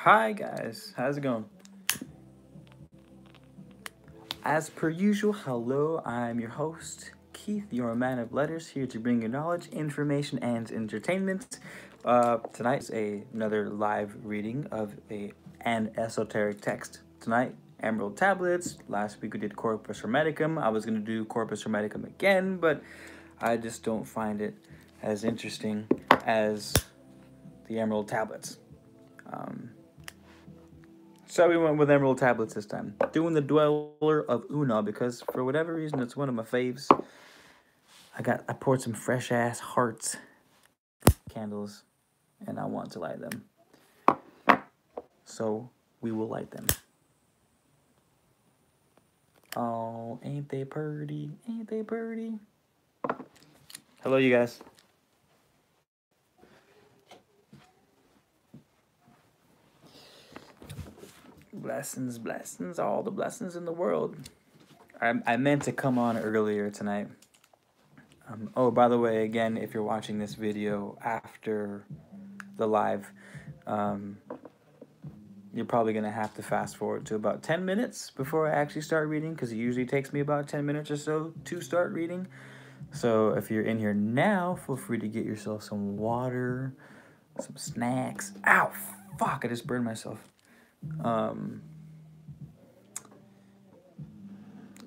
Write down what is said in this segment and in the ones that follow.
Hi guys, how's it going? As per usual, hello, I'm your host, Keith, your man of letters, here to bring you knowledge, information, and entertainment. Tonight is another live reading of an esoteric text. Tonight, Emerald Tablets. Last week we did Corpus Hermeticum. I was going to do Corpus Hermeticum again, but I just don't find it as interesting as the Emerald Tablets. So we went with Emerald Tablets this time. Doing the Dweller of Unal because for whatever reason it's one of my faves. I poured some fresh ass hearts candles and I want to light them. So we will light them. Oh, ain't they pretty? Ain't they pretty? Hello you guys. Blessings, blessings, all the blessings in the world. I meant to come on earlier tonight. Oh, by the way, again, if you're watching this video after the live, you're probably going to have to fast forward to about 10 minutes before I actually start reading, because it usually takes me about 10 minutes or so to start reading. So if you're in here now, feel free to get yourself some water, some snacks. Ow, fuck, I just burned myself.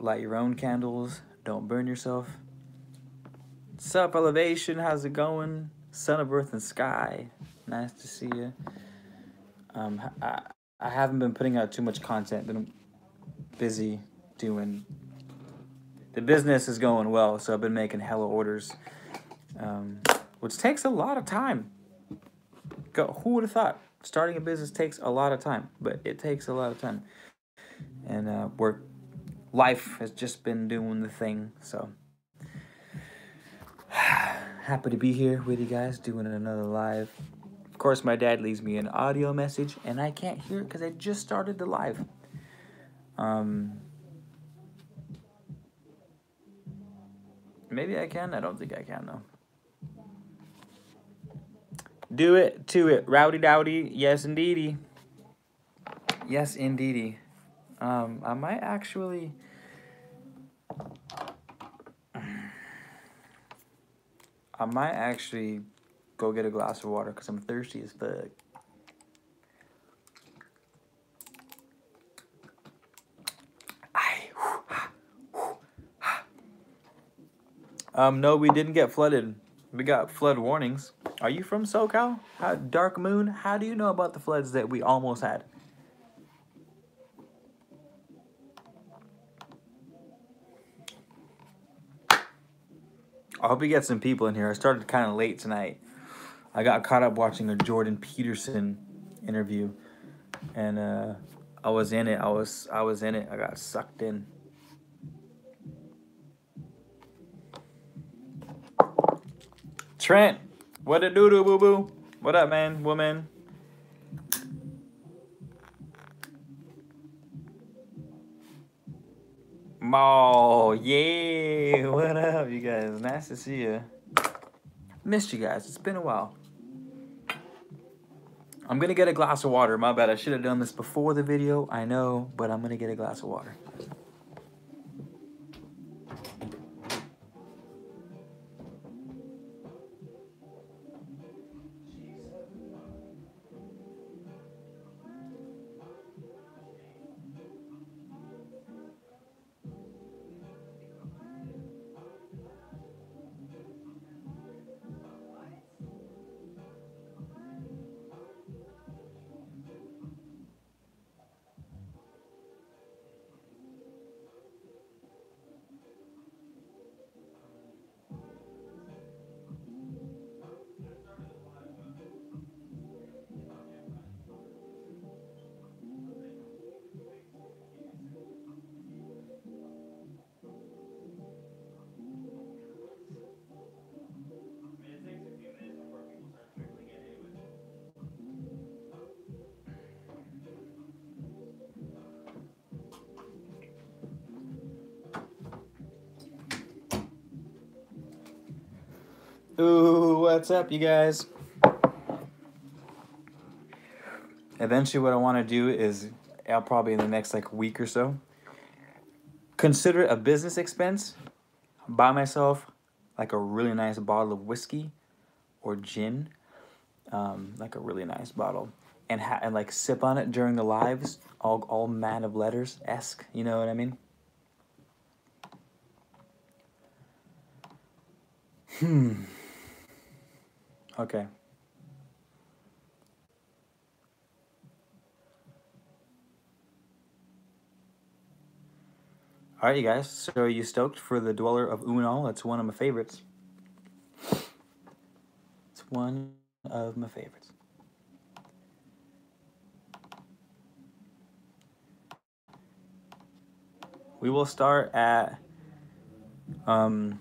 Light your own candles. Don't burn yourself. Self-elevation, how's it going? Son of Earth and Sky, nice to see you. I haven't been putting out too much content. Been busy doing... The business is going well, so I've been making hella orders, which takes a lot of time. Who would have thought? Starting a business takes a lot of time, but it takes a lot of time. And life has just been doing the thing, so... Happy to be here with you guys doing another live. Of course, my dad leaves me an audio message, and I can't hear it because I just started the live. Maybe I can. I don't think I can, though. Do it to it. Rowdy dowdy. Yes, indeedy. Yes, indeedy. I might actually... go get a glass of water because I'm thirsty as fuck. No, we didn't get flooded. We got flood warnings. Are you from SoCal? Dark Moon? How do you know about the floods that we almost had? I hope you get some people in here. I started kind of late tonight. I got caught up watching a Jordan Peterson interview, and I was in it. I was in it. I got sucked in. Trent, what it do, boo boo? What up, man, woman? Oh, yeah. What up, you guys? Nice to see you. Missed you guys. It's been a while. I'm going to get a glass of water. My bad. I should have done this before the video. I know, but I'm going to get a glass of water. Ooh, what's up, you guys? eventually what I want to do is, I'll probably in the next like week or so, consider it a business expense, buy myself like a really nice bottle of whiskey or gin, like a really nice bottle, and like sip on it during the lives, all Man of Letters esque. You know what I mean? Okay. All right, you guys. So are you stoked for the Dweller of Unal? It's one of my favorites. It's one of my favorites. We will start at 10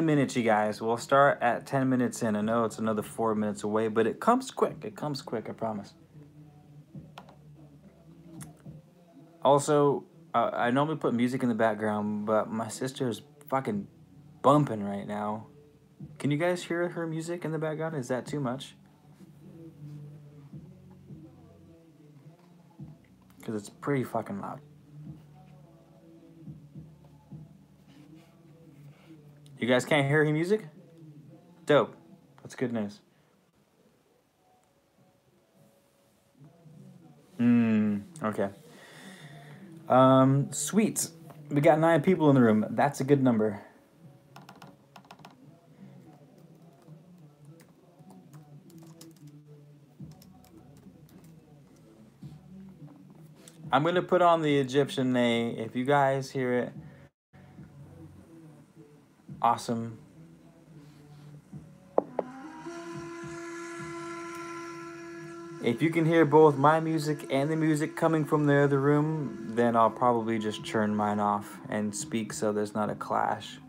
minutes, you guys. We'll start at 10 minutes in. I know it's another 4 minutes away, but it comes quick. It comes quick, I promise. Also, I normally put music in the background, but my sister is fucking bumping right now. Can you guys hear her music in the background? Is that too much? Because it's pretty fucking loud. You guys can't hear her music? Dope. That's good news. Okay. Sweet. We got 9 people in the room. That's a good number. I'm gonna put on the Egyptian neigh. If you guys hear it, awesome. If you can hear both my music and the music coming from the other room, then I'll probably just turn mine off and speak so there's not a clash.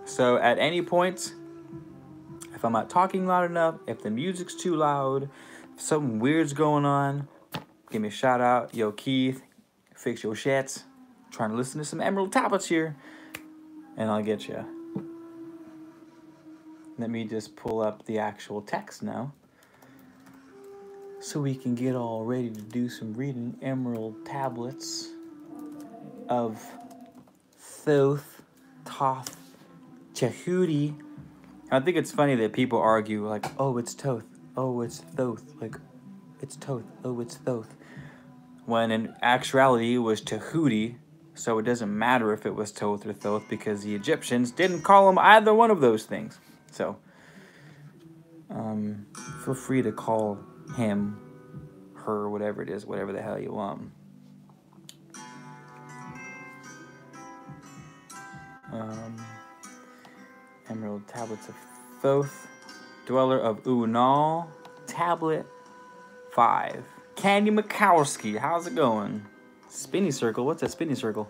So at any point, if I'm not talking loud enough, if the music's too loud, if something weird's going on, give me a shout out. Yo, Keith, fix your shits. Trying to listen to some Emerald Tablets here, and I'll get you. Let me just pull up the actual text now, so we can get all ready to do some reading. Emerald Tablets of Thoth, Toth, Tahuti. I think it's funny that people argue like, oh, it's Toth, oh, it's Thoth, like, it's Toth, oh, it's Thoth, when in actuality it was Tahuti, so it doesn't matter if it was Toth or Thoth because the Egyptians didn't call him either one of those things. So, feel free to call him, her, whatever it is, whatever the hell you want. Emerald Tablets of Thoth, Dweller of Unal, Tablet 5. Candy Mikowski, how's it going? Spinny Circle, what's a spinny circle?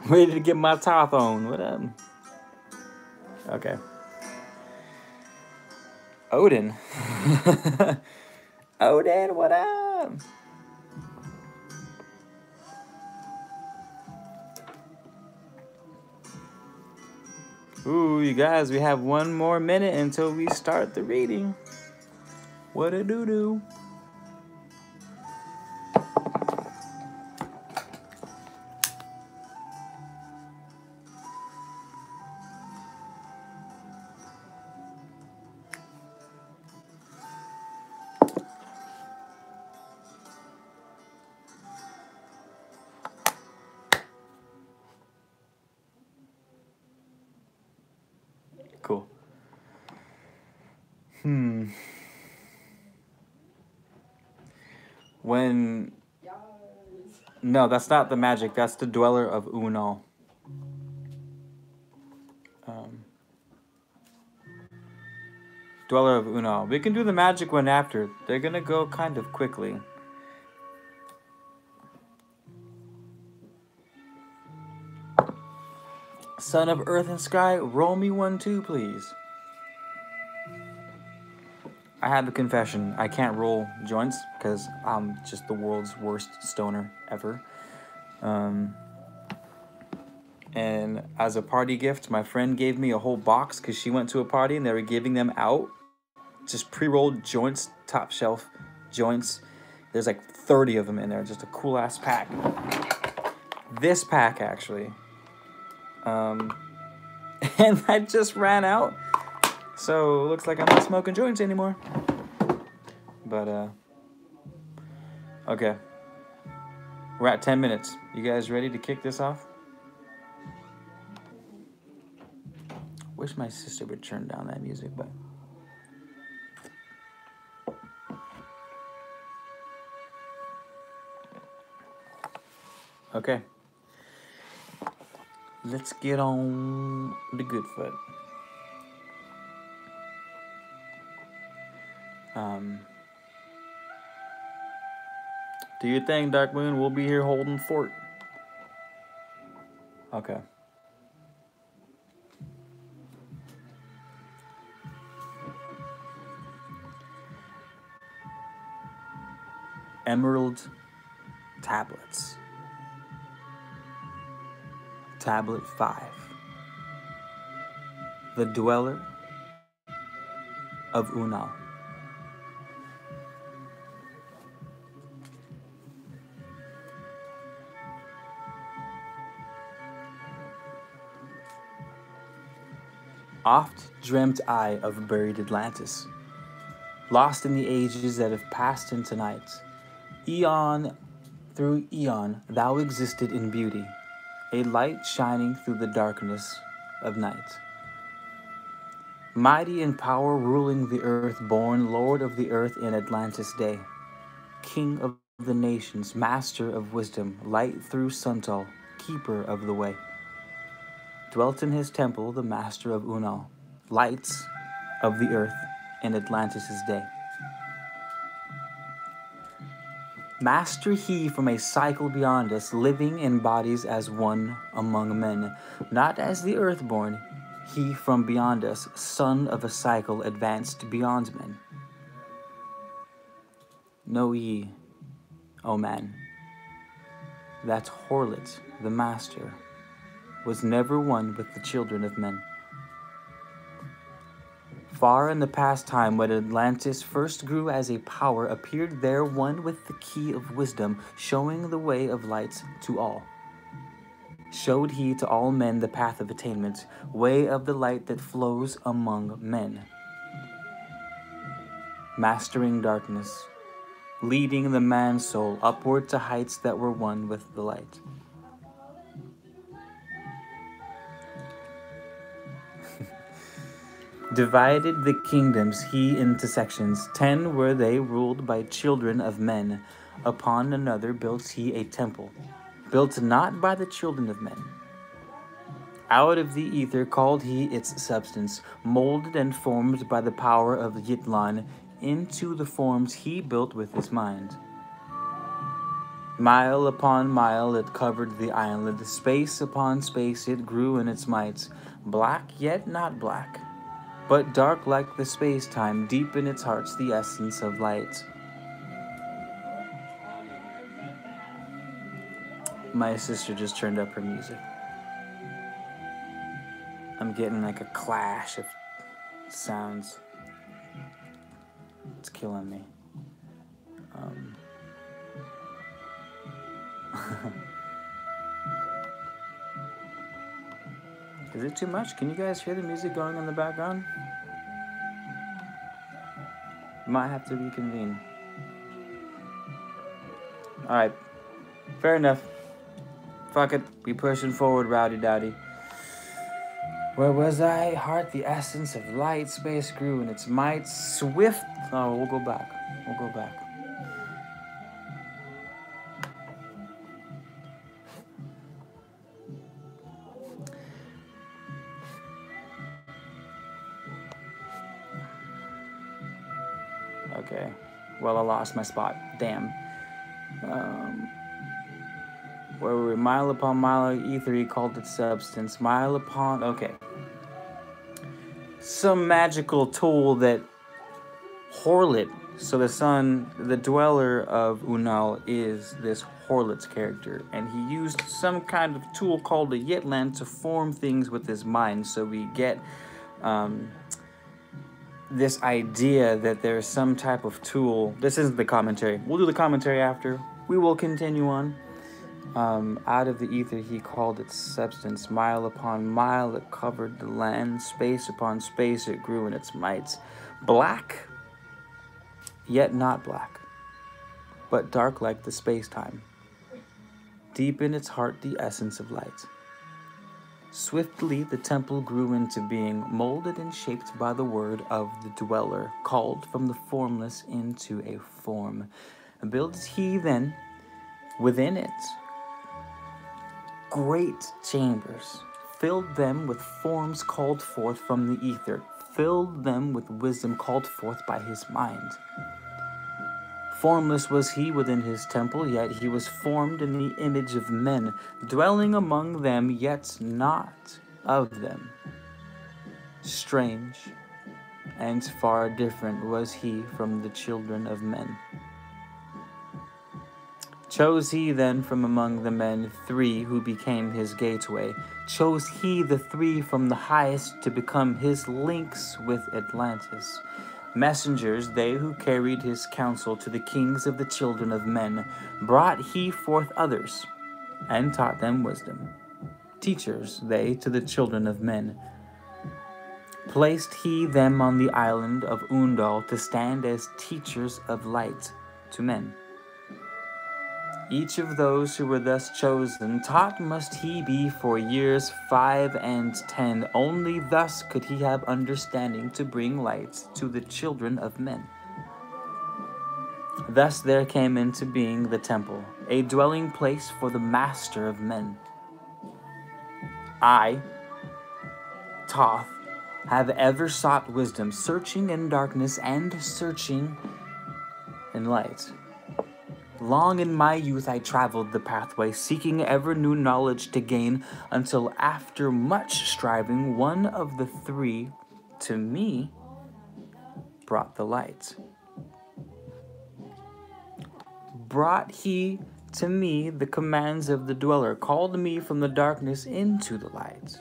Ready to get my top on, what up? Okay. Odin. Odin, what up? Ooh, you guys, we have 1 more minute until we start the reading. What a doo-doo. Cool. When... No, that's not the magic. That's the Dweller of Unal. Dweller of Unal. We can do the magic one after. They're gonna go kind of quickly. Son of Earth and Sky, roll me 1 too, please. I have a confession. I can't roll joints because I'm just the world's worst stoner ever. And as a party gift, my friend gave me a whole box because she went to a party and they were giving them out just pre-rolled joints, top shelf joints. There's like 30 of them in there, just a cool ass pack. This pack actually, and I just ran out, so it looks like I'm not smoking joints anymore. But okay, we're at 10 minutes. You guys ready to kick this off? Wish my sister would turn down that music, but okay. Let's get on the good foot. Do your thing, Dark Moon. We'll be here holding fort. Okay. Emerald tablets. Tablet 5. The Dweller of Unal. Oft dreamt I of buried Atlantis, lost in the ages that have passed into night. Eon through eon, thou existed in beauty, a light shining through the darkness of night. Mighty in power, ruling the earth, born Lord of the earth in Atlantis day, King of the nations, master of wisdom, light through Suntal, keeper of the way. Dwelt in his temple the master of Unal, lights of the earth in Atlantis' day. Master he from a cycle beyond us, living in bodies as one among men, not as the earthborn, he from beyond us, son of a cycle advanced beyond men. Know ye, O man, that Horlet, the master, was never one with the children of men. Far in the past time, when Atlantis first grew as a power, appeared there one with the key of wisdom, showing the way of light to all. Showed he to all men the path of attainment, way of the light that flows among men. Mastering darkness, leading the man's soul upward to heights that were one with the light. Divided the kingdoms he into sections. 10 were they, ruled by children of men. Upon another built he a temple, built not by the children of men. Out of the ether called he its substance, molded and formed by the power of Yitlan. Into the forms he built with his mind. Mile upon mile it covered the island, space upon space it grew in its might, black yet not black, but dark like the space-time, deep in its heart's the essence of light. My sister just turned up her music. I'm getting like a clash of sounds. It's killing me. Is it too much? Can you guys hear the music going in the background? Might have to reconvene. Alright. Fair enough. Fuck it. We pushing forward, rowdy dowdy. Where was I? Heart, the essence of light. Space grew in its might. Swift. Oh, we'll go back. We'll go back. Okay. Well, I lost my spot. Damn. Where were we? Mile upon mile of ether, he called it substance. Mile upon... Okay. Some magical tool that Horlet, so the son, the dweller of Unal, is this Horlet's character, and he used some kind of tool called a Yitlan to form things with his mind. So we get this idea that there's some type of tool. This isn't the commentary. We'll do the commentary after. We will continue on. Out of the ether he called it substance. Mile upon mile it covered the land. Space upon space it grew in its might. Black, yet not black, but dark like the space-time. Deep in its heart the essence of light. Swiftly the temple grew into being, molded and shaped by the word of the dweller, called from the formless into a form. Builds he then within it great chambers, filled them with forms called forth from the ether, filled them with wisdom called forth by his mind. Formless was he within his temple, yet he was formed in the image of men, dwelling among them, yet not of them. Strange and far different was he from the children of men. Chose he then from among the men 3 who became his gateway. Chose he the 3 from the highest to become his links with Atlantis. Messengers they who carried his counsel to the kings of the children of men. Brought he forth others, and taught them wisdom. Teachers they to the children of men. Placed he them on the island of Unal to stand as teachers of light to men. Each of those who were thus chosen, taught must he be for years 5 and 10. Only thus could he have understanding to bring light to the children of men. Thus there came into being the temple, a dwelling place for the master of men. I, Toth, have ever sought wisdom, searching in darkness and searching in light. Long in my youth I traveled the pathway, seeking ever new knowledge to gain, until after much striving, one of the 3 to me brought the light. Brought he to me the commands of the dweller, called me from the darkness into the light.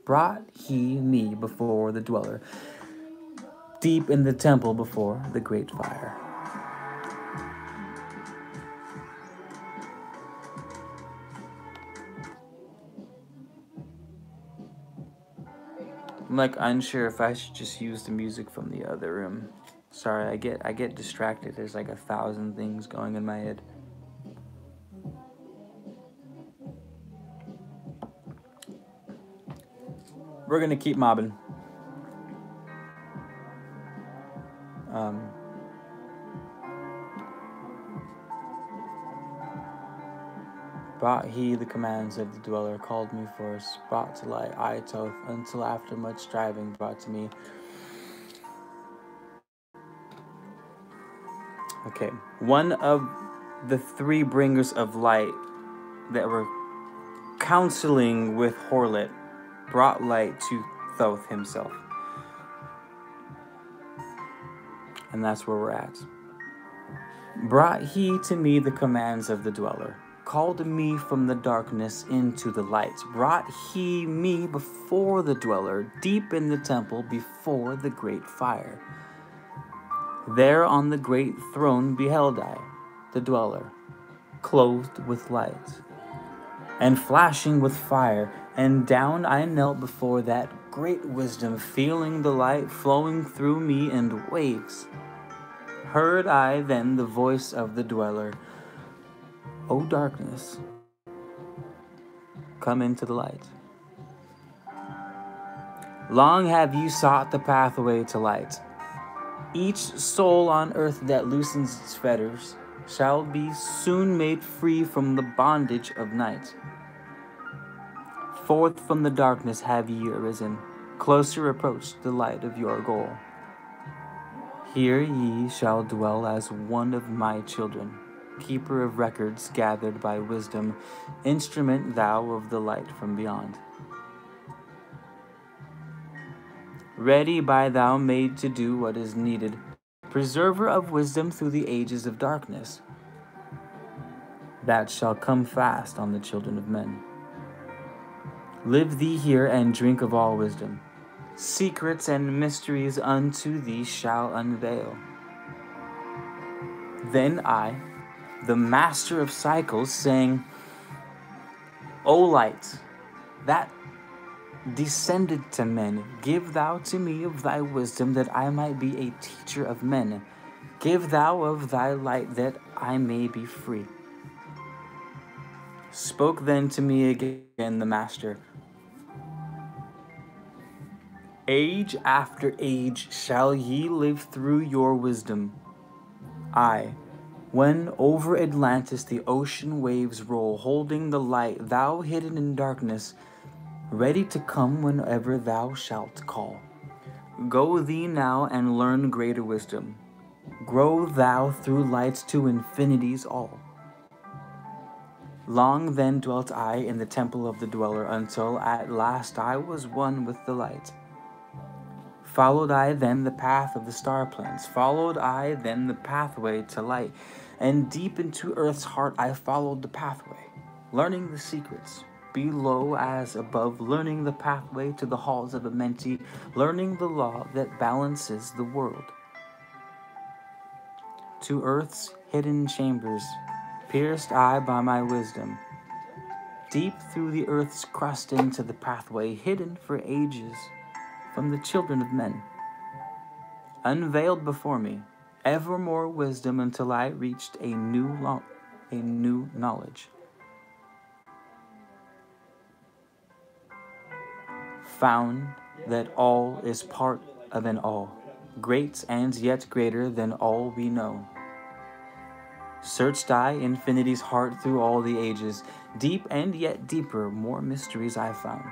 Brought he me before the dweller, deep in the temple before the great fire. I'm like unsure if I should just use the music from the other room. Sorry, I get distracted. There's like 1,000 things going in my head. We're gonna keep mobbing. Brought he the commands of the dweller, called me forth, brought to light, I Toth, until after much striving brought to me. Okay, one of the 3 bringers of light that were counseling with Horlet brought light to Thoth himself. And that's where we're at. Brought he to me the commands of the dweller, called me from the darkness into the light. Brought he me before the dweller, deep in the temple before the great fire. There on the great throne beheld I, the dweller, clothed with light, and flashing with fire, and down I knelt before that great wisdom, feeling the light flowing through me in waves. Heard I then the voice of the dweller, O darkness, come into the light. Long have you sought the pathway to light. Each soul on earth that loosens its fetters shall be soon made free from the bondage of night. Forth from the darkness have ye arisen, closer approached the light of your goal. Here ye shall dwell as one of my children, keeper of records gathered by wisdom, instrument thou of the light from beyond. Ready by thou made to do what is needed, preserver of wisdom through the ages of darkness. that shall come fast on the children of men. Live thee here and drink of all wisdom. Secrets and mysteries unto thee shall unveil. Then I, the master of cycles, sang, O light, that descended to men, give thou to me of thy wisdom, that I might be a teacher of men. Give thou of thy light, that I may be free. Spoke then to me again the master, age after age shall ye live through your wisdom. I, when over Atlantis the ocean waves roll, holding the light, thou hidden in darkness, ready to come whenever thou shalt call. Go thee now and learn greater wisdom. Grow thou through lights to infinities all. Long then dwelt I in the temple of the dweller, until at last I was one with the light. Followed I then the path of the star plans, followed I then the pathway to light, and deep into earth's heart I followed the pathway, learning the secrets, below as above, learning the pathway to the halls of Amenti, learning the law that balances the world. To earth's hidden chambers, pierced I by my wisdom, deep through the earth's crust into the pathway, hidden for ages from the children of men. Unveiled before me, ever more wisdom until I reached a new knowledge. Found that all is part of an all, great and yet greater than all we know. Searched I infinity's heart through all the ages, deep and yet deeper, more mysteries I found.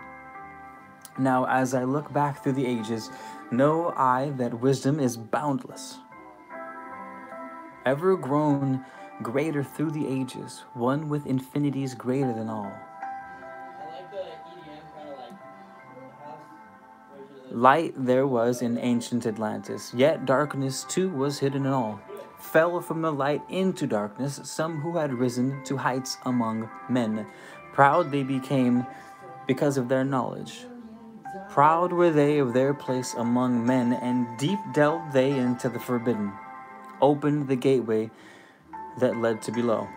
Now, as I look back through the ages, know I that wisdom is boundless, ever grown greater through the ages, one with infinities greater than all. Light there was in ancient Atlantis, yet darkness too was hidden in all. Fell from the light into darkness some who had risen to heights among men. Proud they became because of their knowledge. Proud were they of their place among men, and deep delved they into the forbidden, opened the gateway that led to below.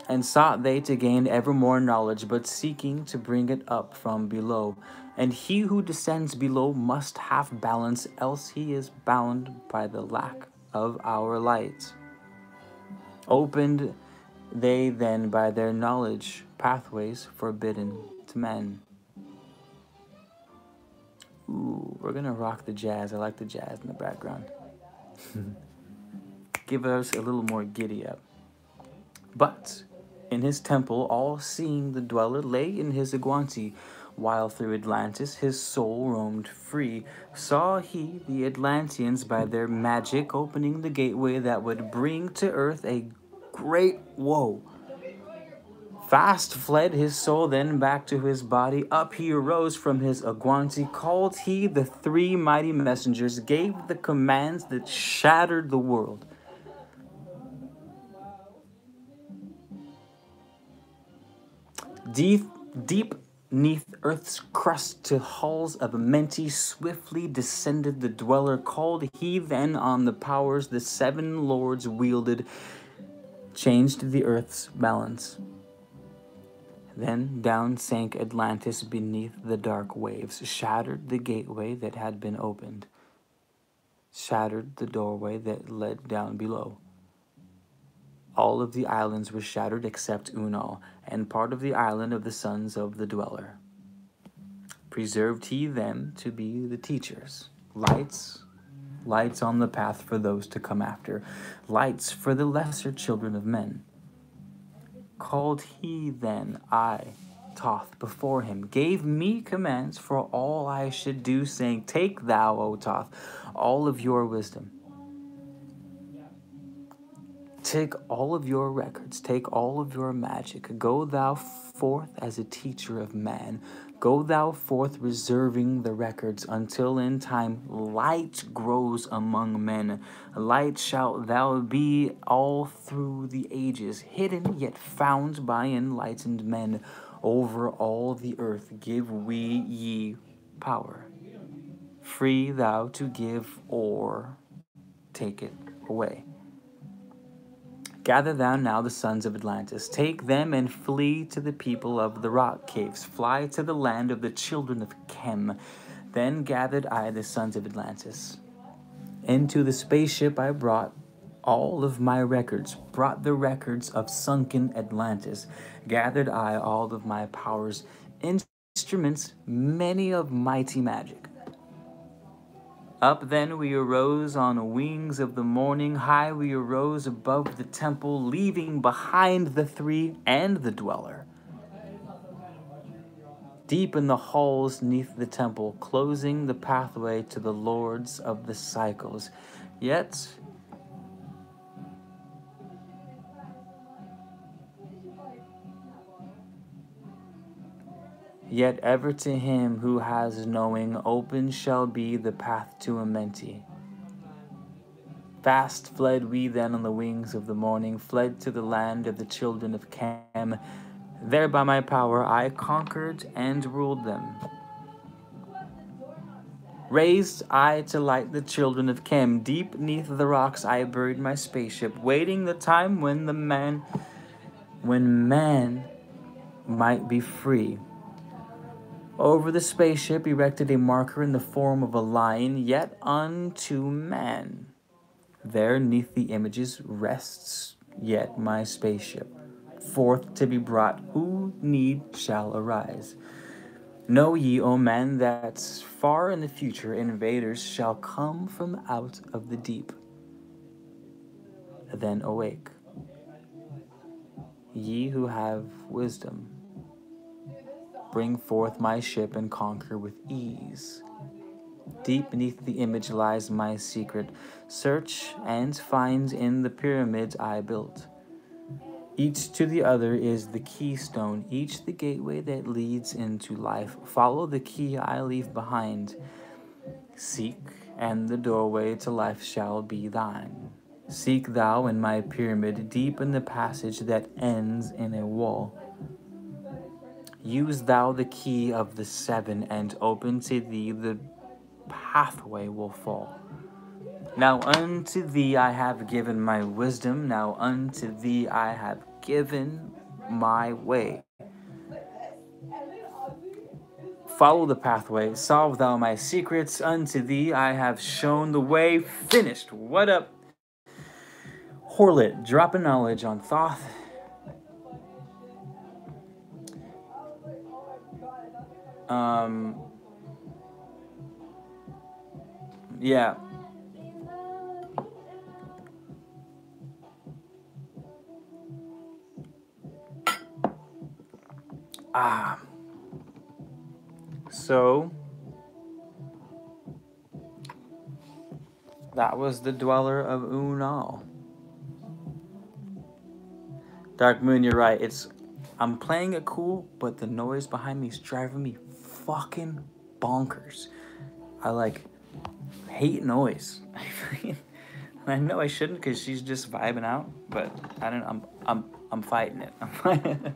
And sought they to gain ever more knowledge, but seeking to bring it up from below. And he who descends below must have balance, else he is bound by the lack of our light. Opened they then by their knowledge pathways forbidden to men. Ooh, we're gonna rock the jazz. I like the jazz in the background. Give us a little more giddy up. But in his temple, all-seeing the dweller lay in his iguanti, while through Atlantis his soul roamed free. Saw he the Atlanteans by their magic opening the gateway that would bring to earth a great woe. Fast fled his soul then back to his body. Up he arose from his iguanti, called he the three mighty messengers, gave the commands that shattered the world. Deep neath earth's crust to halls of Amenti swiftly descended the dweller. Called he then on the powers the seven lords wielded, changed the earth's balance. Then down sank Atlantis beneath the dark waves, shattered the gateway that had been opened, shattered the doorway that led down below. All of the islands were shattered except Unal, and part of the island of the sons of the dweller. Preserved he them to be the teachers, lights on the path for those to come after, lights for the lesser children of men. Called he then I, Thoth, before him, gave me commands for all I should do, saying, take thou, O Thoth, all of your wisdom. Take all of your records, take all of your magic, go thou forth as a teacher of man. Go thou forth reserving the records until in time light grows among men. Light shalt thou be all through the ages, hidden yet found by enlightened men. Over all the earth give we ye power, free thou to give or take it away. Gather thou now the sons of Atlantis, take them and flee to the people of the rock caves, fly to the land of the children of Chem. Then gathered I the sons of Atlantis. Into the spaceship I brought all of my records, brought the records of sunken Atlantis. Gathered I all of my powers, instruments, many of mighty magic. Up then we arose on wings of the morning, high we arose above the temple, leaving behind the three and the dweller. Deep in the halls neath the temple, closing the pathway to the lords of the cycles. Yet ever to him who has knowing, open shall be the path to Amenti. Fast fled we then on the wings of the morning, fled to the land of the children of Cam. There by my power I conquered and ruled them. Raised I to light the children of Cam. Deep neath the rocks I buried my spaceship, waiting the time when man might be free. Over the spaceship erected a marker in the form of a lion, yet unto man. There neath the images rests yet my spaceship, forth to be brought who need shall arise. Know ye, O men, that far in the future invaders shall come from out of the deep. Then awake, ye who have wisdom. Bring forth my ship and conquer with ease. Deep beneath the image lies my secret. Search and find in the pyramids I built. Each to the other is the keystone, each the gateway that leads into life. Follow the key I leave behind. Seek, and the doorway to life shall be thine. Seek thou in my pyramid, deep in the passage that ends in a wall. Use thou the key of the seven, and open to thee the pathway will fall. Now unto thee I have given my wisdom, now unto thee I have given my way. Follow the pathway, solve thou my secrets, unto thee I have shown the way. Finished. What up? Horlet, dropping knowledge on Thoth. Yeah. So that was the dweller of Unal. Dark Moon, you're right. I'm playing it cool, but the noise behind me is driving me fucking bonkers. I hate noise. I know I shouldn't because she's just vibing out, but I'm fighting it. I'm fighting it.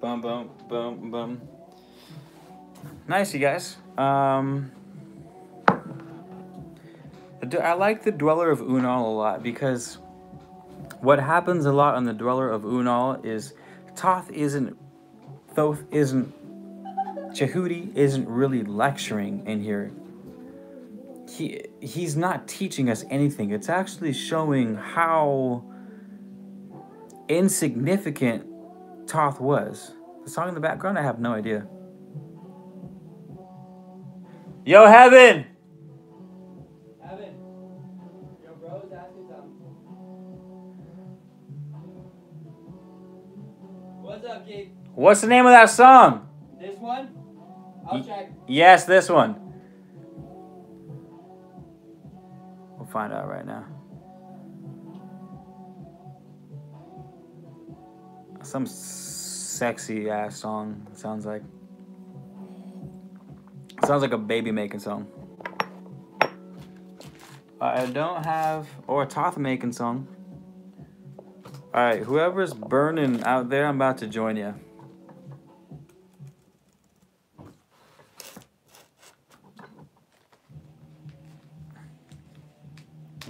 Boom, boom, boom, boom. Nice, you guys. I like the Dweller of Unal a lot because what happens a lot on the Dweller of Unal is Thoth isn't, Jehudi isn't really lecturing in here. He's not teaching us anything. It's actually showing how insignificant Thoth was. The song in the background, I have no idea. Yo, Heaven! Evan, your bro's asking something. What's up, Keith? What's the name of that song? This one? I'll check. Yes, this one. We'll find out right now. Some sexy ass song, it sounds like. It sounds like a baby making song. I don't have, or a Toth making song. Alright, whoever's burning out there, I'm about to join you.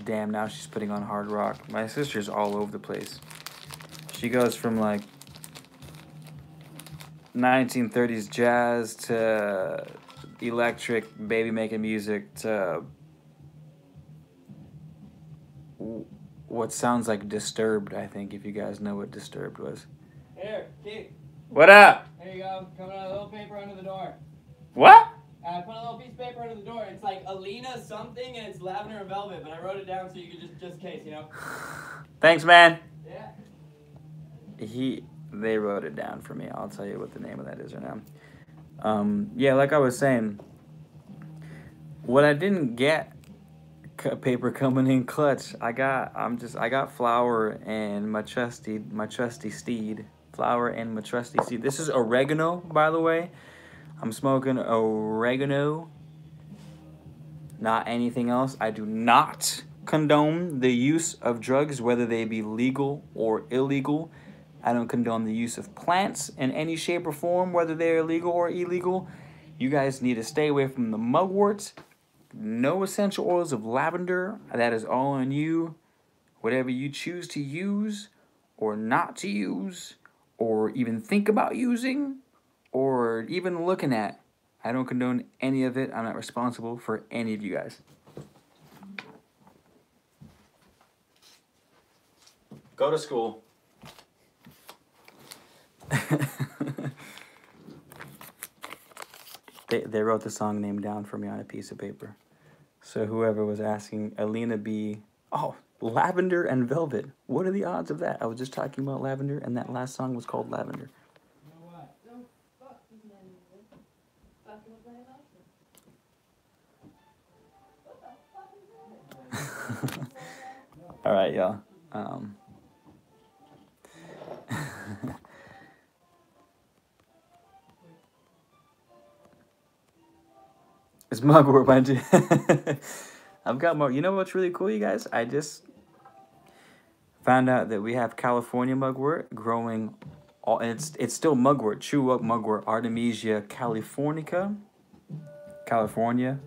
Damn, now she's putting on hard rock. My sister's all over the place. She goes from like 1930s jazz to electric baby making music to what sounds like Disturbed, I think, if you guys know what Disturbed was. Here, Keith. What up? Here you go. Coming out a little paper under the door. What? I put a little piece of paper under the door. It's like Alina something, and it's lavender and velvet. But I wrote it down so you could just in case, you know. Thanks, man. Yeah. They wrote it down for me. I'll tell you what the name of that is right now. Yeah, like I was saying, what I didn't get paper coming in clutch. I got flour and my trusty steed. Flour and my trusty steed. This is oregano, by the way. I'm smoking oregano, not anything else. I do not condone the use of drugs, whether they be legal or illegal. I don't condone the use of plants in any shape or form, whether they're legal or illegal. You guys need to stay away from the mugwort. No essential oils of lavender. That is all on you. Whatever you choose to use or not to use or even think about using or even looking at, I don't condone any of it. I'm not responsible for any of you guys. Go to school. They wrote the song name down for me on a piece of paper. So whoever was asking, Alina B. Oh, Lavender and Velvet. What are the odds of that? I was just talking about lavender, and that last song was called Lavender. You know what? Don't fuck with my music. Fucking with my emotions. What the fuck is that? All right, y'all. It's mugwort, mind you. I've got more. You know what's really cool, you guys? I just found out that we have California mugwort growing. And it's still mugwort, true mugwort, Artemisia californica, California,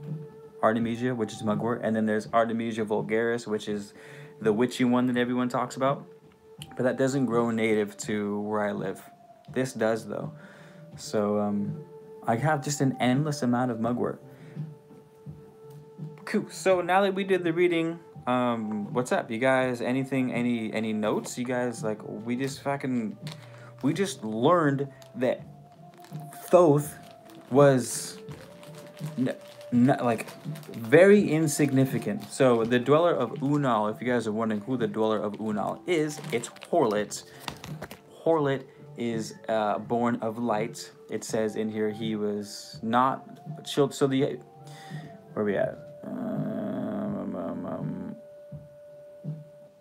Artemisia, which is mugwort, and then there's Artemisia vulgaris, which is the witchy one that everyone talks about. But that doesn't grow native to where I live. This does, though. So I have just an endless amount of mugwort. Cool. So now that we did the reading, what's up, you guys? Any notes? You guys, like, we just learned that Thoth was like very insignificant. So the dweller of Unal, if you guys are wondering who the dweller of Unal is, it's Horlet. Horlet is born of light. It says in here he was not chilled. So the where we at?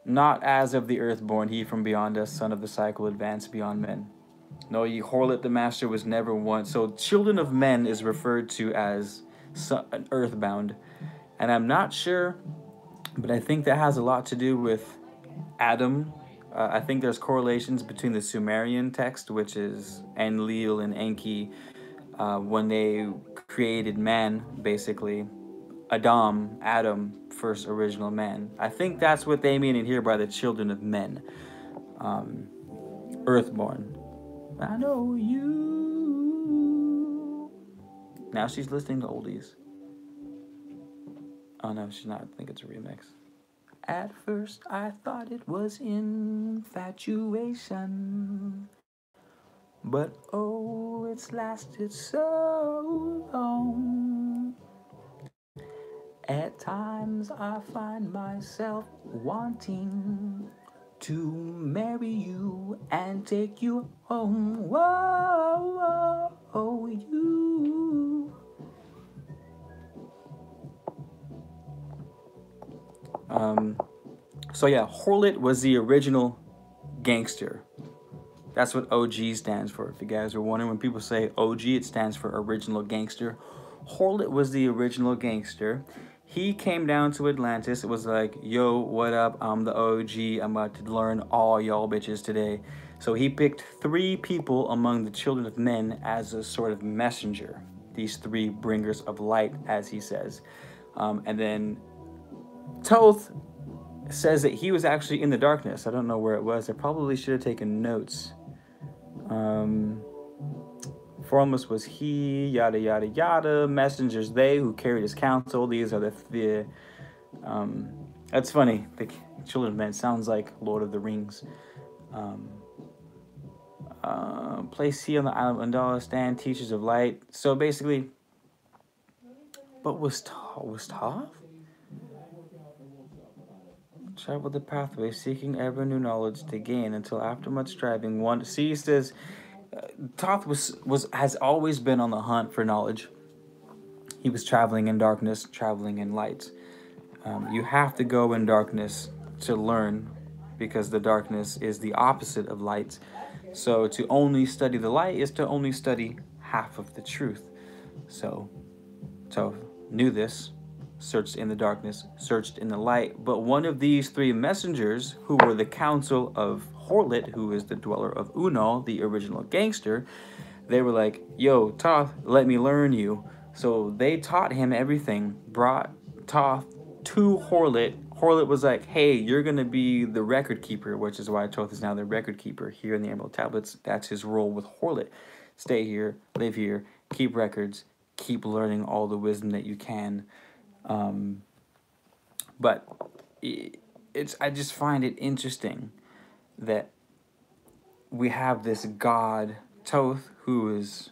Not as of the earth born, he from beyond us, son of the cycle, advanced beyond men. No, ye Horlet the master was never one. So children of men is referred to as an earthbound. And I'm not sure, but I think that has a lot to do with Adam. I think there's correlations between the Sumerian text, which is Enlil and Enki, when they created man, basically. Adam, first original man. I think that's what they mean in here by the children of men. Earthborn. I know you. Now she's listening to oldies. Oh no, she's not. I think it's a remix. At first I thought it was infatuation, but oh, it's lasted so long. At times I find myself wanting to marry you and take you home. Whoa, whoa, oh, you. So yeah, Horlet was the original gangster. That's what OG stands for. If you guys are wondering, when people say OG, it stands for original gangster. Horlet was the original gangster. He came down to Atlantis. It was like, yo, what up? I'm the OG. I'm about to learn all y'all bitches today. So he picked 3 people among the children of men as a sort of messenger. These 3 bringers of light, as he says. And then Toth says that he was actually in the darkness. I don't know where it was. I probably should have taken notes. Foremost was he, yada yada yada. Messengers they who carried his counsel. These are the that's funny. The children of men sounds like Lord of the Rings. Place he on the island of Unal, stand teachers of light. So basically, but was Toph? Traveled the pathway, seeking ever new knowledge to gain until after much striving, one. See, he says, Toth has always been on the hunt for knowledge. He was traveling in darkness, traveling in light. You have to go in darkness to learn, because the darkness is the opposite of light. So to only study the light is to only study half of the truth. So knew this, searched in the darkness, searched in the light. But one of these 3 messengers, who were the council of Horlet, who is the dweller of Unal, the original gangster, they were like, yo, Toth, let me learn you. So they taught him everything, brought Toth to Horlet. Horlet was like, hey, you're going to be the record keeper, which is why Toth is now the record keeper here in the Emerald Tablets. That's his role with Horlet. Stay here, live here, keep records, keep learning all the wisdom that you can. But I just find it interesting that we have this god, Toth, who is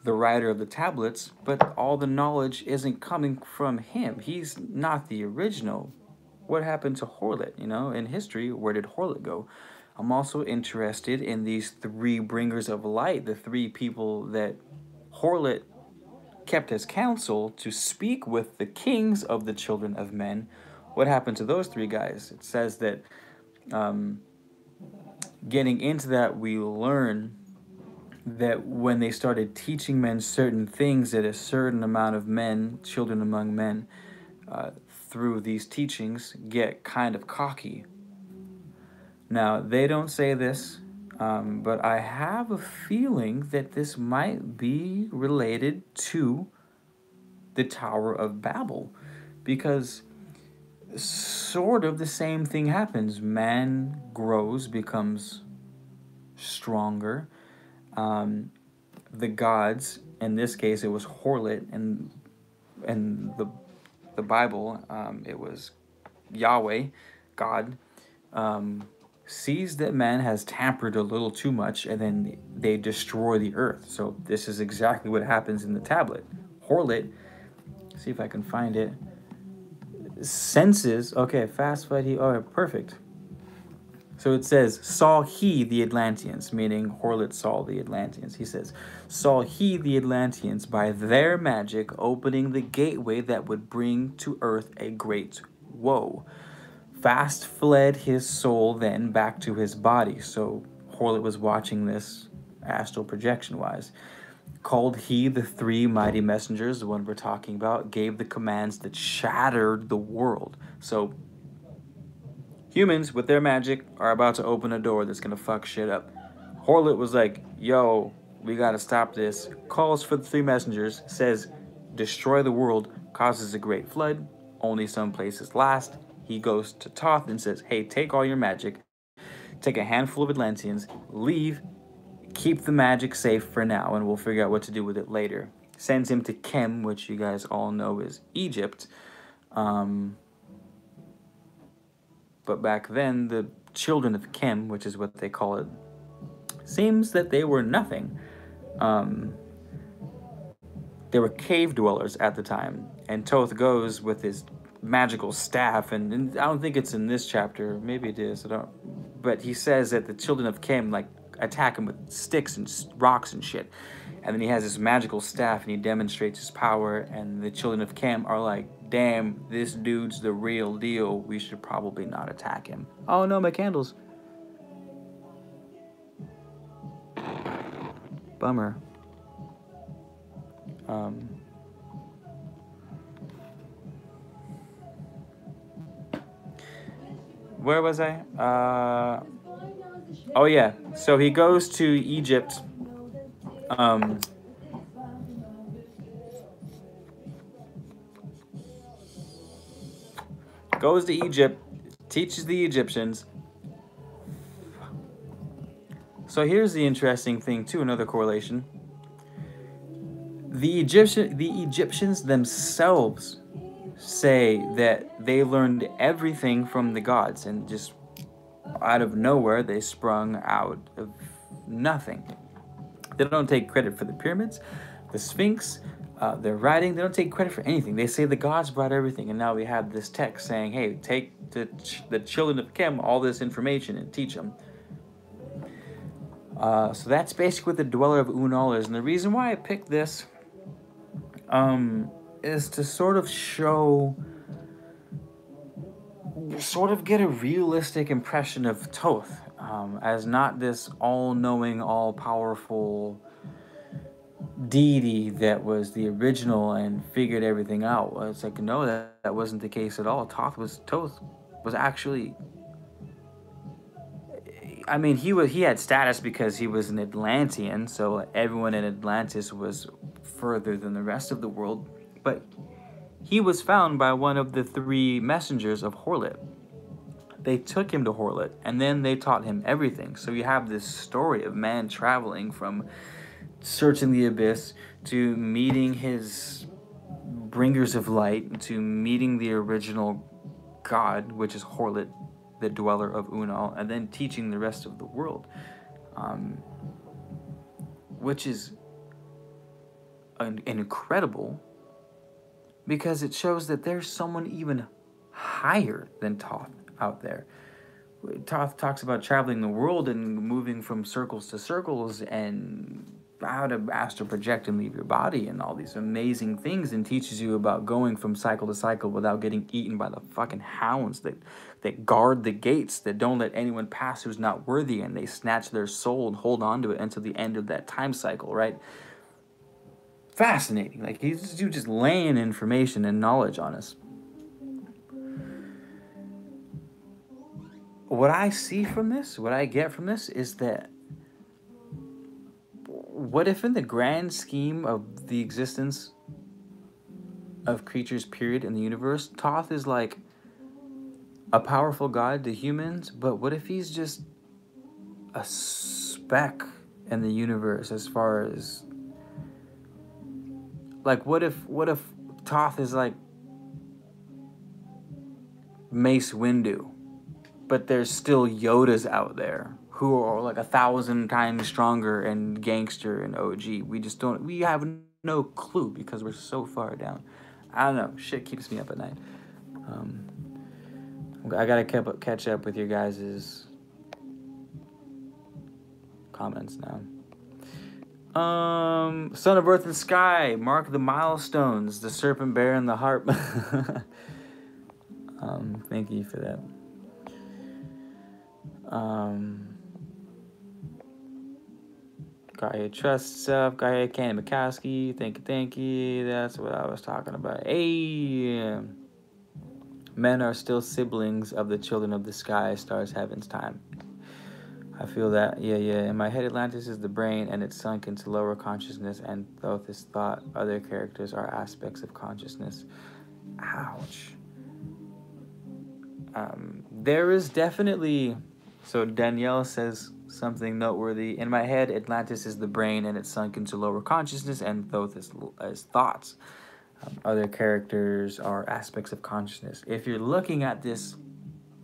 the writer of the tablets, but all the knowledge isn't coming from him. He's not the original. What happened to Horlet? In history, where did Horlet go? I'm also interested in these 3 bringers of light, the 3 people that Horlet kept as counsel to speak with the kings of the children of men. What happened to those 3 guys? It says that getting into that, we learn that when they started teaching men certain things, that a certain amount of men, children among men, through these teachings, get kind of cocky. Now, they don't say this, but I have a feeling that this might be related to the Tower of Babel, because sort of the same thing happens. Man grows, becomes stronger. The gods, in this case, it was Horlet, and the Bible, it was Yahweh, God, sees that man has tampered a little too much, and then they destroy the earth. So this is exactly what happens in the tablet. Horlet, see if I can find it, senses, okay, fast fight, perfect. So it says, saw he the Atlanteans, meaning Horlet saw the Atlanteans. He says, saw he the Atlanteans by their magic opening the gateway that would bring to earth a great woe. Fast fled his soul then back to his body. So Horlet was watching this astral projection-wise. Called he the 3 mighty messengers, the one we're talking about, gave the commands that shattered the world. So humans, with their magic, are about to open a door that's going to fuck shit up. Horlet was like, yo, we got to stop this. Calls for the 3 messengers, says, destroy the world, causes a great flood, only some places last. He goes to Toth and says, hey, take all your magic, take a handful of Atlanteans, leave, keep the magic safe for now, and we'll figure out what to do with it later. Sends him to Kem, which you guys all know is Egypt. But back then, the children of Kem, which is what they call it, seems that they were nothing. They were cave dwellers at the time, and Toth goes with his magical staff, and I don't think it's in this chapter. Maybe it is. I don't. But he says that the children of Kim like attack him with sticks and rocks and shit, and then he has this magical staff and he demonstrates his power, and the children of Kim are like, "Damn, this dude's the real deal. We should probably not attack him." Oh no, my candles. Bummer. Where was I? Oh yeah. So he goes to Egypt. Goes to Egypt, teaches the Egyptians. So here's the interesting thing too. Another correlation. The Egyptians themselves say that they learned everything from the gods, and just out of nowhere they sprung out of nothing. They don't take credit for the pyramids, the Sphinx, their writing. They don't take credit for anything. They say the gods brought everything, and now we have this text saying, "Hey, take the children of Kim all this information and teach them." So that's basically what the Dweller of Unal is, and the reason why I picked this is to sort of get a realistic impression of Thoth as not this all-knowing, all-powerful deity that was the original and figured everything out. It's like, no, that wasn't the case at all. Thoth was actually, I mean, he had status because he was an Atlantean, so everyone in Atlantis was further than the rest of the world. But he was found by one of the three messengers of Horlet. They took him to Horlet, and then they taught him everything. So you have this story of man traveling from searching the abyss to meeting his bringers of light, to meeting the original god, which is Horlet, the Dweller of Unal, and then teaching the rest of the world, which is incredible, because it shows that there's someone even higher than Thoth out there. Thoth talks about traveling the world and moving from circles to circles and how to astral project and leave your body and all these amazing things, and teaches you about going from cycle to cycle without getting eaten by the fucking hounds that guard the gates, that don't let anyone pass who's not worthy, and they snatch their soul and hold on to it until the end of that time cycle, right? Fascinating. Like, he's just laying information and knowledge on us. What I see from this, what I get from this, is that what if in the grand scheme of the existence of creatures, period, in the universe, Thoth is like a powerful god to humans, but what if he's just a speck in the universe as far as, like, what if Thoth is like Mace Windu, but there's still Yodas out there who are like 1,000 times stronger and gangster and OG. We have no clue because we're so far down. I don't know. Shit keeps me up at night. I gotta catch up with your guys' comments now. Son of Earth and Sky, mark the milestones, the serpent bear and the harp. Thank you for that. Gaia Trust Self, Gaia Candy Mikowski, thank you. That's what I was talking about. Hey, men are still siblings of the children of the sky, stars, heavens, time. I feel that, yeah. In my head, Atlantis is the brain, and it's sunk into lower consciousness, and Thoth is thought. Other characters are aspects of consciousness. Ouch. There is definitely... So Danielle says something noteworthy. In my head, Atlantis is the brain, and it's sunk into lower consciousness, and Thoth is thoughts. Other characters are aspects of consciousness. If you're looking at this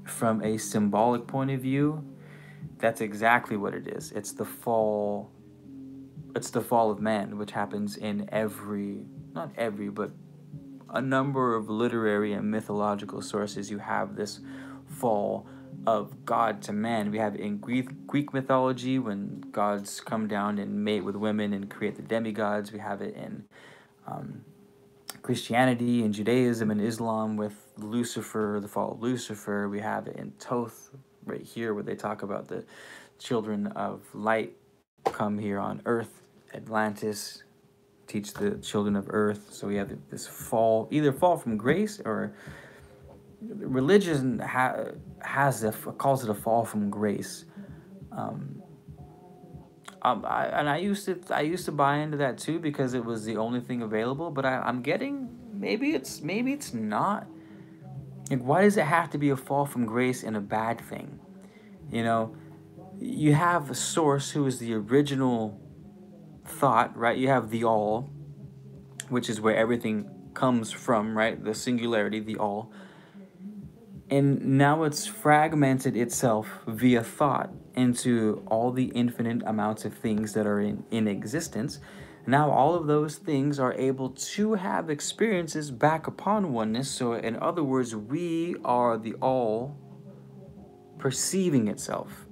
from a symbolic point of view, that's exactly what it is. It's the fall of man, which happens in every not every, but a number of literary and mythological sources, you have this fall of God to man. We have in Greek mythology when gods come down and mate with women and create the demigods. We have it in Christianity and Judaism and Islam with Lucifer, the fall of Lucifer. We have it in Thoth right here where they talk about the children of light come here on earth, Atlantis, teach the children of earth. So we have this fall, either fall from grace or religion calls it a fall from grace. I used to buy into that too because it was the only thing available. But I'm getting maybe it's not. Like, why does it have to be a fall from grace and a bad thing? You know, you have a source who is the original thought, right? You have the all, which is where everything comes from, right? The singularity, the all. And now it's fragmented itself via thought into all the infinite amounts of things that are in existence. Now all of those things are able to have experiences back upon oneness. So in other words, we are the all perceiving itself.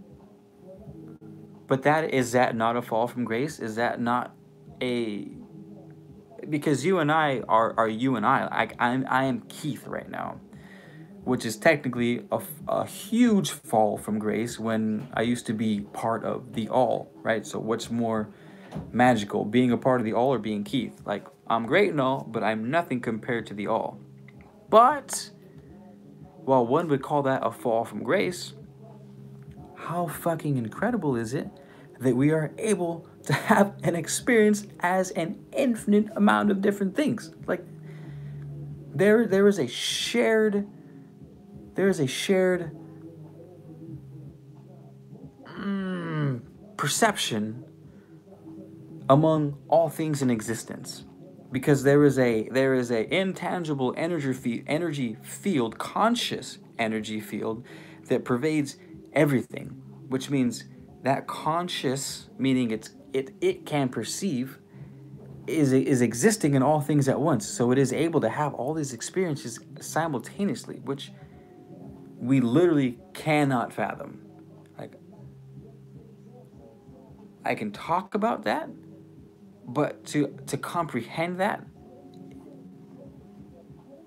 But is that not a fall from grace? Is that not a... Because you and I are you and I. I am Keith right now, which is technically a huge fall from grace when I used to be part of the all, right? So what's more magical, being a part of the all or being Keith? Like, I'm great and all, but I'm nothing compared to the all. But while one would call that a fall from grace, how fucking incredible is it that we are able to have an experience as an infinite amount of different things? Like, there is a shared perception among all things in existence, because there is a intangible energy field, conscious energy field that pervades everything, which means that conscious, meaning it can perceive, is existing in all things at once. So it is able to have all these experiences simultaneously, which we literally cannot fathom. Like, I can talk about that, but to comprehend that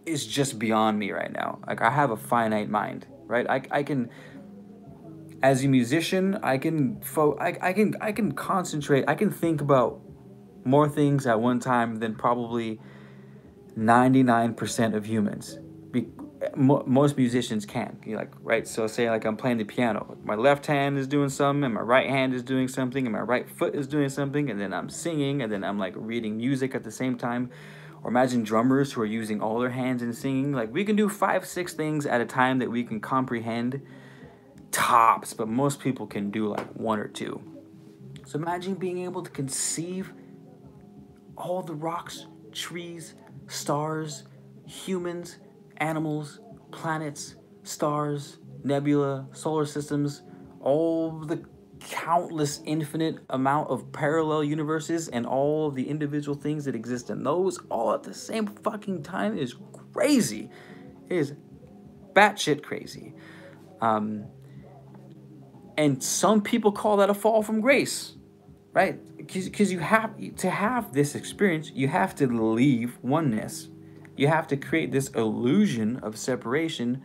is just beyond me right now. Like, I have a finite mind, right? I can, as a musician, I can concentrate. I can think about more things at one time than probably 99% of humans. Most musicians can. You're like, right? So say like I'm playing the piano. My left hand is doing something, and my right hand is doing something, and my right foot is doing something, and then I'm singing, and then I'm like reading music at the same time. Or imagine drummers who are using all their hands and singing. Like, we can do 5-6 things at a time that we can comprehend, tops, but most people can do like 1 or 2. So imagine being able to conceive all the rocks, trees, stars, humans, animals, planets, stars, nebula, solar systems, all the countless infinite amount of parallel universes and all of the individual things that exist in those all at the same fucking time is crazy. It is batshit crazy. And some people call that a fall from grace, right? Because you have to have this experience, you have to leave oneness. You have to create this illusion of separation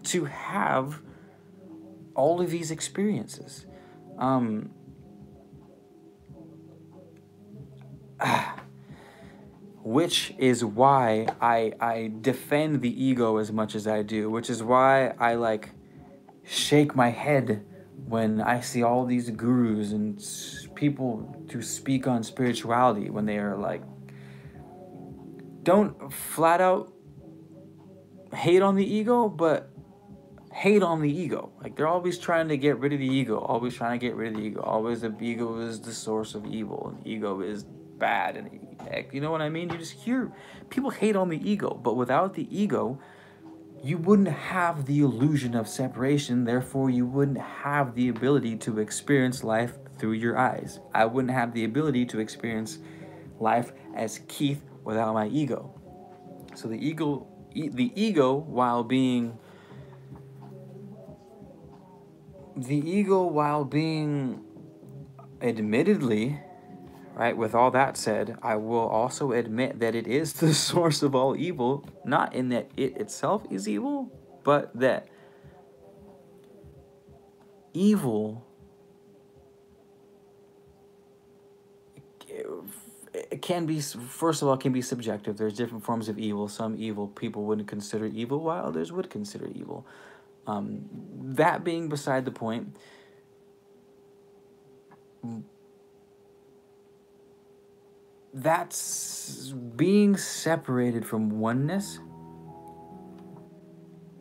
to have all of these experiences. Which is why I defend the ego as much as I do, which is why I like shake my head when I see all these gurus and people who speak on spirituality, when they are like, don't flat out hate on the ego, but hate on the ego. Like, they're always trying to get rid of the ego, always trying to get rid of the ego. Always the ego is the source of evil, and ego is bad, and heck, you know what I mean? You just hear people hate on the ego, but without the ego, you wouldn't have the illusion of separation. Therefore, you wouldn't have the ability to experience life through your eyes. I wouldn't have the ability to experience life as Keith without my ego. So the ego, while being admittedly, right, with all that said, I will also admit that it is the source of all evil, not in that it itself is evil, but that evil, it can be, first of all, can be subjective. There's different forms of evil. Some evil people wouldn't consider evil, while others would consider evil. That being beside the point, that's being separated from oneness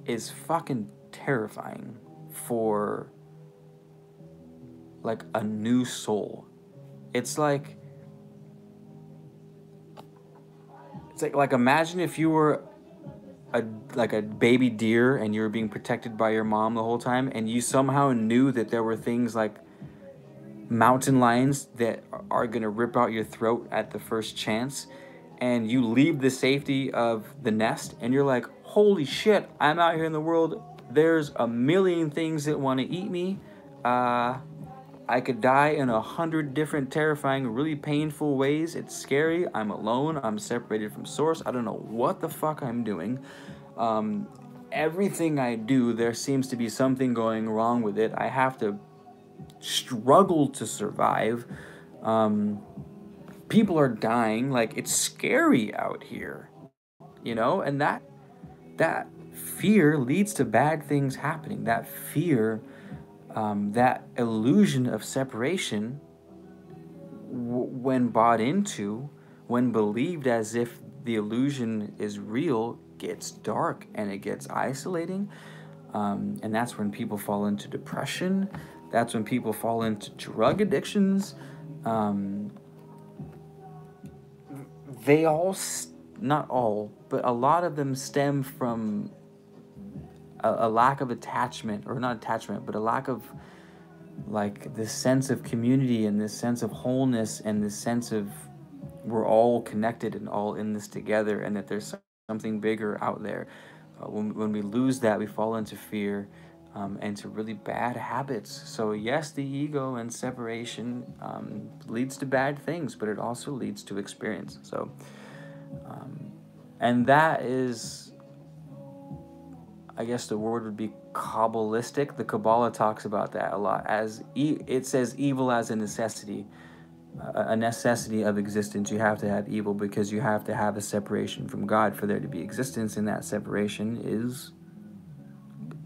is fucking terrifying for like a new soul. It's like imagine if you were a baby deer and you were being protected by your mom the whole time, and you somehow knew that there were things like mountain lions that are gonna rip out your throat at the first chance, and you leave the safety of the nest and you're like, holy shit, I'm out here in the world, there's a million things that want to eat me. I could die in 100 different terrifying, really painful ways. It's scary. I'm alone. I'm separated from source. I don't know what the fuck I'm doing. Everything I do, there seems to be something going wrong with it. I have to struggle to survive. People are dying. Like, it's scary out here, you know? And that fear leads to bad things happening. That fear, that illusion of separation, when bought into, when believed as if the illusion is real, gets dark and it gets isolating. And that's when people fall into depression. That's when people fall into drug addictions. They all, not all, but a lot of them stem from a lack of attachment, or not attachment, but a lack of like this sense of community and this sense of wholeness and this sense of we're all connected and all in this together, and that there's something bigger out there. When we lose that, we fall into fear and to really bad habits. So yes, the ego and separation leads to bad things, but it also leads to experience. So, and that is, I guess the word would be Kabbalistic. The Kabbalah talks about that a lot. As it says, evil as a necessity, a necessity of existence. You have to have evil because you have to have a separation from God for there to be existence, and that separation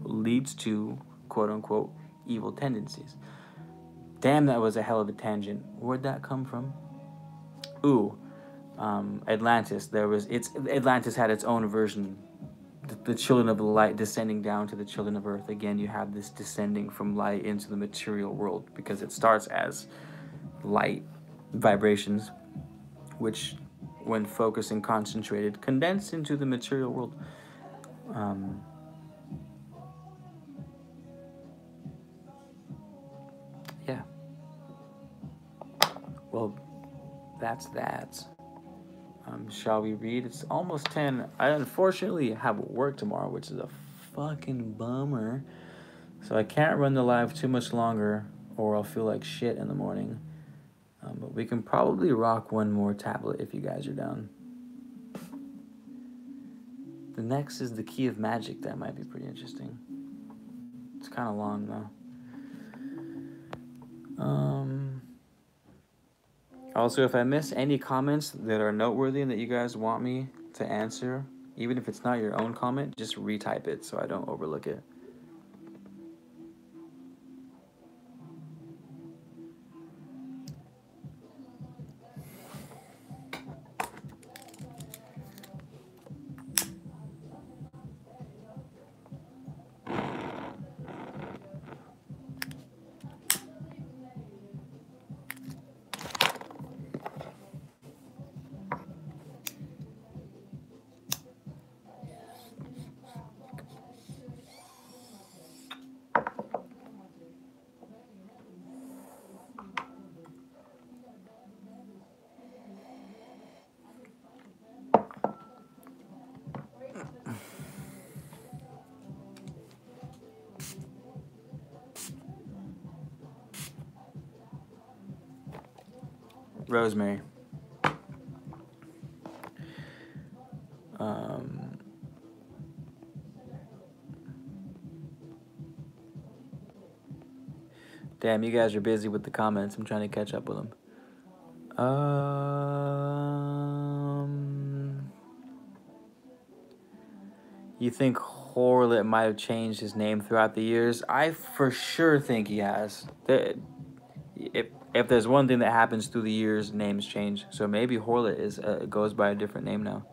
leads to quote unquote evil tendencies. Damn, that was a hell of a tangent. Where'd that come from? Ooh, Atlantis. Atlantis had its own version. The children of the light descending down to the children of earth. Again, you have this descending from light into the material world, because it starts as light vibrations, which, when focused and concentrated, condense into the material world. Yeah. Well, that's that. Shall we read? It's almost 10. I unfortunately have work tomorrow, which is a fucking bummer. So I can't run the live too much longer, or I'll feel like shit in the morning. But we can probably rock one more tablet if you guys are down. The next is the Key of Magic. That might be pretty interesting. It's kind of long, though. Also, if I miss any comments that are noteworthy and that you guys want me to answer, even if it's not your own comment, just retype it so I don't overlook it. Rosemary. Um, damn, you guys are busy with the comments. I'm trying to catch up with them. You think Horlet might have changed his name throughout the years? I for sure think he has. If there's one thing that happens through the years, names change. So maybe Horlet is goes by a different name now.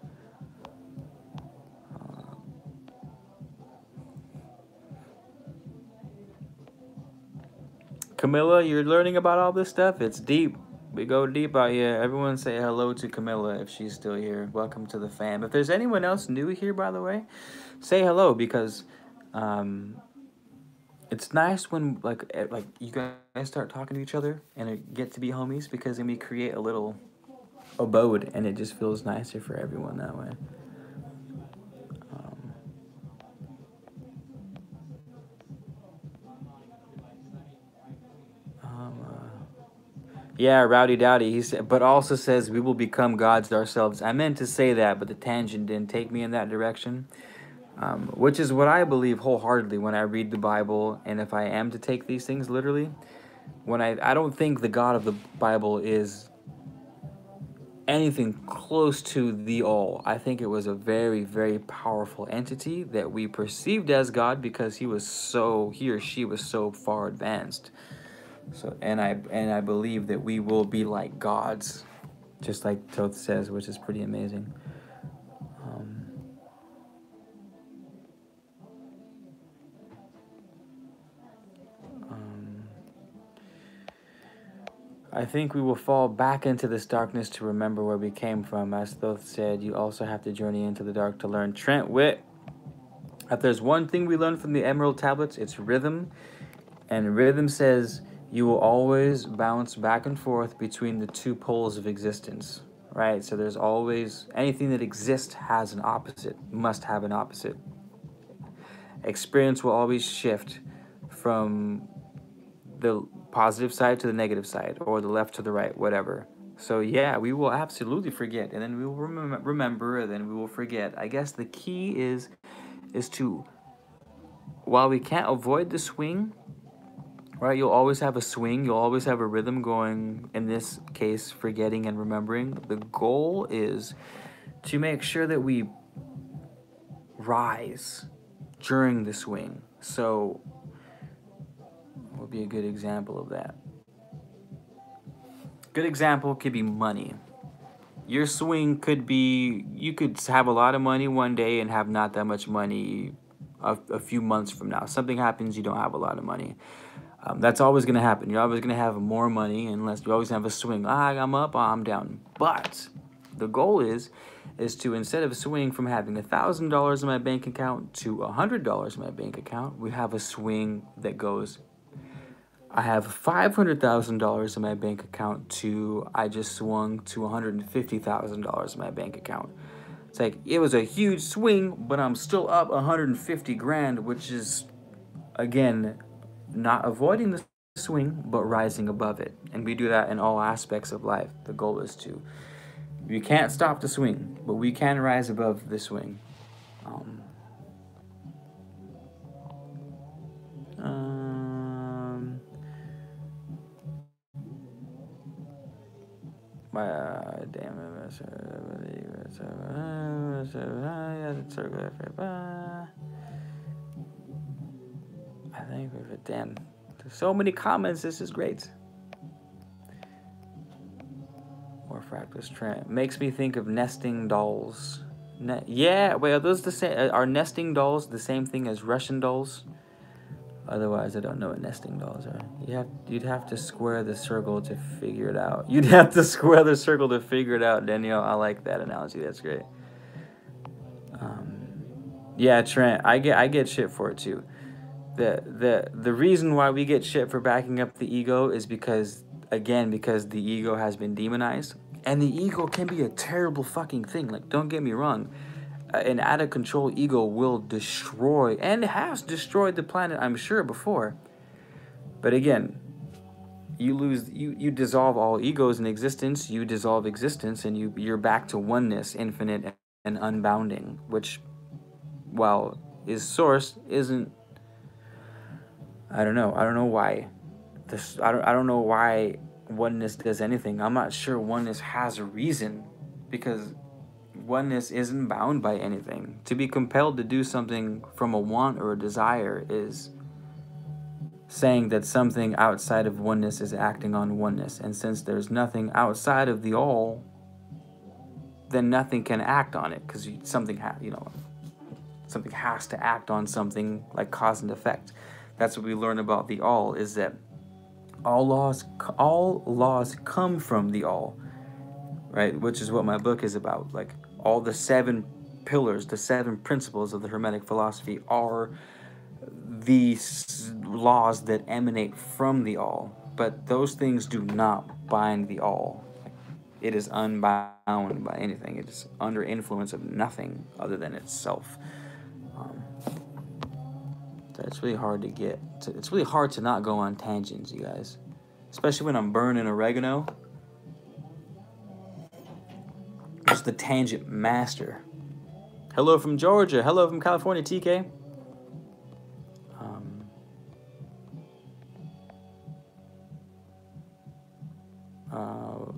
Camilla, you're learning about all this stuff? It's deep. We go deep out here. Everyone say hello to Camilla if she's still here. Welcome to the fam. If there's anyone else new here, by the way, say hello because it's nice when like you guys start talking to each other and get to be homies because then we create a little abode and it just feels nicer for everyone that way. Yeah, Rowdy Dowdy. He said, but also says we will become gods ourselves. I meant to say that, but the tangent didn't take me in that direction, which is what I believe wholeheartedly when I read the Bible. And if I am to take these things literally, when I don't think the God of the Bible is anything close to the all. I think it was a very, very powerful entity that we perceived as God because he or she was so far advanced. So and I believe that we will be like gods, just like Toth says, which is pretty amazing. I think we will fall back into this darkness to remember where we came from. As Thoth said, you also have to journey into the dark to learn. Trent Witt, if there's one thing we learned from the Emerald Tablets, it's rhythm. And rhythm says you will always bounce back and forth between the two poles of existence, right? So there's always, anything that exists has an opposite, must have an opposite. Experience will always shift from the positive side to the negative side, or the left to the right, whatever. So yeah, we will absolutely forget, and then we will remember, and then we will forget. I guess the key is to, while we can't avoid the swing, right? You'll always have a swing. You'll always have a rhythm going, in this case, forgetting and remembering. The goal is to make sure that we rise during the swing. So what would be a good example of that? Good example could be money. Your swing could be, you could have a lot of money one day and have not that much money a few months from now. Something happens, you don't have a lot of money. That's always going to happen. You're always going to have more money unless you always have a swing. I'm up, I'm down. But the goal is to, instead of swinging from having $1,000 in my bank account to $100 in my bank account, we have a swing that goes, I have $500,000 in my bank account to, I just swung to $150,000 in my bank account. It's like, it was a huge swing, but I'm still up 150 grand, which is, again, not avoiding the swing, but rising above it. And we do that in all aspects of life. The goal is to, we can't stop the swing, but we can rise above the swing. Damn it. I think we've, damn, there's so many comments. This is great. More fractals. Trent makes me think of nesting dolls. Yeah, wait, are those the same? Are nesting dolls the same thing as Russian dolls? Otherwise, I don't know what nesting dolls are. You'd have to square the circle to figure it out. You'd have to square the circle to figure it out, Danielle. I like that analogy. That's great. Yeah, Trent, I get shit for it too. The reason why we get shit for backing up the ego is because the ego has been demonized, and the ego can be a terrible fucking thing. Like, don't get me wrong. An out of control ego will destroy, and has destroyed the planet, I'm sure, before. But again, you dissolve all egos in existence, you dissolve existence, and you're back to oneness, infinite and unbounding, which, while is source, isn't. I don't know why this. I don't know why oneness does anything. I'm not sure oneness has a reason, because oneness isn't bound by anything. To be compelled to do something from a want or a desire is saying that something outside of oneness is acting on oneness. And since there's nothing outside of the all, then nothing can act on it, because something something has to act on something, like cause and effect. That's what we learn about the all, is that all laws come from the all, right? Which is what my book is about. Like, all the 7 pillars, the 7 principles of the Hermetic philosophy are the laws that emanate from the all, but those things do not bind the all. It is unbound by anything. It is under influence of nothing other than itself. So it's really hard to get. It's really hard to not go on tangents, you guys. Especially when I'm burning oregano. Just the tangent master. Hello from Georgia. Hello from California, TK.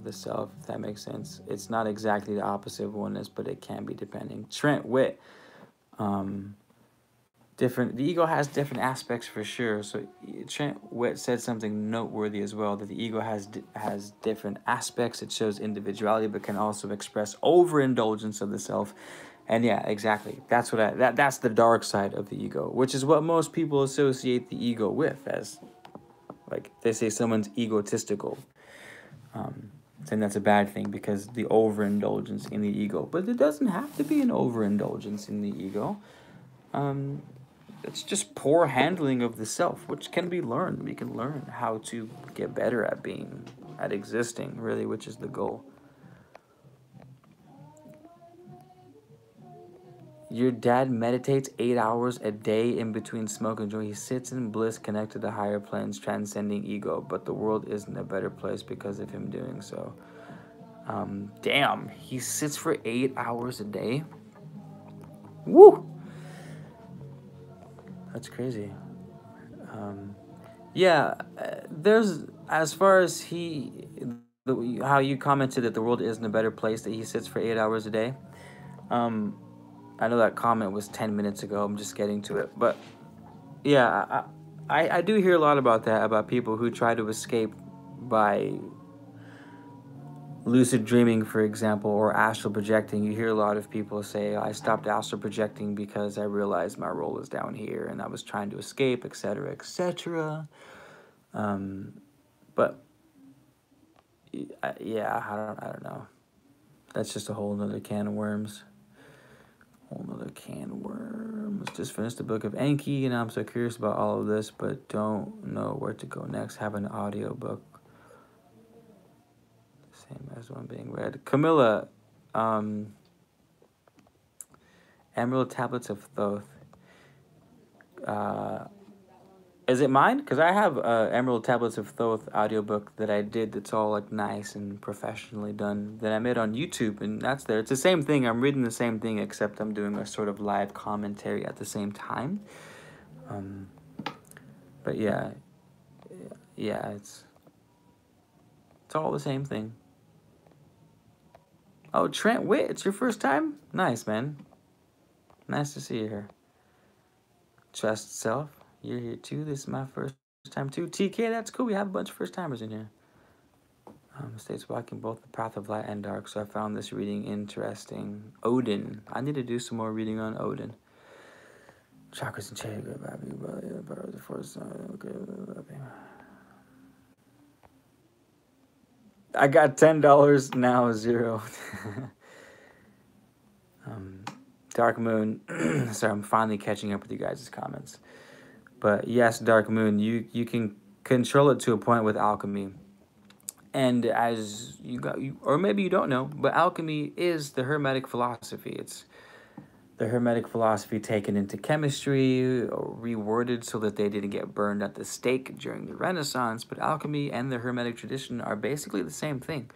The self, if that makes sense. It's not exactly the opposite of oneness, but it can be, depending. Trent Witt. The ego has different aspects for sure. So Trent Witt said something noteworthy as well, that the ego has different aspects. It shows individuality, but can also express overindulgence of the self. And yeah, exactly. That's that's the dark side of the ego, which is what most people associate the ego with, as, like, they say someone's egotistical. Saying that's a bad thing because the overindulgence in the ego. But it doesn't have to be an overindulgence in the ego. It's just poor handling of the self, which can be learned. We can learn how to get better at being, at existing, really, which is the goal. Your dad meditates 8 hours a day in between smoke and joy. He sits in bliss, connected to higher planes, transcending ego. But the world isn't a better place because of him doing so. Damn, he sits for 8 hours a day? Woo! That's crazy. There's, as far as how you commented that the world isn't a better place, that he sits for 8 hours a day. I know that comment was 10 minutes ago. I'm just getting to it. But yeah, I do hear a lot about that, about people who try to escape by lucid dreaming, for example, or astral projecting. You hear a lot of people say, I stopped astral projecting because I realized my role is down here and I was trying to escape, etc., etc. But yeah, I don't know. That's just a whole nother can of worms. Just finished the book of Enki, and I'm so curious about all of this, but don't know where to go next. Have an audio book. Same as one being read. Camilla, Emerald Tablets of Thoth. Is it mine? Because I have Emerald Tablets of Thoth audiobook that I did, that's all like nice and professionally done, that I made on YouTube, and that's there. It's the same thing. I'm reading the same thing, except I'm doing a sort of live commentary at the same time. But yeah, it's all the same thing. Oh, Trent Witt, it's your first time? Nice, man. Nice to see you here. Trust self. You're here too. This is my first time too. TK, that's cool. We have a bunch of first timers in here. States walking both the path of light and dark, so I found this reading interesting. Odin. I need to do some more reading on Odin. Chakras and cherry. I got $10 now, 0. Dark Moon. Sorry, I'm finally catching up with you guys' comments. But yes, Dark Moon, you can control it to a point with alchemy. And as or maybe you don't know, but alchemy is the Hermetic philosophy. the Hermetic philosophy taken into chemistry, or reworded so that they didn't get burned at the stake during the Renaissance. But alchemy and the Hermetic tradition are basically the same thing.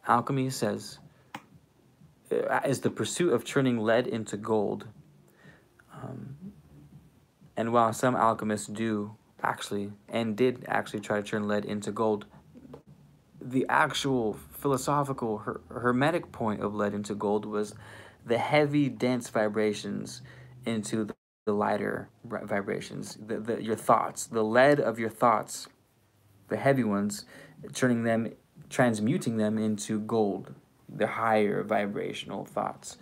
Alchemy says is the pursuit of turning lead into gold. And while some alchemists do actually and did actually try to turn lead into gold, the actual philosophical hermetic point of lead into gold was the heavy, dense vibrations into the lighter vibrations, your thoughts, the lead of your thoughts, the heavy ones, turning them, transmuting them into gold, the higher vibrational thoughts.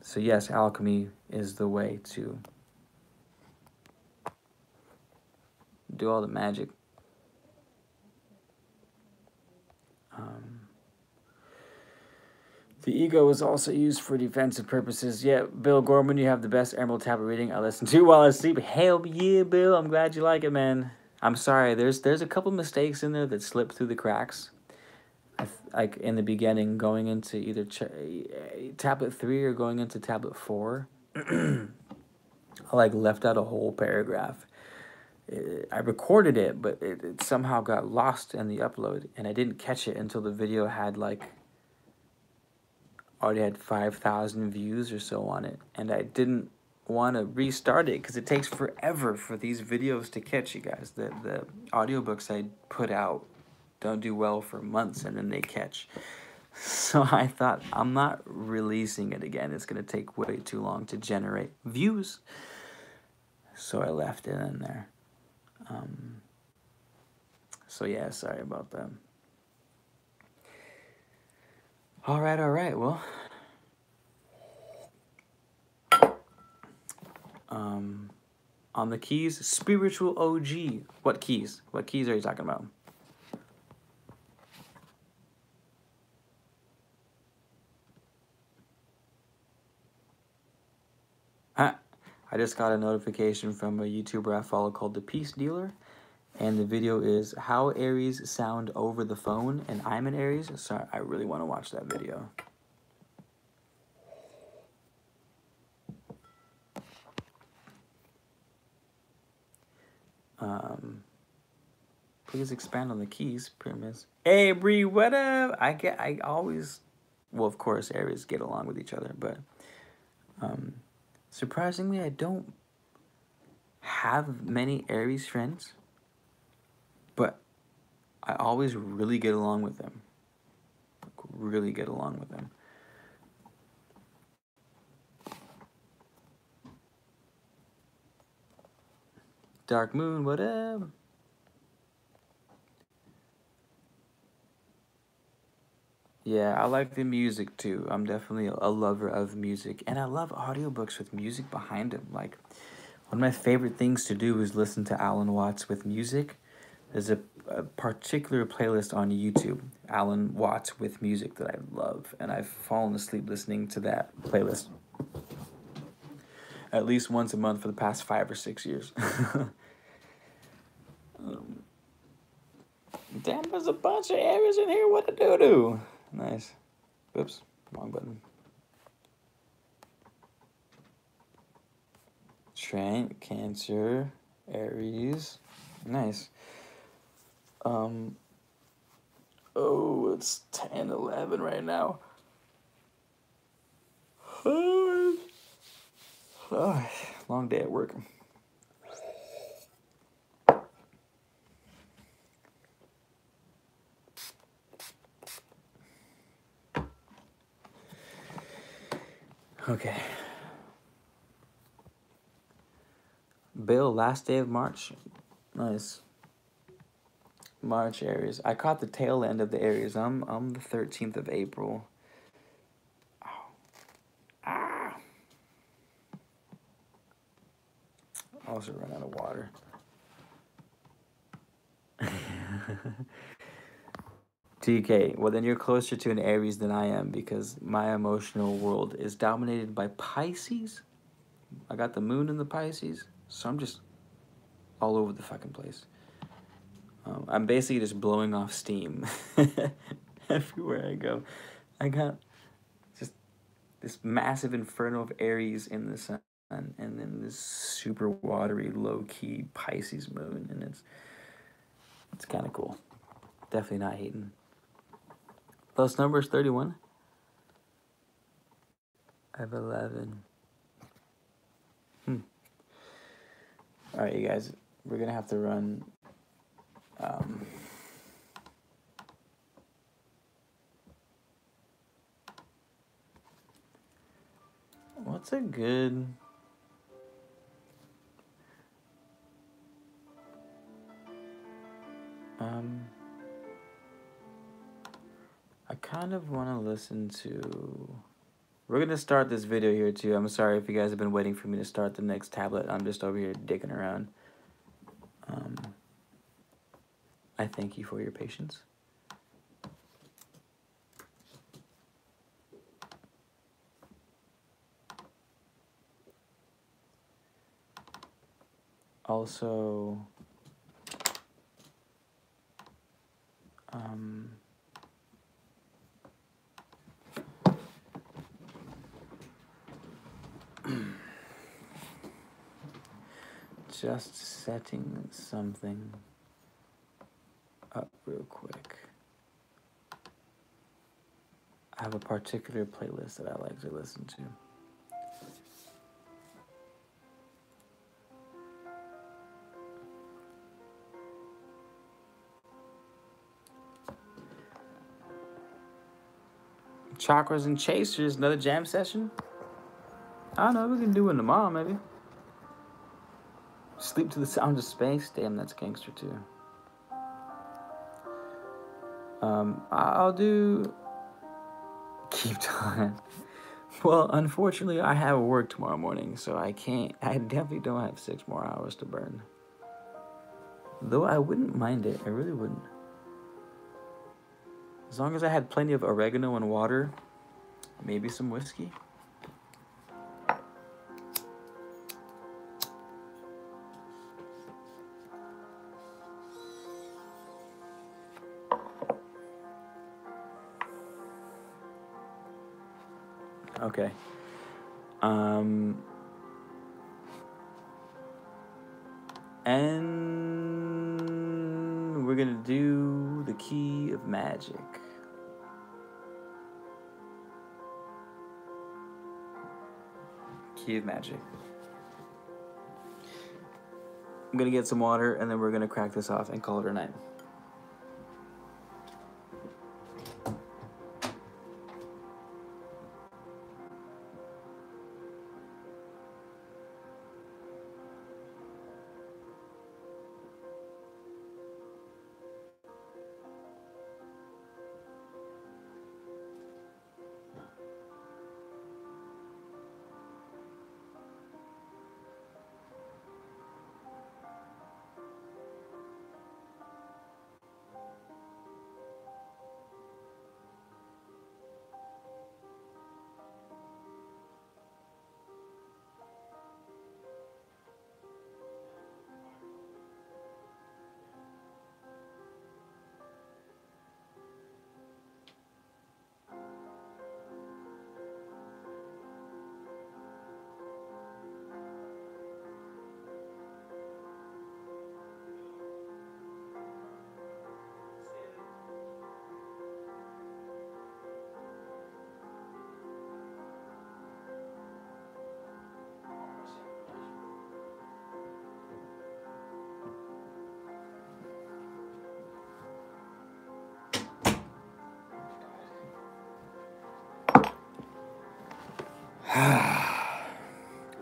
So yes, alchemy is the way to do all the magic. The ego is also used for defensive purposes. Yeah, Bill Gorman, you have the best Emerald Tablet reading I listen to while I sleep. Hell yeah, Bill. I'm glad you like it, man. I'm sorry. There's a couple mistakes in there that slip through the cracks. Like in the beginning, going into either tablet 3 or going into tablet 4, I like left out a whole paragraph. I recorded it, but it somehow got lost in the upload, and I didn't catch it until the video had already had 5,000 views or so on it, and I didn't want to restart it because it takes forever for these videos to catch, you guys. The audiobooks I put out don't do well for months, and then they catch. So I thought, I'm not releasing it again. It's going to take way too long to generate views. So I left it in there. So yeah, sorry about that. All right. Well, on the keys, spiritual OG. What keys? What keys are you talking about? I just got a notification from a YouTuber I follow called The Peace Dealer, and the video is how Aries sound over the phone, and I'm an Aries, so I really want to watch that video. Please expand on the keys, premise. Hey, Bree, what up? I always, well, of course, Aries get along with each other, but surprisingly, I don't have many Aries friends, but I always really get along with them. Really get along with them. Dark Moon, what up? Yeah, I like the music too. I'm definitely a lover of music, and I love audiobooks with music behind them. Like, one of my favorite things to do is listen to Alan Watts with music. There's a particular playlist on YouTube, Alan Watts with music, that I love, and I've fallen asleep listening to that playlist at least once a month for the past 5 or 6 years. Damn, there's a bunch of Aries in here. What a doo-doo. Nice. Oops, wrong button. Trent, Cancer, Aries. Nice. Oh, it's 10:11 right now. Long day at work. Okay. Bill, last day of March. Nice. March Aries. I caught the tail end of the Aries. I'm the 13th of April. Ow. Ah. Also run out of water. TK, well then you're closer to an Aries than I am, because my emotional world is dominated by Pisces. I got the moon in the Pisces, so I'm just all over the fucking place. I'm basically just blowing off steam everywhere I go. I got just this massive inferno of Aries in the sun, and then this super watery, low key Pisces moon, and it's kind of cool. Definitely not hating. Plus number is 31. I have 11. All right, you guys, we're gonna have to run. What's a good? I kind of want to listen to. We're gonna start this video here too. I'm sorry if you guys have been waiting for me to start the next tablet. I'm just over here dicking around. I thank you for your patience. Also, just setting something up real quick. I have a particular playlist that I like to listen to. Chakras and Chasers, another jam session? I don't know, we can do it tomorrow maybe. Sleep to the Sound of Space? Damn, that's gangster too. I'll do Keep Time. Well, unfortunately, I have work tomorrow morning, so I definitely don't have 6 more hours to burn. Though I wouldn't mind it, I really wouldn't. As long as I had plenty of oregano and water, maybe some whiskey. Okay. And we're gonna do the Key of Magic. Key of Magic. I'm gonna get some water and then we're gonna crack this off and call it a night.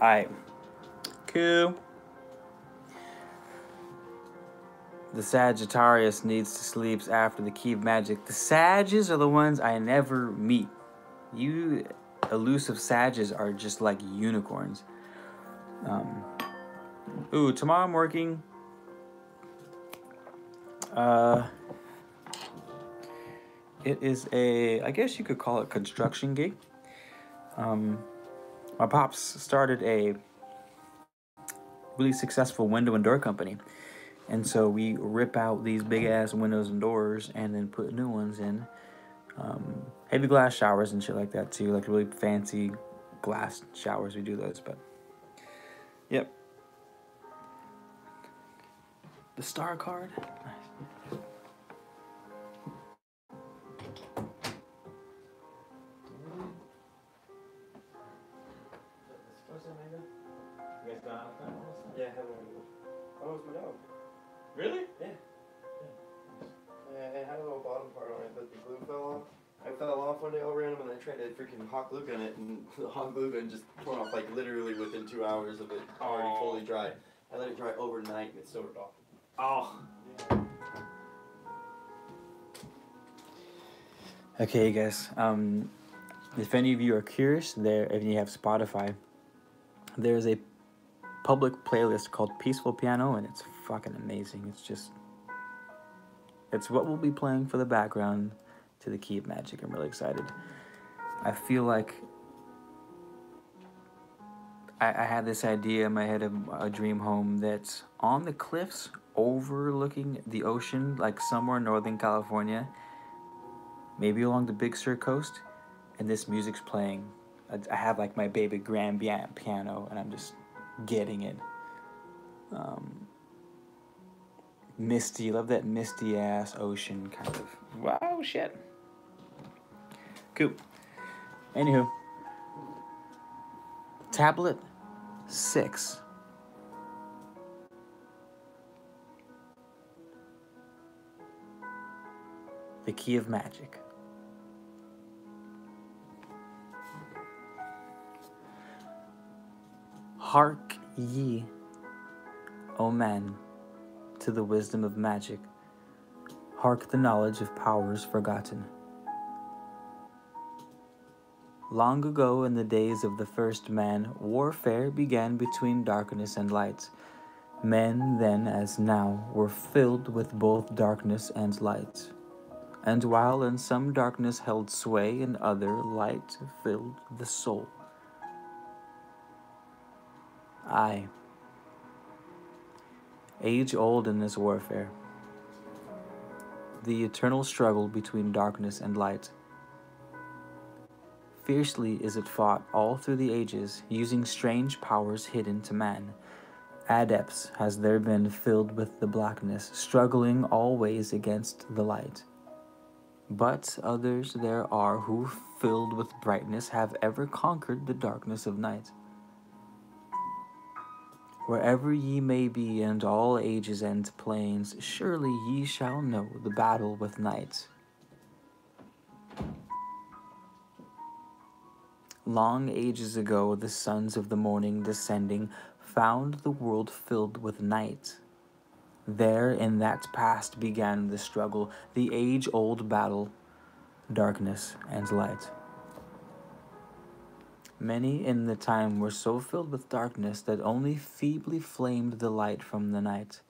Alright. Cool. The Sagittarius needs to sleep after the Key of Magic. The Sages are the ones I never meet. You elusive Sages are just like unicorns. Tomorrow I'm working. It is I guess you could call it construction gig. My pops started a really successful window and door company. And so we rip out these big ass windows and doors and then put new ones in. Heavy glass showers and shit like that too, like really fancy glass showers. We do those, but yep. The star card. Nice. You guys got out of that? Yeah, I have one. Oh, it's my dog. Really? Yeah. It had a little bottom part on it, but the glue fell off. I fell off one day all random, and I tried to freaking hot glue gun it, and the hot glue gun just torn off like literally within 2 hours of it already fully dry. I let it dry overnight, and it sewed it off. Oh. Okay, you guys. If any of you are curious, if you have Spotify, there's a public playlist called Peaceful Piano, and it's fucking amazing. It's what we'll be playing for the background to the Key of Magic. I'm really excited. I feel like I had this idea in my head of a dream home that's on the cliffs overlooking the ocean, like somewhere in Northern California, maybe along the Big Sur coast, and this music's playing. I have like my baby grand piano, and I'm just getting it. Misty, love that misty ass ocean kind of. Wow, shit. Cool. Anywho, tablet 6. The Key of Magic. Hark ye, O men, to the wisdom of magic. Hark the knowledge of powers forgotten. Long ago, in the days of the first man, warfare began between darkness and light. Men then, as now, were filled with both darkness and light. And while in some darkness held sway, in other light filled the soul. Aye, age-old in this warfare, the eternal struggle between darkness and light. Fiercely is it fought all through the ages, using strange powers hidden to man. Adepts has there been filled with the blackness, struggling always against the light. But others there are who, filled with brightness, have ever conquered the darkness of night. Wherever ye may be, and all ages and plains, surely ye shall know the battle with night. Long ages ago, the sons of the morning descending found the world filled with night. There in that past began the struggle, the age-old battle, darkness and light. Many in the time were so filled with darkness that only feebly flamed the light from the night.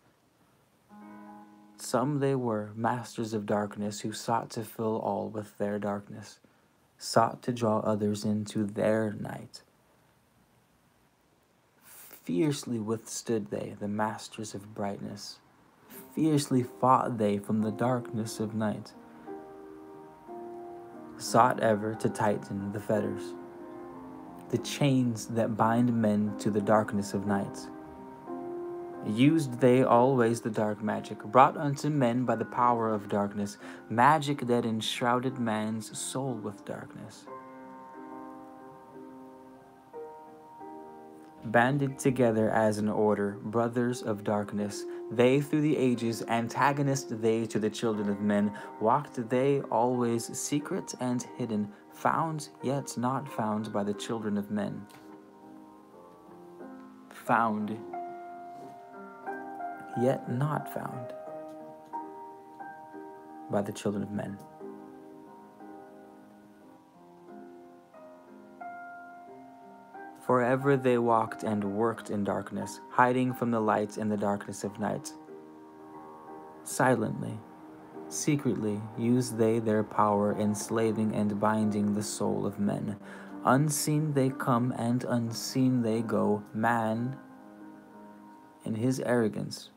Some they were, masters of darkness, who sought to fill all with their darkness, sought to draw others into their night. Fiercely withstood they, the masters of brightness. Fiercely fought they from the darkness of night. Sought ever to tighten the fetters, the chains that bind men to the darkness of night. Used they always the dark magic, brought unto men by the power of darkness, magic that enshrouded man's soul with darkness. Banded together as an order, brothers of darkness, they through the ages, antagonist they to the children of men, walked they always secret and hidden, found yet not found by the children of men. Found yet not found by the children of men. Forever they walked and worked in darkness, hiding from the light in the darkness of night. Silently, secretly used they their power, enslaving and binding the soul of men. Unseen they come and unseen they go. Man, in his arrogance,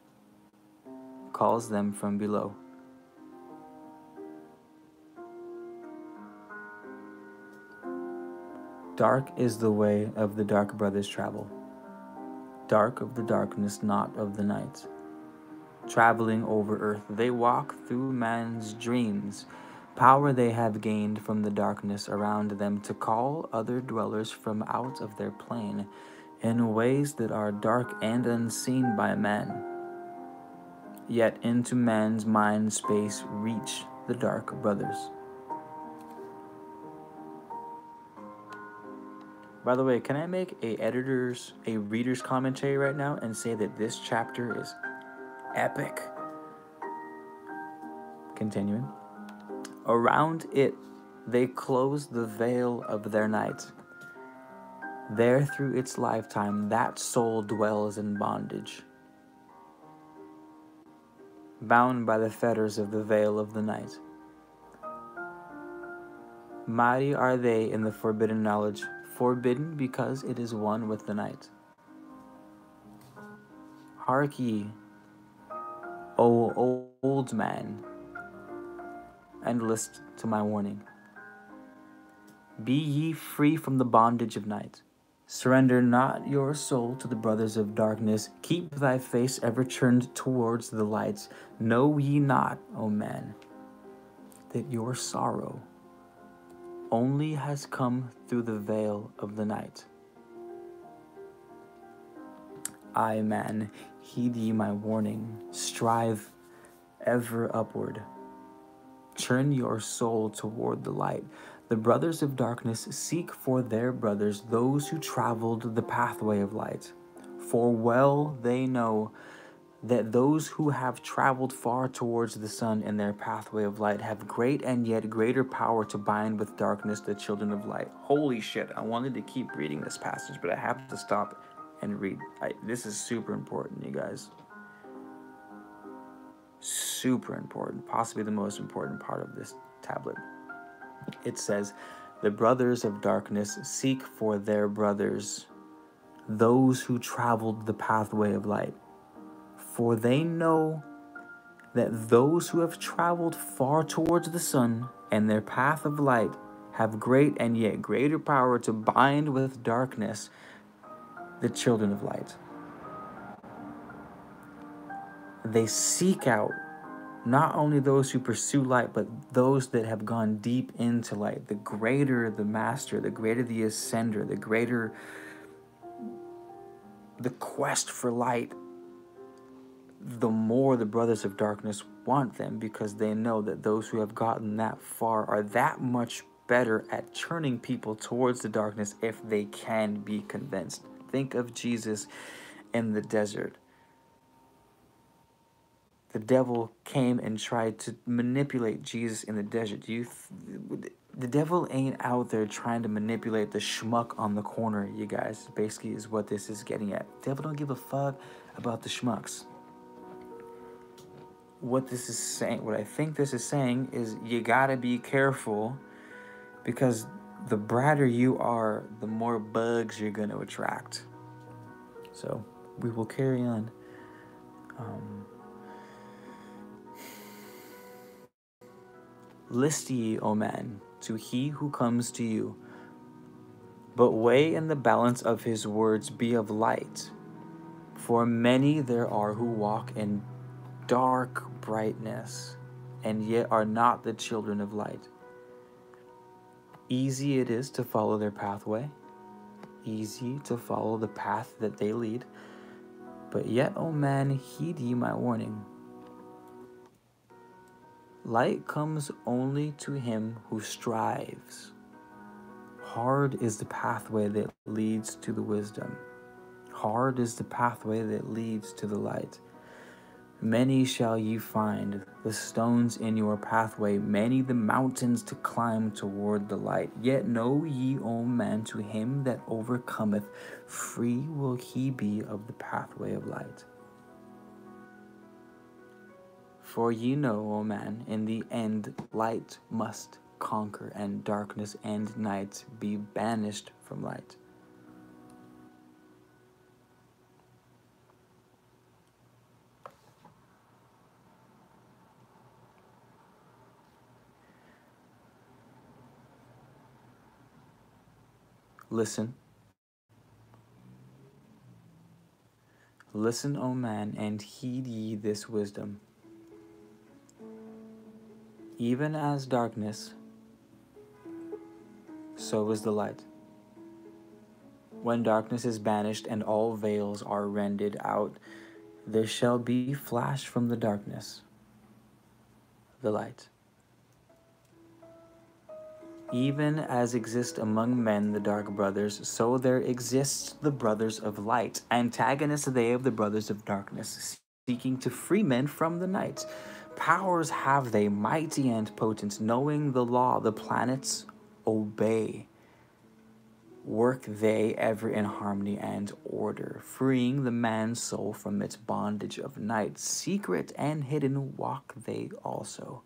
calls them from below. Dark is the way of the dark brothers travel. Dark of the darkness, not of the night. Traveling over earth, they walk through man's dreams. Power they have gained from the darkness around them to call other dwellers from out of their plane in ways that are dark and unseen by man. Yet into man's mind space reach the dark brothers. By the way, can I make a reader's commentary right now and say that this chapter is epic? Continuing. Around it, they close the veil of their night. There, through its lifetime, that soul dwells in bondage, bound by the fetters of the veil of the night. Mighty are they in the forbidden knowledge, forbidden because it is one with the night. Hark ye, O old man, and list to my warning. Be ye free from the bondage of night. Surrender not your soul to the brothers of darkness. Keep thy face ever turned towards the lights. Know ye not, O man, that your sorrow only has come through the veil of the night? I, man, heed ye my warning. Strive ever upward. Turn your soul toward the light. The brothers of darkness seek for their brothers, those who traveled the pathway of light. For well they know that those who have traveled far towards the sun in their pathway of light have great and yet greater power to bind with darkness the children of light. Holy shit, I wanted to keep reading this passage, but I have to stop and read. This is super important, you guys. Super important, possibly the most important part of this tablet. It says, the brothers of darkness seek for their brothers, those who traveled the pathway of light. For they know that those who have traveled far towards the sun and their path of light have great and yet greater power to bind with darkness the children of light. They seek out not only those who pursue light, but those that have gone deep into light. The greater the master, the greater the ascender, the greater the quest for light, the more the brothers of darkness want them, because they know that those who have gotten that far are that much better at turning people towards the darkness if they can be convinced. Think of Jesus in the desert. The devil came and tried to manipulate Jesus in the desert. The devil ain't out there trying to manipulate the schmuck on the corner, you guys. Basically is what this is getting at. The devil don't give a fuck about the schmucks. What this is saying, what I think this is saying is you gotta be careful, because the brighter you are, the more bugs you're gonna attract. So we will carry on. List ye, O man, to he who comes to you, but weigh in the balance of his words be of light. For many there are who walk in dark brightness, and yet are not the children of light. Easy it is to follow their pathway, easy to follow the path that they lead, but yet, O man, heed ye my warning. Light comes only to him who strives. Hard is the pathway that leads to the wisdom. Hard is the pathway that leads to the light. Many shall ye find the stones in your pathway, many the mountains to climb toward the light. Yet know ye, O man, to him that overcometh, free will he be of the pathway of light. For ye know, O man, in the end light must conquer, and darkness and night be banished from light. Listen. Listen, O man, and heed ye this wisdom. Even as darkness, so is the light. When darkness is banished and all veils are rended out, there shall be flash from the darkness, the light. Even as exist among men the dark brothers, so there exists the brothers of light, antagonists they of the brothers of darkness, seeking to free men from the night. Powers have they, mighty and potent, knowing the law, the planets obey. Work they ever in harmony and order, freeing the man's soul from its bondage of night. Secret and hidden walk they also.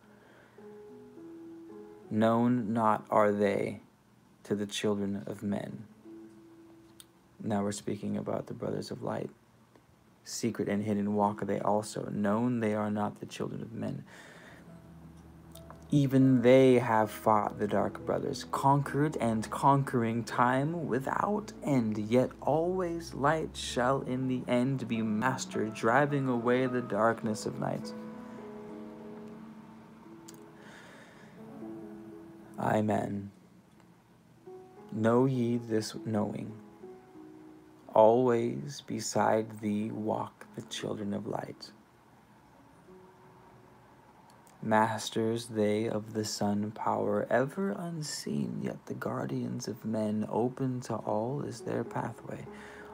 Known not are they to the children of men. Now we're speaking about the brothers of light. Secret and hidden walk they also. Known they are not the children of men. Even they have fought the dark brothers, conquered and conquering time without end. Yet always light shall in the end be master, driving away the darkness of night. Amen. Know ye this knowing. Always beside thee walk the children of light. Masters they of the sun power, ever unseen, yet the guardians of men. Open to all is their pathway,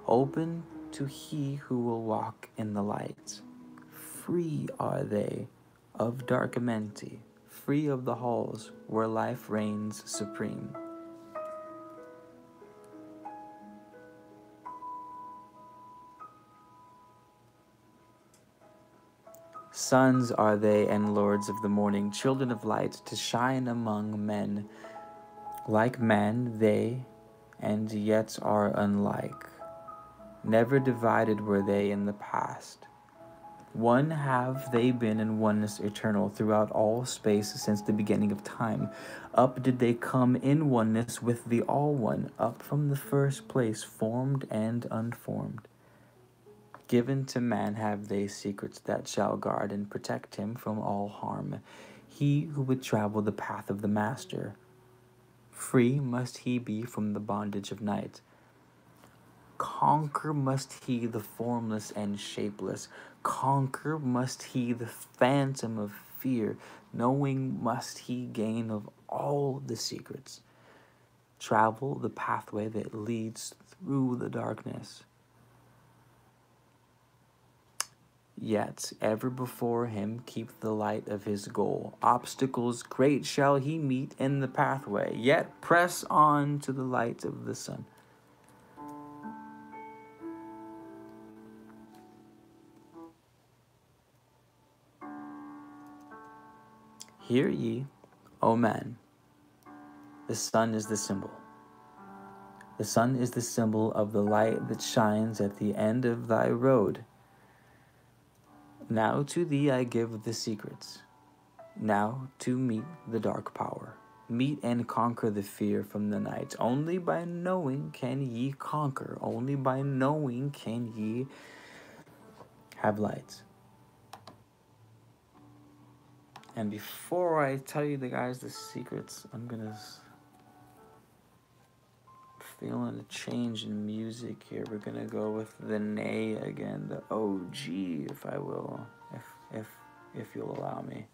open to he who will walk in the light. Free are they of dark amenity, free of the halls where life reigns supreme. Sons are they and lords of the morning, children of light, to shine among men. Like man they, and yet are unlike. Never divided were they in the past. One have they been in oneness eternal throughout all space since the beginning of time. Up did they come in oneness with the All One, up from the first place, formed and unformed. Given to man have they secrets that shall guard and protect him from all harm. He who would travel the path of the Master, free must he be from the bondage of night. Conquer must he the formless and shapeless. Conquer must he the phantom of fear. Knowing must he gain of all the secrets. Travel the pathway that leads through the darkness. Yet ever before him keep the light of his goal. Obstacles great shall he meet in the pathway, yet press on to the light of the sun. Hear ye, O man, the sun is the symbol. The sun is the symbol of the light that shines at the end of thy road. Now to thee I give the secrets. Now to meet the dark power. Meet and conquer the fear from the night. Only by knowing can ye conquer. Only by knowing can ye have light. And before I tell you the secrets, I'm gonna feeling a change in music here. We're gonna go with the Nay again, the OG, if I will, if you'll allow me.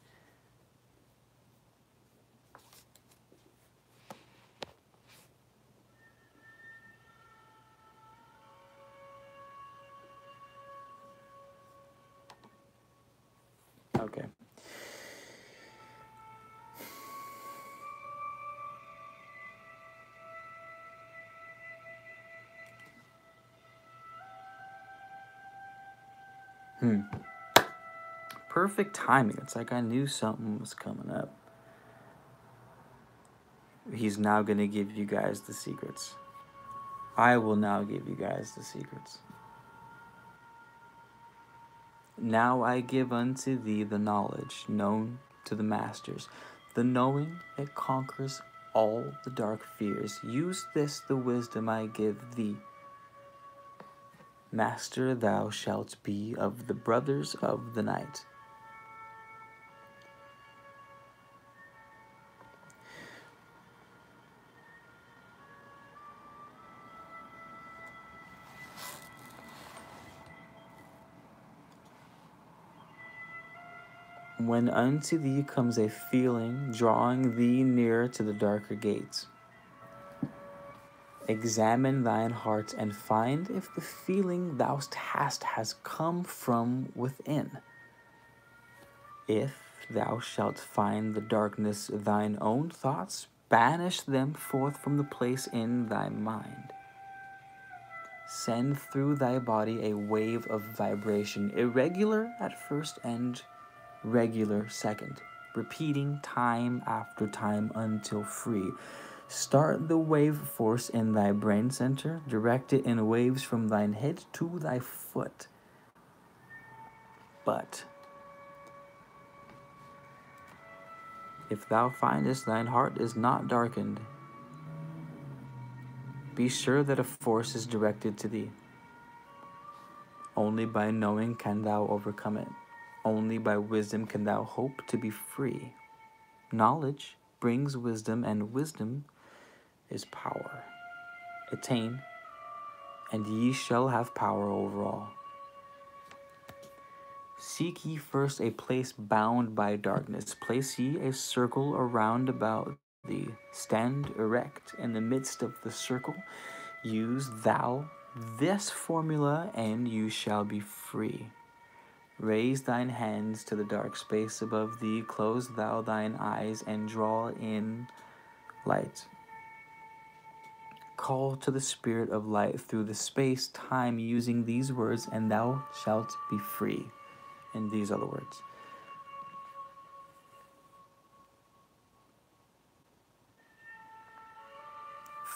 Okay. Perfect timing. It's like I knew something was coming up. He's now going to give you guys the secrets. I will now give you guys the secrets. Now I give unto thee the knowledge known to the masters, the knowing that conquers all the dark fears. Use this, the wisdom I give thee. Master thou shalt be of the brothers of the night. When unto thee comes a feeling, drawing thee near to the darker gates, examine thine heart and find if the feeling thou hast has come from within. If thou shalt find the darkness thine own thoughts, banish them forth from the place in thy mind. Send through thy body a wave of vibration, irregular at first and regular second, repeating time after time until free. Start the wave force in thy brain center, direct it in waves from thine head to thy foot. But if thou findest thine heart is not darkened, be sure that a force is directed to thee. Only by knowing can thou overcome it. Only by wisdom can thou hope to be free. Knowledge brings wisdom, and wisdom is power. Attain, and ye shall have power over all. Seek ye first a place bound by darkness. Place ye a circle around about thee. Stand erect in the midst of the circle. Use thou this formula, and you shall be free. Raise thine hands to the dark space above thee. Close thou thine eyes and draw in light. Call to the spirit of light through the space-time using these words, and thou shalt be free. And these are the words.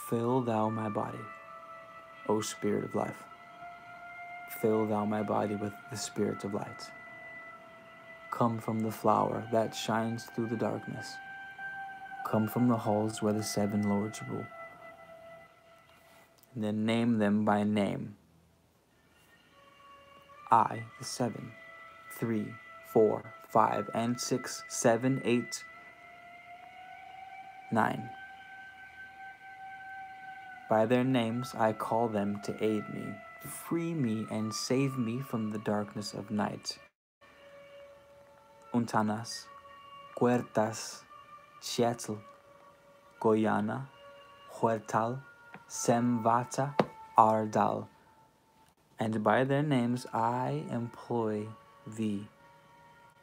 Fill thou my body, O Spirit of life. Fill thou my body with the spirit of light. Come from the flower that shines through the darkness. Come from the halls where the 7 lords rule. And then name them by name. I, the 7, 3, 4, 5, and 6, 7, 8, 9. By their names I call them to aid me, free me, and save me from the darkness of night. Untanas, Puertas, Seattle, Goiana, Huertal, Semvata, Ardal. And by their names I employ thee.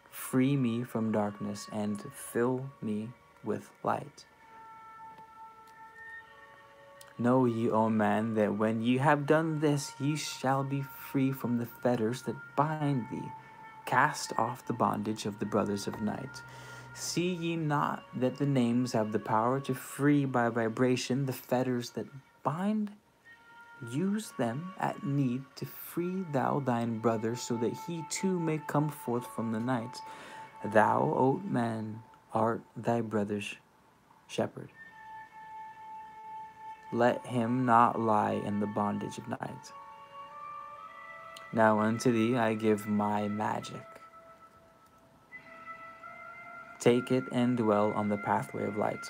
Free me from darkness and fill me with light. Know ye, O man, that when ye have done this, ye shall be free from the fetters that bind thee. Cast off the bondage of the brothers of night. See ye not that the names have the power to free by vibration the fetters that bind? Use them at need to free thou thine brother, so that he too may come forth from the night. Thou, O man, art thy brother's shepherd. Let him not lie in the bondage of night. Now unto thee I give my magic. Take it and dwell on the pathway of light.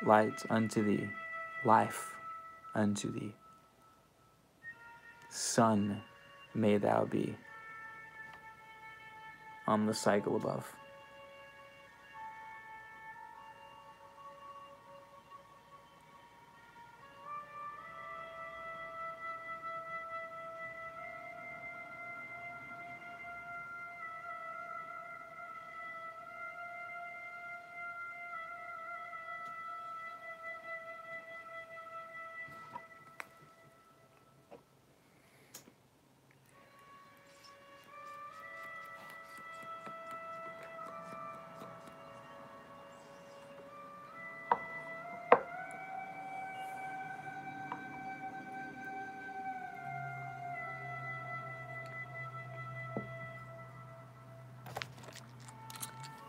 Light unto thee, life unto thee. Sun may thou be on the cycle above.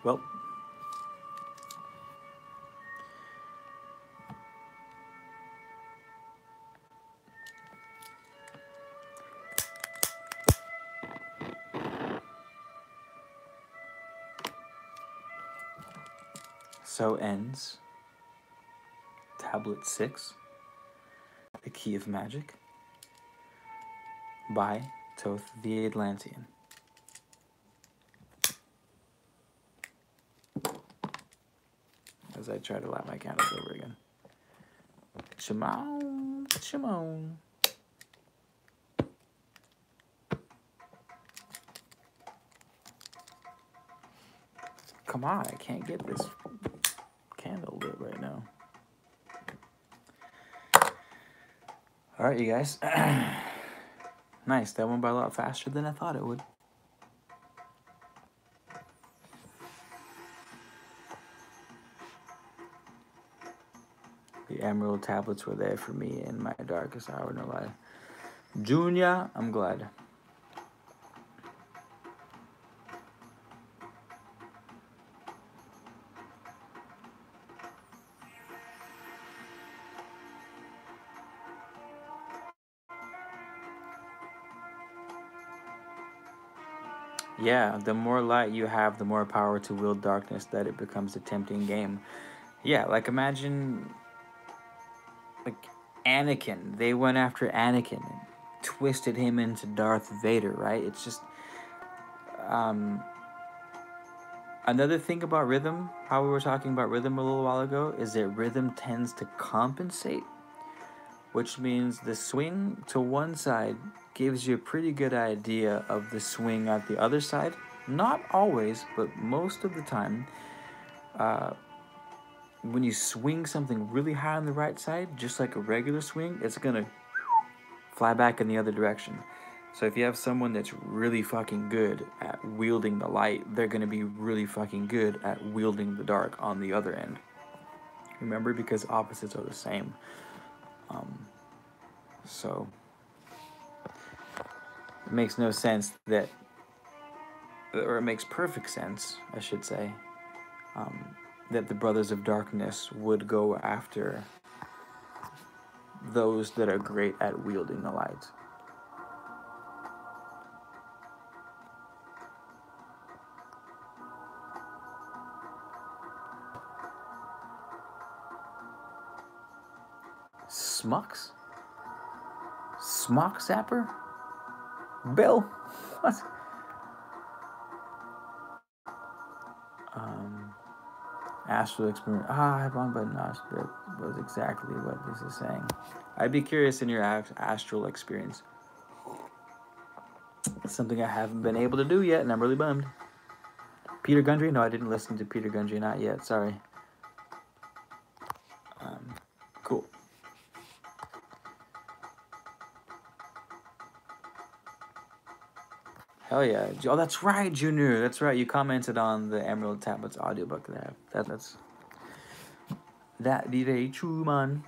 Well, So ends Tablet 6, The Key of Magic, by Toth the Atlantean. As I try to light my candles over again. Shimon, Shimon. Come on, I can't get this candle lit right now. All right, you guys. Nice, that went by a lot faster than I thought it would. The emerald tablets were there for me in my darkest hour, no lie. Junior, I'm glad. Yeah, the more light you have, the more power to wield darkness, that it becomes a tempting game. Yeah, like imagine like Anakin. They went after Anakin and twisted him into Darth Vader, right? It's just another thing about rhythm, how we were talking about rhythm a little while ago, is that rhythm tends to compensate, which means the swing to one side gives you a pretty good idea of the swing at the other side. Not always, but most of the time, when you swing something really high on the right side, just like a regular swing, it's gonna fly back in the other direction. So if you have someone that's really fucking good at wielding the light, they're gonna be really fucking good at wielding the dark on the other end. Remember, because opposites are the same. So it makes no sense that, or it makes perfect sense, I should say, that the Brothers of Darkness would go after those that are great at wielding the light. Smucks? Smock Zapper? Bill? What? Astral experience. I wrong button. That was exactly what this is saying. I'd be curious in your astral experience. It's something I haven't been able to do yet, and I'm really bummed. Peter Gundry? No, I didn't listen to Peter Gundry, not yet. Sorry. Cool. Hell yeah. Oh, that's right, Junior. That's right. You commented on the Emerald Tablets audiobook that I have. That's that be very true, man.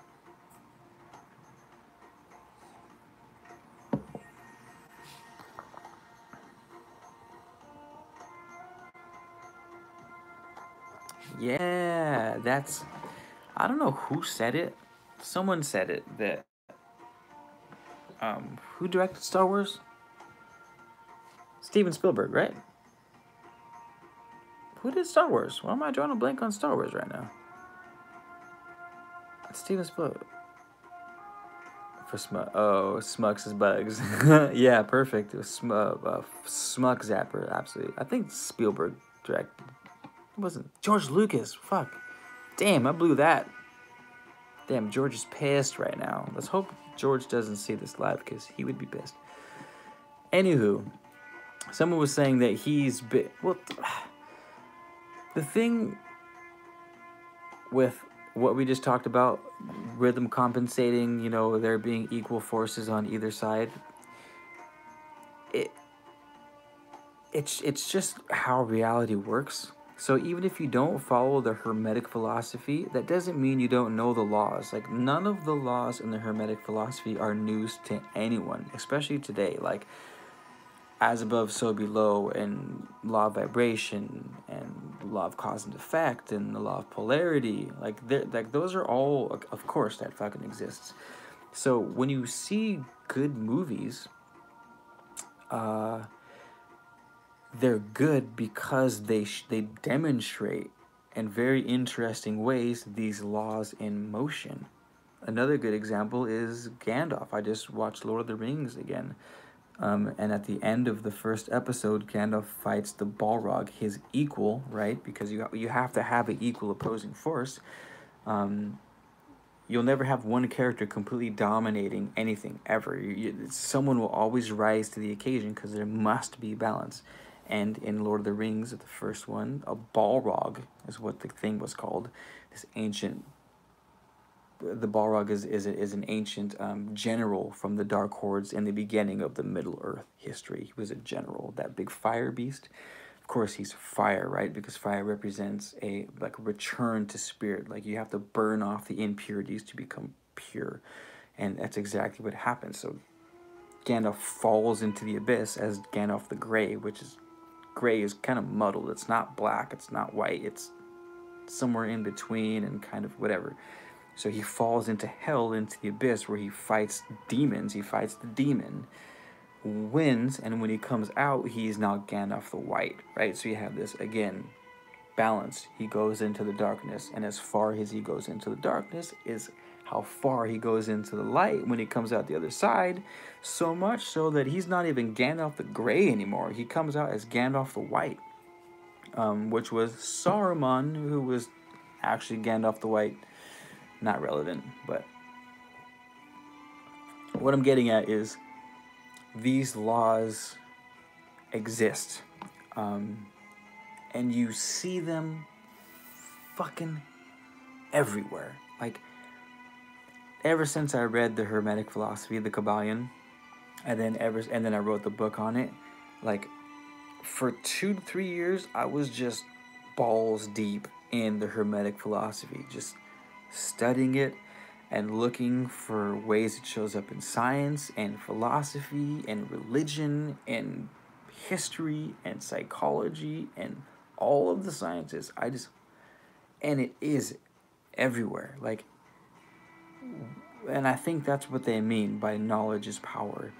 Yeah, that's... I don't know who said it. Someone said it that... who directed Star Wars? Steven Spielberg, right? Who did Star Wars? Why am I drawing a blank on Star Wars right now? Steven Spielberg. For Smucks is bugs. Yeah, perfect. It was Smuck Zapper, absolutely. I think Spielberg directed. It wasn't George Lucas. Fuck. Damn, I blew that. Damn, George is pissed right now. Let's hope George doesn't see this live, because he would be pissed. Anywho, someone was saying that he's been... Well, the thing with what we just talked about, rhythm compensating, you know, there being equal forces on either side, it's just how reality works. So even if you don't follow the Hermetic philosophy, that doesn't mean you don't know the laws. Like, none of the laws in the Hermetic philosophy are news to anyone, especially today. Like, as above, so below, and law of vibration, and law of cause and effect, and the law of polarity. Like those are all, of course, that fucking exists. So when you see good movies, they're good because they demonstrate in very interesting ways these laws in motion. Another good example is Gandalf. I just watched Lord of the Rings again. And at the end of the first episode, Gandalf fights the Balrog, his equal, right? Because you have to have an equal opposing force. You'll never have one character completely dominating anything ever. Someone will always rise to the occasion because there must be balance. And in Lord of the Rings, the first one, a Balrog is what the thing was called. This ancient. The Balrog is an ancient general from the Dark Hordes in the beginning of the Middle Earth history. He was a general, that big fire beast. Of course, he's fire, right? Because fire represents a return to spirit. Like, you have to burn off the impurities to become pure, and that's exactly what happens. So Gandalf falls into the abyss as Gandalf the Grey, which is gray is kind of muddled. It's not black. It's not white. It's somewhere in between and kind of whatever. So he falls into hell, into the abyss, where he fights demons. He fights the demon, wins, and when he comes out, he's now Gandalf the White, right? So you have this, again, balance. He goes into the darkness, and as far as he goes into the darkness is how far he goes into the light when he comes out the other side, so much so that he's not even Gandalf the Grey anymore. He comes out as Gandalf the White, which was Saruman, who was actually Gandalf the White. Not relevant, but what I'm getting at is these laws exist, and you see them fucking everywhere. Like, ever since I read the Hermetic philosophy, the Kabbalion, and then I wrote the book on it, like, for 2 to 3 years I was just balls deep in the Hermetic philosophy, just studying it and looking for ways it shows up in science and philosophy and religion and history and psychology and all of the sciences. And it is everywhere. Like, and I think that's what they mean by knowledge is power.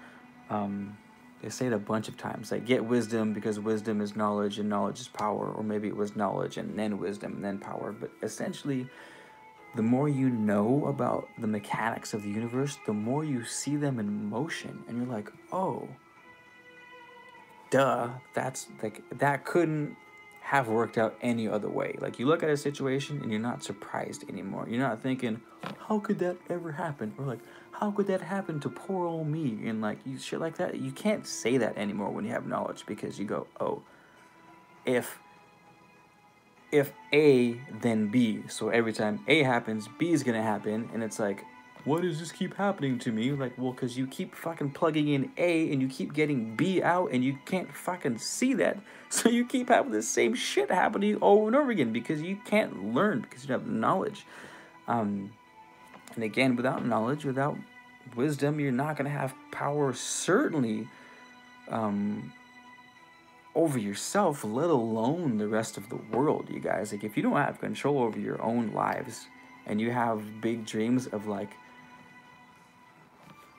They say it a bunch of times, like, get wisdom because wisdom is knowledge and knowledge is power, or maybe it was knowledge and then wisdom and then power. But essentially, the more you know about the mechanics of the universe, the more you see them in motion, and you're like, oh, duh, that's like, that couldn't have worked out any other way. Like, you look at a situation and you're not surprised anymore. You're not thinking, how could that ever happen? Or like, how could that happen to poor old me? And like, you shit like that. You can't say that anymore when you have knowledge, because you go, oh, if A, then B. So every time A happens, B is gonna happen, and it's like, why does this keep happening to me? Like, well, because you keep fucking plugging in A and you keep getting B out, and you can't fucking see that. So you keep having the same shit happening over and over again because you can't learn, because you don't have knowledge. And again, without knowledge, without wisdom, you're not gonna have power, certainly, over yourself, let alone the rest of the world, you guys. Like, if you don't have control over your own lives and you have big dreams of, like,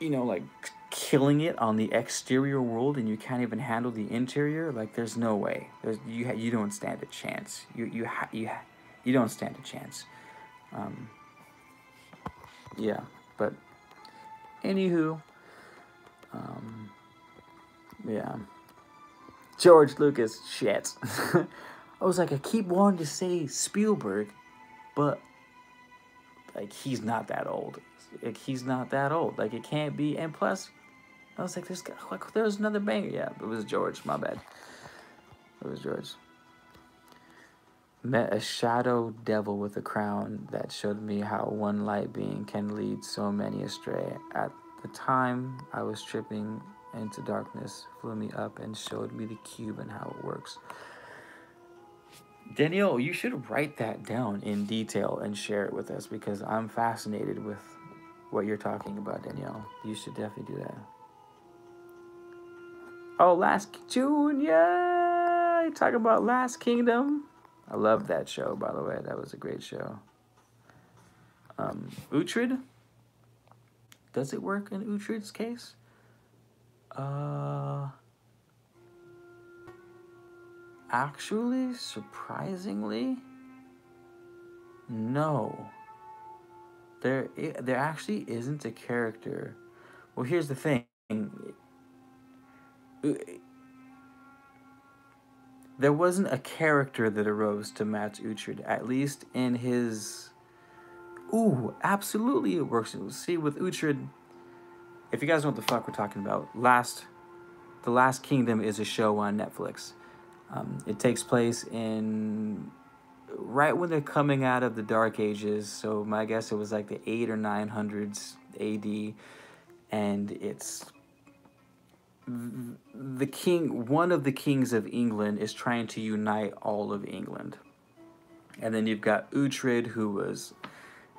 like killing it on the exterior world, and you can't even handle the interior, like, there's no way. You don't stand a chance. You don't stand a chance. Yeah, but anywho, yeah. George Lucas, shit. I was like, I keep wanting to say Spielberg, but, like, he's not that old. Like, he's not that old. Like, it can't be. And plus, I was like, there's another banger. Yeah, it was George. My bad. It was George. Met a shadow devil with a crown that showed me how one light being can lead so many astray. At the time, I was tripping into darkness, flew me up and showed me the cube and how it works. Danielle, you should write that down in detail and share it with us, because I'm fascinated with what you're talking about, Danielle. You should definitely do that. Oh, Last June, yeah! You talking about Last Kingdom? I love that show, by the way. That was a great show. Uhtred? Does it work in Uhtred's case? Actually, surprisingly, No. There actually isn't a character. Well, here's the thing. There wasn't a character that arose to match Uhtred, at least in his. Ooh, absolutely it works. See, with Uhtred, if you guys know what the fuck we're talking about, The Last Kingdom is a show on Netflix. It takes place in right when they're coming out of the Dark Ages. So my guess it was like the 8 or 900s AD, and it's the king. One of the kings of England is trying to unite all of England, and then you've got Uhtred, who was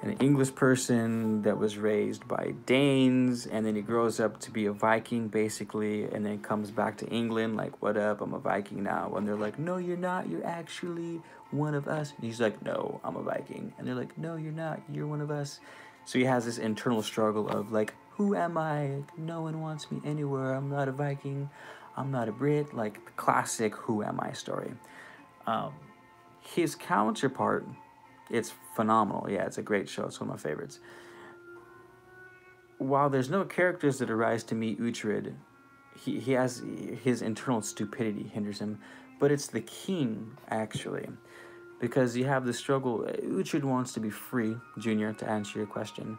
an English person that was raised by Danes, and then he grows up to be a Viking, basically, and then comes back to England, like, what up, I'm a Viking now. And they're like, no, you're not, you're actually one of us. And he's like, no, I'm a Viking. And they're like, no, you're not, you're one of us. So he has this internal struggle of, like, who am I? No one wants me anywhere. I'm not a Viking. I'm not a Brit. Like, the classic who am I story. His counterpart, it's phenomenal. Yeah, it's a great show. It's one of my favorites. While there's no characters that arise to meet Uhtred, he has his internal stupidity hinders him, but it's the king actually, because you have the struggle. Uhtred wants to be free, Junior. To answer your question,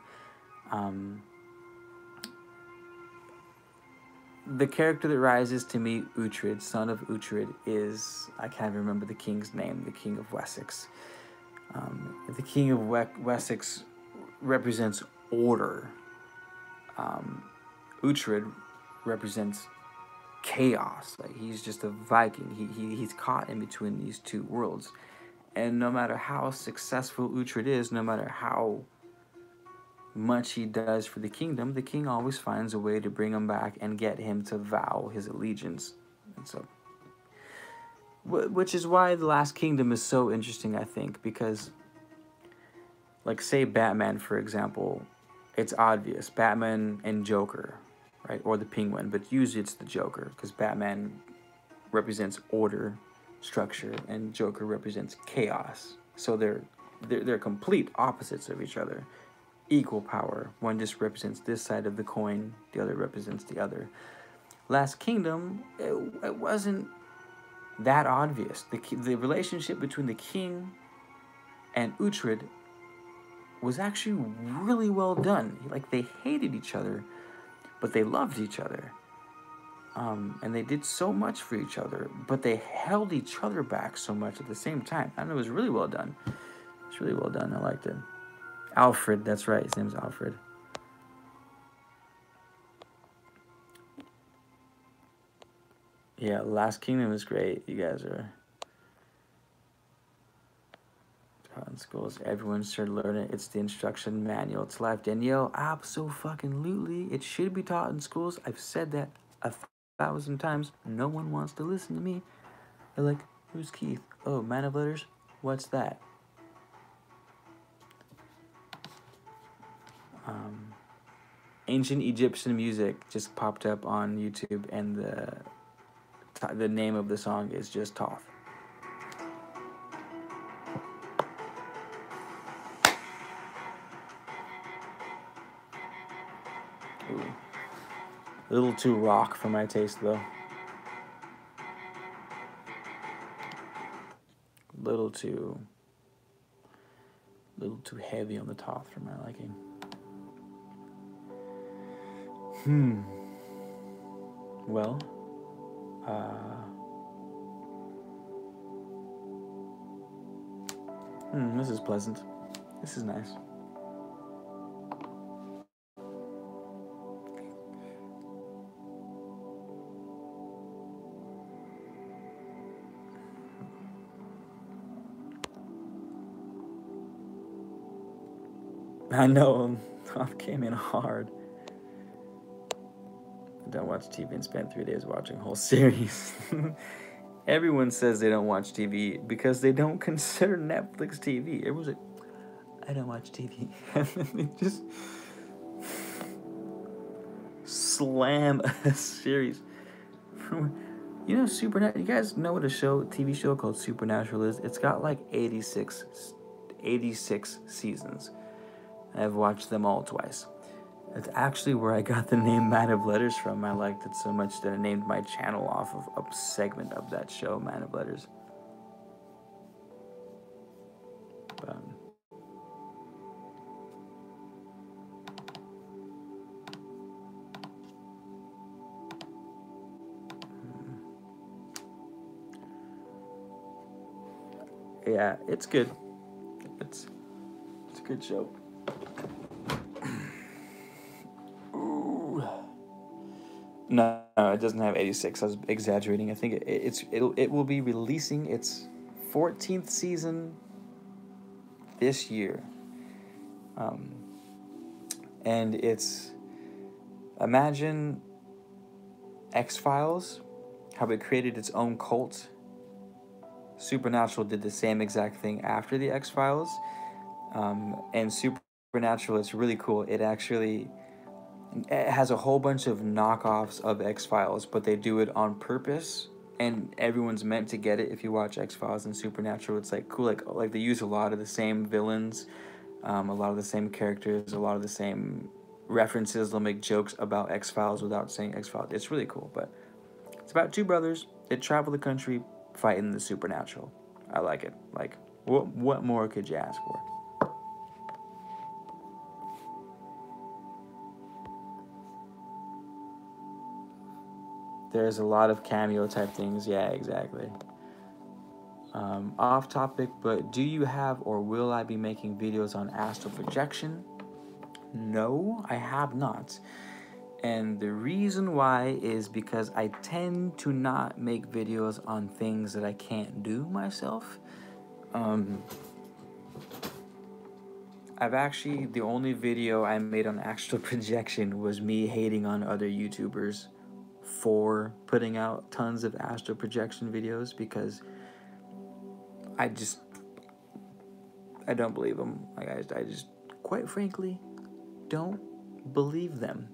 the character that rises to meet Uhtred, son of Uhtred, is I can't remember the king's name. The king of Wessex. The king of Wessex represents order. Uhtred represents chaos. Like, he's just a Viking. He's caught in between these two worlds. And no matter how successful Uhtred is, no matter how much he does for the kingdom, the king always finds a way to bring him back and get him to vow his allegiance. And so, which is why The Last Kingdom is so interesting, I think, because, like, say Batman, for example, it's obvious. Batman and Joker, right? Or the Penguin, but usually it's the Joker, because Batman represents order, structure, and Joker represents chaos. So they're complete opposites of each other. Equal power. One just represents this side of the coin, the other represents the other. Last Kingdom, it wasn't that obvious. The relationship between the king and Uhtred was actually really well done. Like, they hated each other, but they loved each other. And they did so much for each other, but they held each other back so much at the same time. And it was really well done. It's really well done. I liked it. Alfred, that's right. His name's Alfred. Yeah, Last Kingdom is great. You guys are taught in schools. Everyone should learn it. It's the instruction manual. It's life. Danielle, absolutely. It should be taught in schools. I've said that 1,000 times. No one wants to listen to me. They're like, who's Keith? Oh, Man of Letters? What's that? Ancient Egyptian music just popped up on YouTube, and the name of the song is just Thoth. Ooh. A little too rock for my taste, though. Little too heavy on the Thoth for my liking. Well, this is pleasant. This is nice. I know, Thoth came in hard. I don't watch TV and spend 3 days watching a whole series. Everyone says they don't watch TV because they don't consider Netflix TV. Everyone's like, I don't watch TV. And then they just slam a series. You know, Supernatural. You guys know what a TV show called Supernatural is? It's got like 86 86 seasons. I've watched them all twice. It's actually where I got the name Man of Letters from. I liked it so much that I named my channel off of a segment of that show, Man of Letters. But, yeah, it's good. It's a good show. Ooh. No, it doesn't have 86. I was exaggerating. I think it will be releasing its 14th season this year. And it's, imagine X-Files, how it created its own cult. Supernatural did the same exact thing after the X-Files. And Supernatural, it's really cool. It has a whole bunch of knockoffs of X-Files, but they do it on purpose, and everyone's meant to get it. If you watch X-Files and Supernatural, it's like cool. Like they use a lot of the same villains, a lot of the same characters, a lot of the same references. They'll make jokes about X-Files without saying X-Files. It's really cool. But it's about two brothers that travel the country fighting the supernatural. I like it. Like, what more could you ask for? There's a lot of cameo type things. Yeah, exactly. Off topic, but do you have or will I be making videos on astral projection? No, I have not. And the reason why is because I tend to not make videos on things that I can't do myself. The only video I made on astral projection was me hating on other YouTubers for putting out tons of astral projection videos, because I don't believe them. Like I just, quite frankly, don't believe them.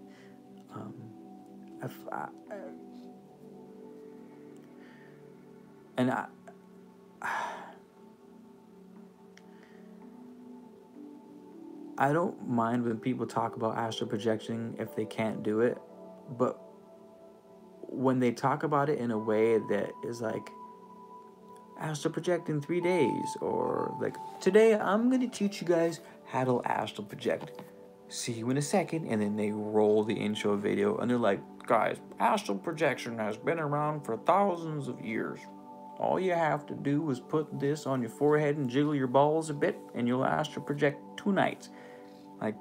I don't mind when people talk about astral projection if they can't do it, but when they talk about it in a way that is like, astral project in 3 days, or like, today I'm going to teach you guys how to astral project. See you in a second, and then they roll the intro video, and they're like, guys, astral projection has been around for thousands of years. All you have to do is put this on your forehead and jiggle your balls a bit, and you'll astral project tonight. Like,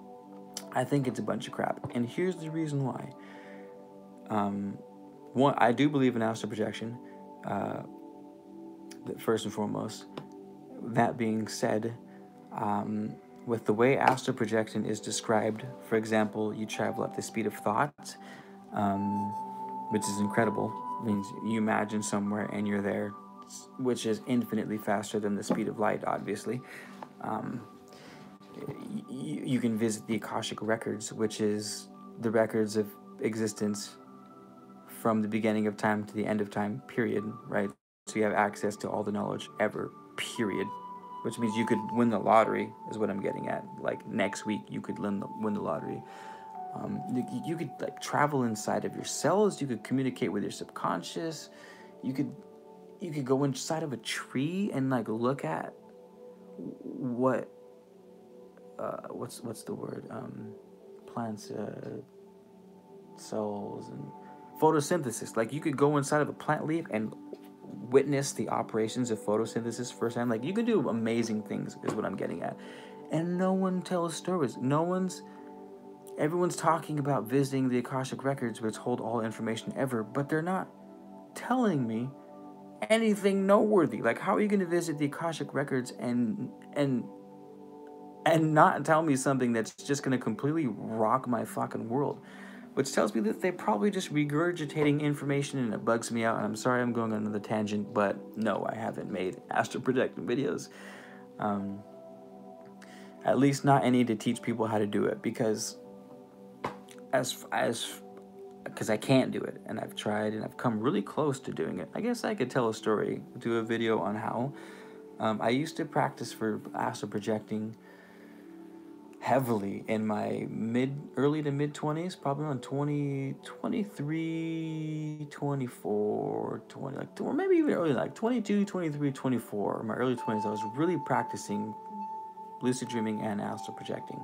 I think it's a bunch of crap, and here's the reason why. One, I do believe in astral projection, first and foremost. That being said, with the way astral projection is described, for example, you travel at the speed of thought, which is incredible. It means you imagine somewhere and you're there, which is infinitely faster than the speed of light, obviously. You can visit the Akashic records, which is the records of existence from the beginning of time to the end of time, period, right? So you have access to all the knowledge ever, period. Which means you could win the lottery, is what I'm getting at. Like, next week, you could win the lottery. You could, like, travel inside of your cells. You could communicate with your subconscious. You could go inside of a tree and, like, look at what's the word? Plants, cells, and photosynthesis. Like, you could go inside of a plant leaf and witness the operations of photosynthesis firsthand. Like, you can do amazing things, is what I'm getting at. And no one tells stories. Everyone's talking about visiting the Akashic records, which hold all information ever, but they're not telling me anything noteworthy. Like, how are you going to visit the Akashic records and not tell me something that's just going to completely rock my fucking world? Which tells me that they're probably just regurgitating information, and it bugs me out. And I'm sorry I'm going on another tangent, but no, I haven't made astral projection videos. At least not any to teach people how to do it, because because I can't do it, and I've tried, and I've come really close to doing it. I guess I could tell a story, do a video on how, I used to practice for astral projecting heavily in my early to mid 20s, probably on 20, 23, 24, 20, like, or maybe even early, like 22, 23, 24. In my early 20s, I was really practicing lucid dreaming and astral projecting,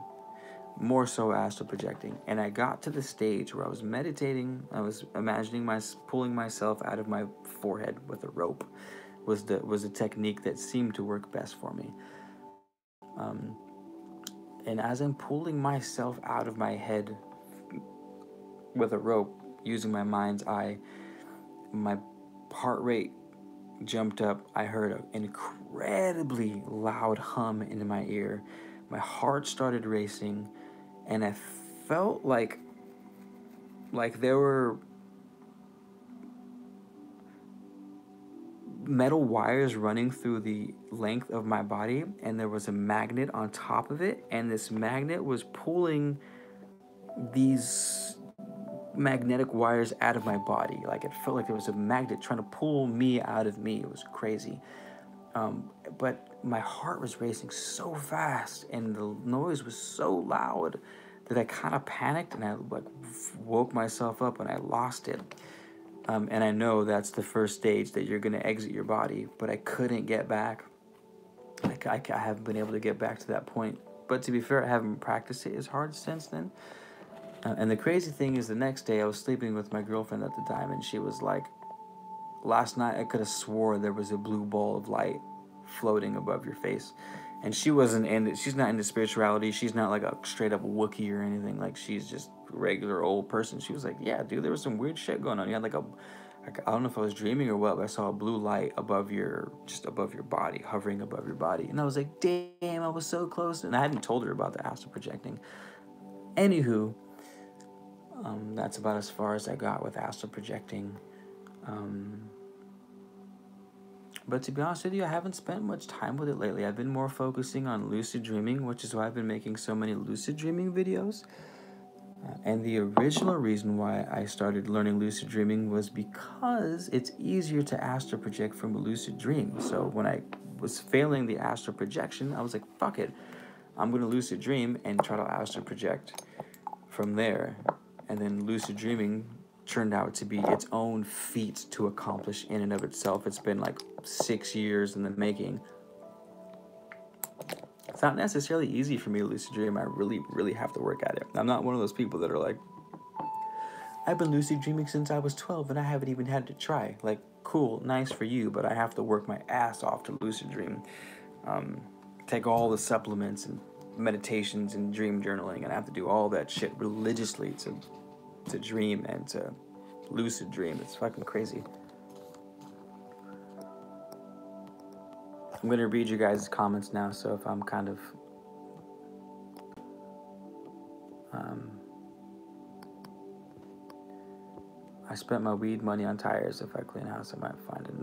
more so astral projecting. And I got to the stage where I was meditating. I was imagining pulling myself out of my forehead with a rope was a technique that seemed to work best for me. Um, and as I'm pulling myself out of my head with a rope using my mind's eye, my heart rate jumped up. I heard an incredibly loud hum in my ear. My heart started racing, and I felt like there were metal wires running through the length of my body, and there was a magnet on top of it, and this magnet was pulling these magnetic wires out of my body. Like, it felt like there was a magnet trying to pull me out of me. It was crazy. But my heart was racing so fast, and the noise was so loud that I kind of panicked, and I like woke myself up, and I lost it. And I know that's the first stage that you're going to exit your body, but I couldn't get back. I haven't been able to get back to that point. But to be fair, I haven't practiced it as hard since then. And the crazy thing is, the next day I was sleeping with my girlfriend at the time, and she was like, last night I could have swore there was a blue ball of light floating above your face. And she's not into spirituality. She's not like a straight up Wookiee or anything. Like, she's just a regular old person. She was like, yeah, dude, there was some weird shit going on. You had like I don't know if I was dreaming or what, but I saw a blue light above your body, hovering above your body. And I was like, damn, I was so close. And I hadn't told her about the astral projecting. Anywho, that's about as far as I got with astral projecting. But to be honest with you, I haven't spent much time with it lately. I've been more focusing on lucid dreaming, which is why I've been making so many lucid dreaming videos. And the original reason why I started learning lucid dreaming was because it's easier to astral project from a lucid dream. So when I was failing the astral projection, I was like, fuck it. I'm going to lucid dream and try to astral project from there. And then lucid dreaming turned out to be its own feat to accomplish in and of itself. It's been like 6 years in the making. It's not necessarily easy for me to lucid dream. I really, really have to work at it. I'm not one of those people that are like, I've been lucid dreaming since I was 12 and I haven't even had to try. Like, cool, nice for you, but I have to work my ass off to lucid dream. Take all the supplements and meditations and dream journaling, and I have to do all that shit religiously to dream and to lucid dream. It's fucking crazy. I'm gonna read you guys' comments now, so if I'm kind of I spent my weed money on tires. If I clean house, I might find it.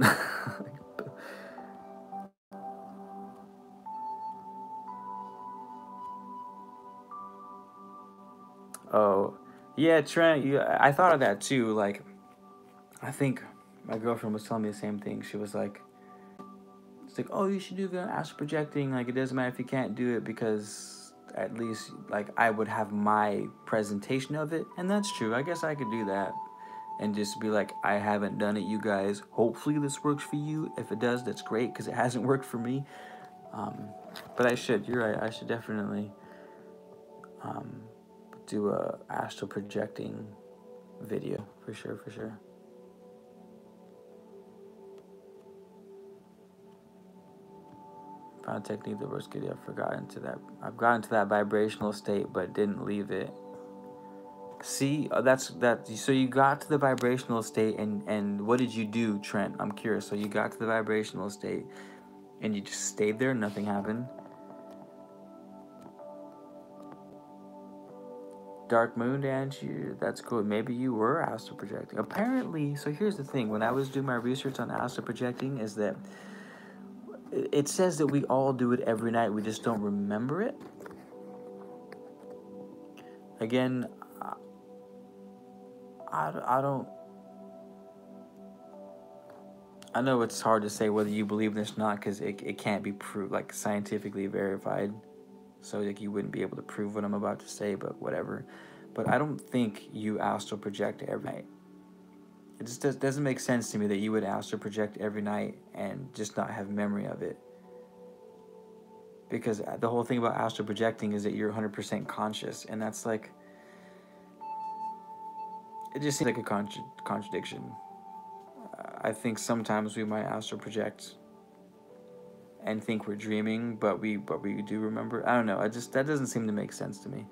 Oh, yeah, Trent, I thought of that too. Like, I think my girlfriend was telling me the same thing. She was like, it's like, oh, you should do the astral projecting. Like, it doesn't matter if you can't do it, because at least, like, I would have my presentation of it. And that's true. I guess I could do that and just be like, I haven't done it, you guys. Hopefully this works for you. If it does, that's great, because it hasn't worked for me. But I should. You're right. I should definitely do a astral projecting video for sure. Found a technique that works good. I've gotten to that vibrational state, but didn't leave it. See, that's that. So you got to the vibrational state, and what did you do, Trent? I'm curious. So you got to the vibrational state, and you just stayed there. Nothing happened. Dark Moon Dance, that's cool. Maybe you were astral projecting. Apparently, so here's the thing. When I was doing my research on astral projecting, is that it says that we all do it every night. We just don't remember it. Again, I I know it's hard to say whether you believe this or not because it can't be proved, like, scientifically verified. So, like, you wouldn't be able to prove what I'm about to say, but whatever. But I don't think you astral project every night. It just doesn't make sense to me that you would astral project every night and just not have memory of it. Because the whole thing about astral projecting is that you're 100% conscious, and that's like, it just seems like a contradiction. I think sometimes we might astral project and think we're dreaming, but we do remember. I don't know. That doesn't seem to make sense to me.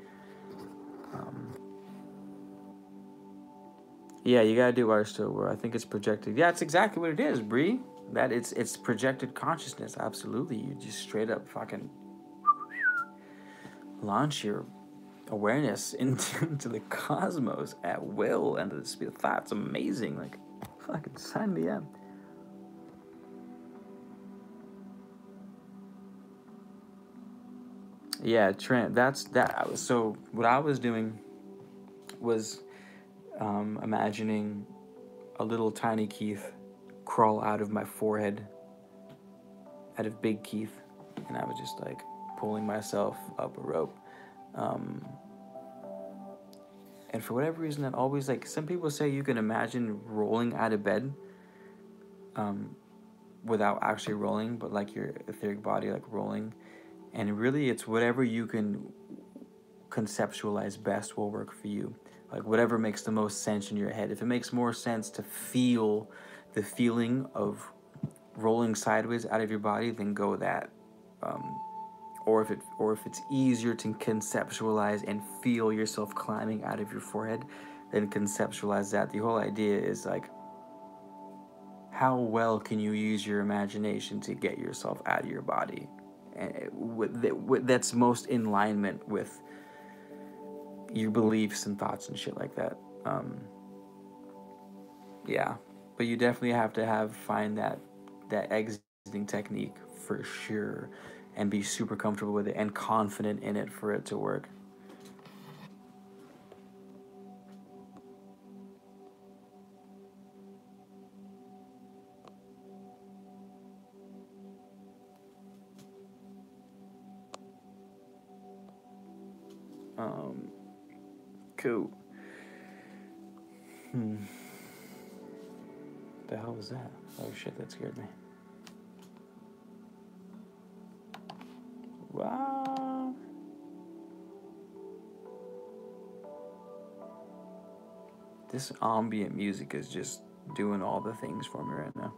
Yeah, you gotta do art still. Where I think it's projected. Yeah, it's exactly what it is, Bree. That it's projected consciousness. Absolutely, you just straight up fucking launch your awareness into the cosmos at will and the speed of thought. It's amazing. Like, fucking sign me up. Yeah, Trent. That's that. So what I was doing was imagining a little tiny Keith crawl out of my forehead, out of big Keith, and I was just like pulling myself up a rope. And for whatever reason, that always, like, some people say you can imagine rolling out of bed without actually rolling, but like your etheric body like rolling. And really, it's whatever you can conceptualize best will work for you. Like, whatever makes the most sense in your head. If it makes more sense to feel the feeling of rolling sideways out of your body, then go with that. Or if it's easier to conceptualize and feel yourself climbing out of your forehead, then conceptualize that. The whole idea is like, how well can you use your imagination to get yourself out of your body? And that's most in alignment with your beliefs and thoughts and shit like that. Yeah, but you definitely have to find that exiting technique for sure, and be super comfortable with it and confident in it for it to work. Cool. The hell was that? Oh shit, that scared me. Wow. This ambient music is just doing all the things for me right now.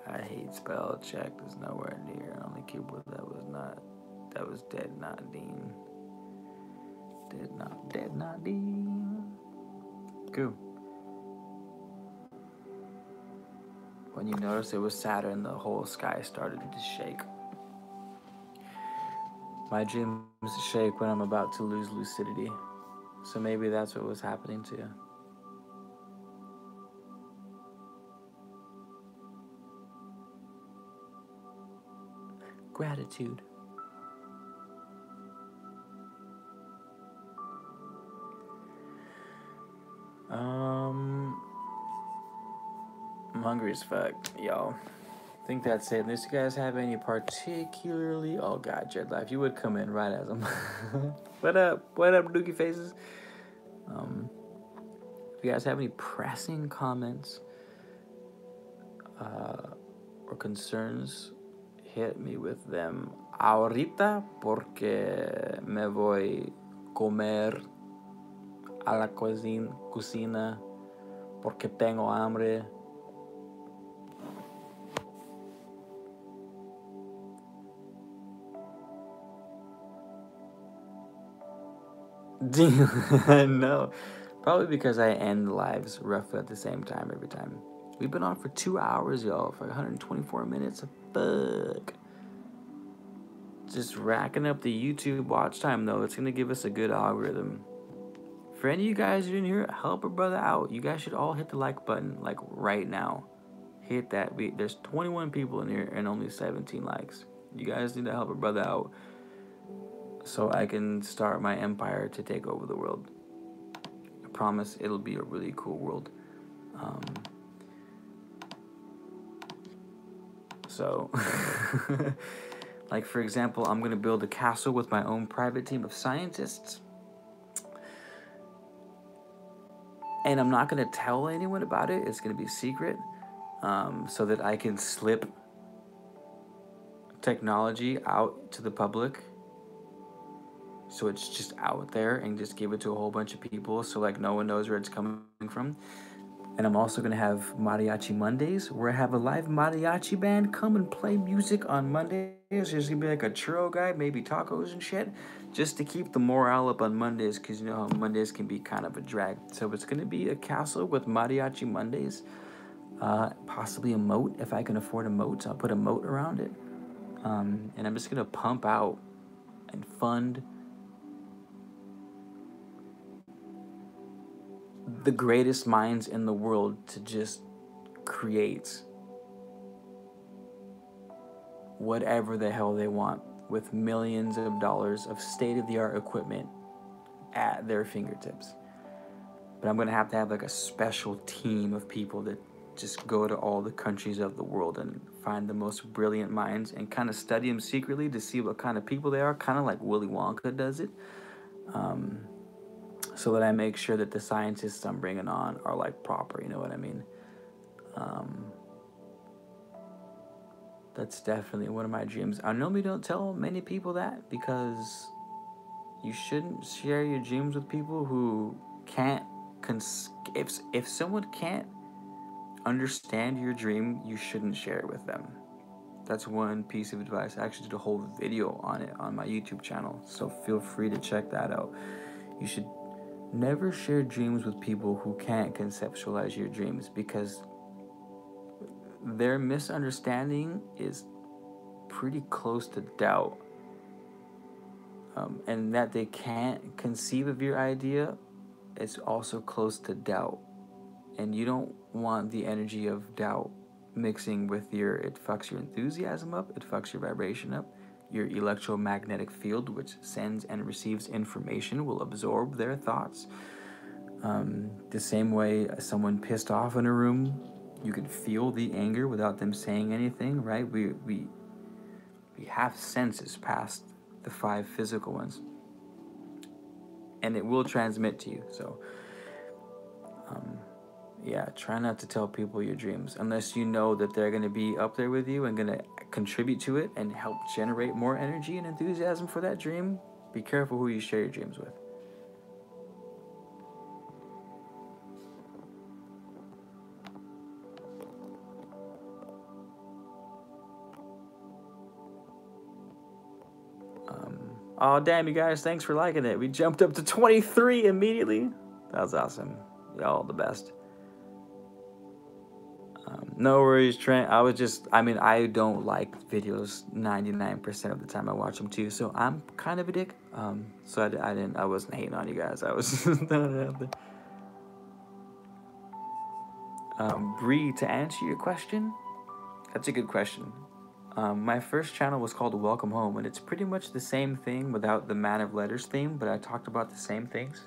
I hate spell check. Is nowhere near. Only keyboard that was dead, not Dean. Dead, not Dean. Cool. When you notice it was Saturn, the whole sky started to shake. My dreams shake when I'm about to lose lucidity. So maybe that's what was happening to you. Gratitude. I'm hungry as fuck, y'all. I think that's it. Unless you guys have any particularly... Oh, God, Jed Life, you would come in right as I'm... What up, Dookie Faces? If you guys have any pressing comments or concerns, hit me with them ahorita, porque me voy comer a la cocina porque tengo hambre. No, probably because I end lives roughly at the same time every time. We've been on for 2 hours, y'all, for 124 minutes. Fuck. Just racking up the YouTube watch time, though. It's gonna give us a good algorithm. for any of you guys who didn't hear it, help a brother out. You guys should all hit the like button, like right now. Hit that. There's 21 people in here and only 17 likes. You guys need to help a brother out so I can start my empire to take over the world. I promise it'll be a really cool world. So, like for example, I'm gonna build a castle with my own private team of scientists. And I'm not gonna tell anyone about it. It's gonna be secret, so that I can slip technology out to the public. So it's just out there and just give it to a whole bunch of people. So like no one knows where it's coming from. And I'm also gonna have Mariachi Mondays, where I have a live mariachi band come and play music on Mondays. There's gonna be like a churro guy, maybe tacos and shit, just to keep the morale up on Mondays, because you know how Mondays can be kind of a drag. So it's gonna be a castle with Mariachi Mondays, possibly a moat if I can afford a moat. I'll put a moat around it, and I'm just gonna pump out and fund the greatest minds in the world to just create whatever the hell they want with millions of dollars of state-of-the-art equipment at their fingertips. But I'm gonna have to have like a special team of people that just go to all the countries of the world and find the most brilliant minds and kind of study them secretly to see what kind of people they are, kind of like Willy Wonka does it. So that I make sure that the scientists I'm bringing on are like proper, you know what I mean? That's definitely one of my dreams. I normally don't tell many people that because you shouldn't share your dreams with people who can't, if someone can't understand your dream, you shouldn't share it with them. That's one piece of advice. I actually did a whole video on it on my YouTube channel, so feel free to check that out. You should never share dreams with people who can't conceptualize your dreams, because their misunderstanding is pretty close to doubt. And that they can't conceive of your idea is also close to doubt. And you don't want the energy of doubt mixing with it fucks your enthusiasm up, it fucks your vibration up. Your electromagnetic field, which sends and receives information, will absorb their thoughts. The same way someone pissed off in a room, you can feel the anger without them saying anything, right? We have senses past the 5 physical ones, and it will transmit to you. So, yeah, try not to tell people your dreams unless you know that they're going to be up there with you and going to contribute to it and help generate more energy and enthusiasm for that dream. Be careful who you share your dreams with. Oh, damn, you guys, thanks for liking it. We jumped up to 23 immediately. That was awesome. Y'all the best. No worries, Trent. I don't like videos 99% of the time. I watch them too, so I'm kind of a dick. So I wasn't hating on you guys. I was throwing it out there. Bree, to answer your question, that's a good question. My first channel was called Welcome Home, and it's pretty much the same thing without the Man of Letters theme, but I talked about the same things.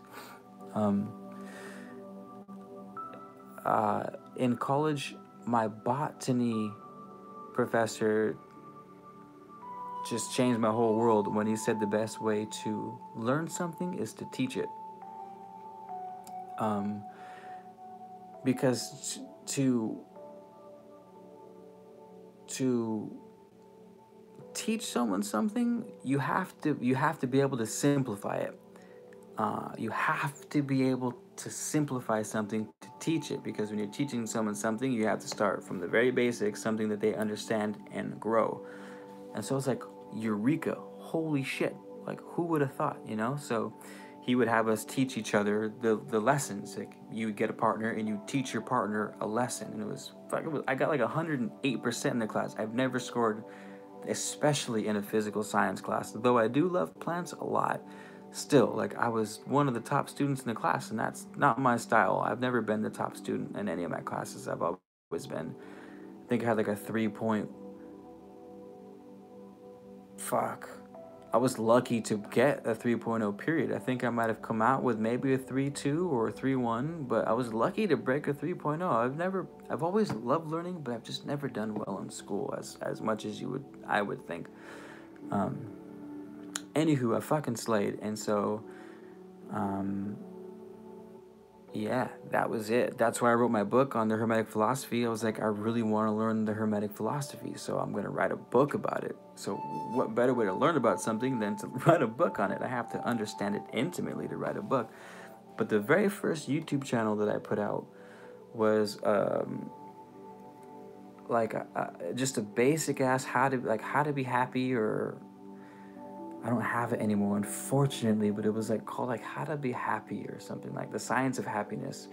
In college, my botany professor just changed my whole world when he said the best way to learn something is to teach it. Because to teach someone something, you have to be able to simplify it. You have to be able to simplify something to teach it, because when you're teaching someone something, you have to start from the very basics, something that they understand and grow. And so it's like, eureka, holy shit, like who would have thought, you know? So he would have us teach each other the lessons. Like you would get a partner and you teach your partner a lesson, and I got like 108% in the class. I've never scored, especially in a physical science class, though I do love plants a lot. still, like, I was one of the top students in the class, and that's not my style. I've never been the top student in any of my classes. I've always been, I think I had like a 3 point, fuck. I was lucky to get a 3.0 period. I think I might have come out with maybe a 3.2 or a 3.1, but I was lucky to break a 3.0. I've always loved learning, but I've just never done well in school as much as I would think. Um, Anywho, I fucking slayed, and so, um, yeah, that was it. That's why I wrote my book on the Hermetic philosophy. I was like, I really want to learn the Hermetic philosophy, so I'm going to write a book about it. So what better way to learn about something than to write a book on it? I have to understand it intimately to write a book. But the very first YouTube channel that I put out was just a basic ass how to be happy, or I don't have it anymore, unfortunately, but it was like called like How to Be Happy or something, like the Science of Happiness,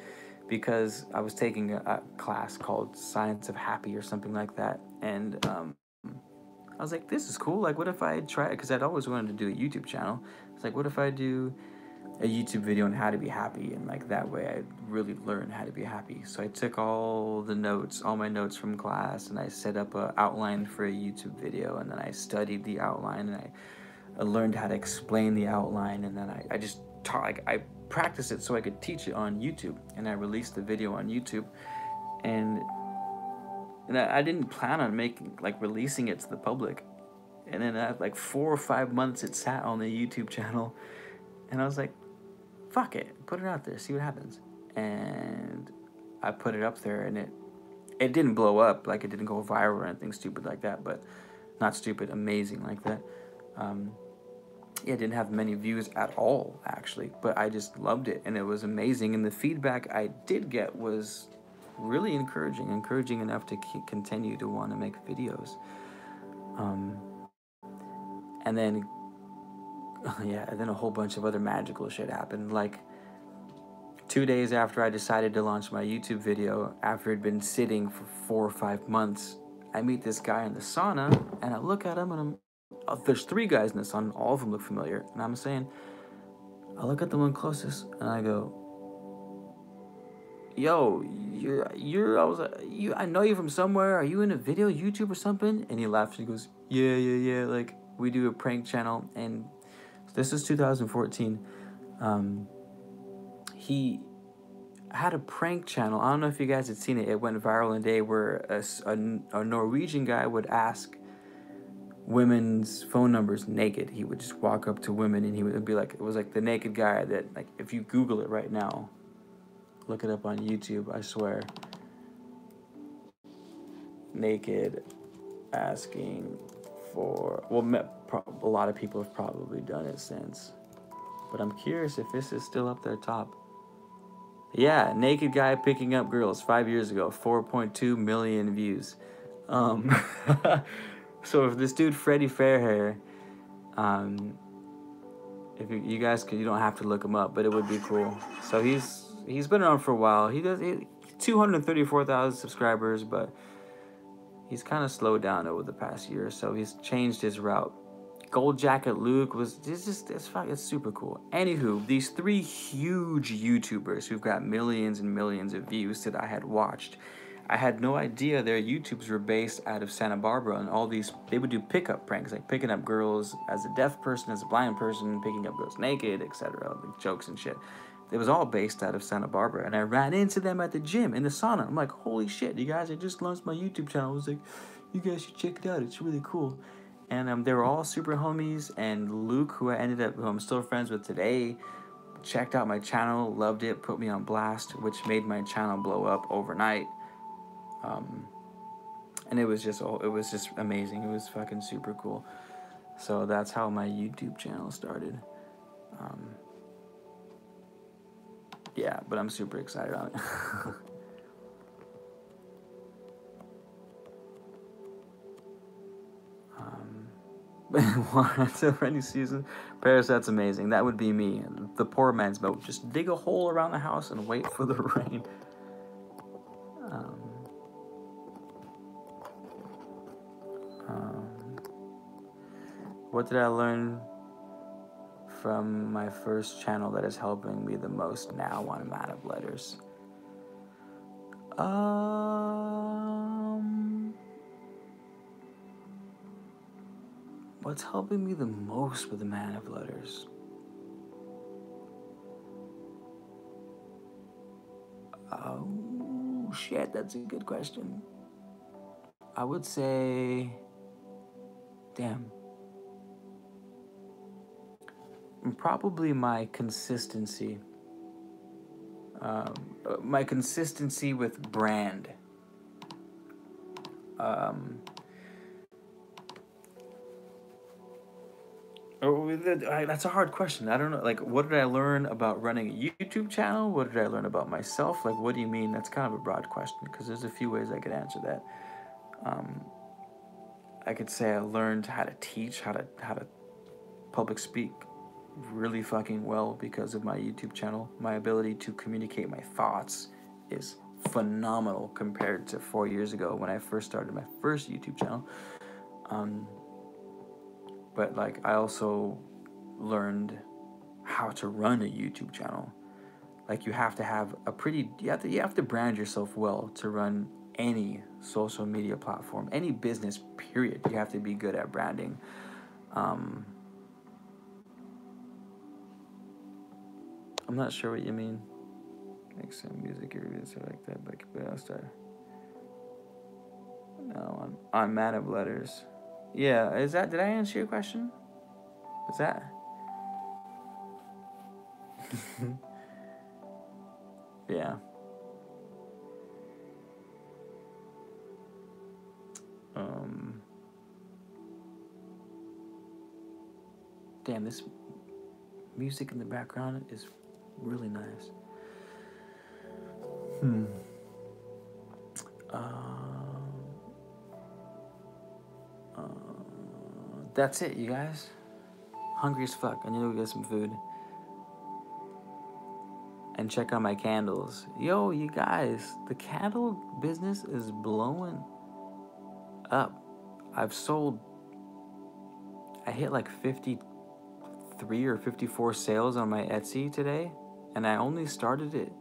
because I was taking a class called Science of Happy or something like that, and I was like, this is cool. Like, what if I try it? Because I'd always wanted to do a YouTube channel. It's like, what if I do a YouTube video on how to be happy, and like that way I really learn how to be happy. So I took all my notes from class, and I set up a outline for a YouTube video, and then I studied the outline, and I learned how to explain the outline, and then I just taught, like, I practiced it so I could teach it on YouTube, and I released the video on YouTube, and I didn't plan on releasing it to the public, and then at like 4 or 5 months it sat on the YouTube channel, and I was like, fuck it, put it out there, see what happens, and I put it up there, and it didn't blow up, like it didn't go viral or anything stupid like that, but not stupid, amazing like that. It didn't have many views at all, actually, but I just loved it, and it was amazing, and the feedback I did get was really encouraging enough to continue to want to make videos. And then, yeah, and then a whole bunch of other magical shit happened, like 2 days after I decided to launch my YouTube video, after it'd been sitting for 4 or 5 months, I meet this guy in the sauna, and I look at him, and there's 3 guys in the sauna, all of them look familiar, and I'm saying, I look at the one closest, and I go, yo, I know you from somewhere, are you in a video, YouTube or something? And he laughs, and he goes, yeah, like, we do a prank channel, and this is 2014, he had a prank channel. I don't know if you guys had seen it. It went viral in a day where a Norwegian guy would ask women's phone numbers naked. He would just walk up to women, and he would be like, it was like the naked guy that, like, if you Google it right now, look it up on YouTube, I swear. Naked asking for, well, a lot of people have probably done it since, but I'm curious if this is still up there top. Yeah, naked guy picking up girls 5 years ago, 4.2 million views. So if this dude Freddie Fairhair, if you guys could, you don't have to look him up, but it would be cool. So he's been around for a while. He 234,000 subscribers, but he's kind of slowed down over the past year, so he's changed his route. Gold Jacket Luke it's super cool. Anywho, these 3 huge YouTubers who've got millions and millions of views that I had watched, I had no idea their YouTubes were based out of Santa Barbara, and they would do pickup pranks, like picking up girls as a deaf person, as a blind person, picking up girls naked, etc., like jokes and shit. It was all based out of Santa Barbara, and I ran into them at the gym, in the sauna. I'm like, holy shit, you guys, I just launched my YouTube channel. I was like, you guys should check it out, it's really cool. And they were all super homies, and Luke, who I'm still friends with today, checked out my channel, loved it, put me on blast, which made my channel blow up overnight. And it was just amazing. It was fucking super cool. So that's how my YouTube channel started. Yeah, but I'm super excited on it. It's a rainy season. Paris, that's amazing. That would be me. The poor man's boat. Just dig a hole around the house and wait for the rain. What did I learn from my first channel that is helping me the most now on Amount of Letters? What's helping me the most with the Man of Letters? Oh, shit, that's a good question. I would say, damn, probably my consistency. My consistency with brand. That's a hard question. I don't know. Like, what did I learn about running a YouTube channel? What did I learn about myself? Like, what do you mean? That's kind of a broad question because there's a few ways I could answer that. I could say I learned how to teach, how to public speak really fucking well because of my YouTube channel. My ability to communicate my thoughts is phenomenal compared to 4 years ago when I first started my first YouTube channel. But like I also learned how to run a YouTube channel. Like you have to have a pretty you have to brand yourself well to run any social media platform, any business period. You have to be good at branding. I'm not sure what you mean. Make some music or stuff like that, but I'll start. No, on Man of Letters. Yeah, did I answer your question? Is that? Yeah. Damn, this music in the background is really nice. That's it, you guys. Hungry as fuck. I need to go get some food. And check out my candles. Yo, you guys, the candle business is blowing up. I hit like 53 or 54 sales on my Etsy today, and I only started it.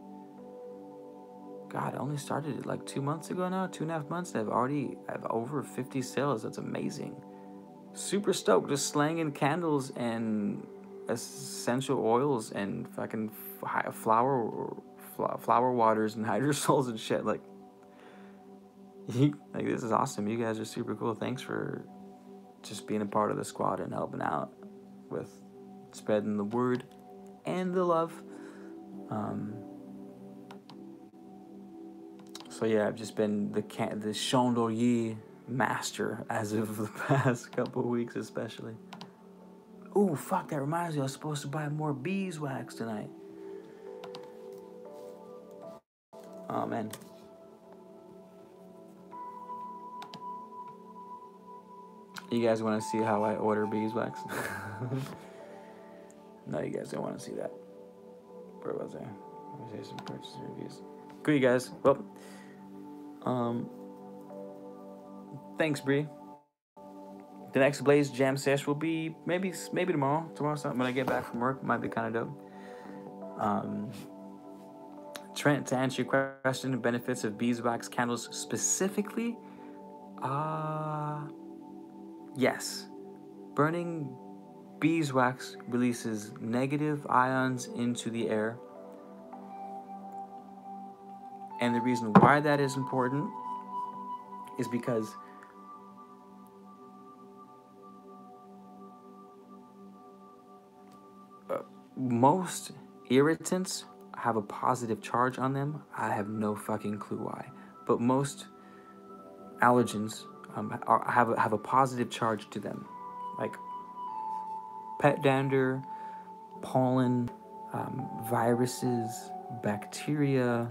God, I only started it like 2 months ago now, 2.5 months. I have over 50 sales. That's amazing. Super stoked, just slanging candles and essential oils and fucking flower waters and hydrosols and shit. Like this is awesome. You guys are super cool. Thanks for just being a part of the squad and helping out with spreading the word and the love. So yeah, I've just been the chandelier master as of the past couple of weeks, especially. Ooh, fuck! That reminds me, I was supposed to buy more beeswax tonight. Oh man. You guys want to see how I order beeswax? No, you guys don't want to see that. Where was I? Let me say some purchase reviews. Cool, you guys. Well, thanks, Bree. The next Blaze Jam sesh will be maybe tomorrow. Tomorrow something when I get back from work. Might be kind of dope. Trent, to answer your question, the benefits of beeswax candles specifically, yes. Burning beeswax releases negative ions into the air. And the reason why that is important is because most irritants have a positive charge on them. I have no fucking clue why. But most allergens have a positive charge to them. Like pet dander, pollen, viruses, bacteria,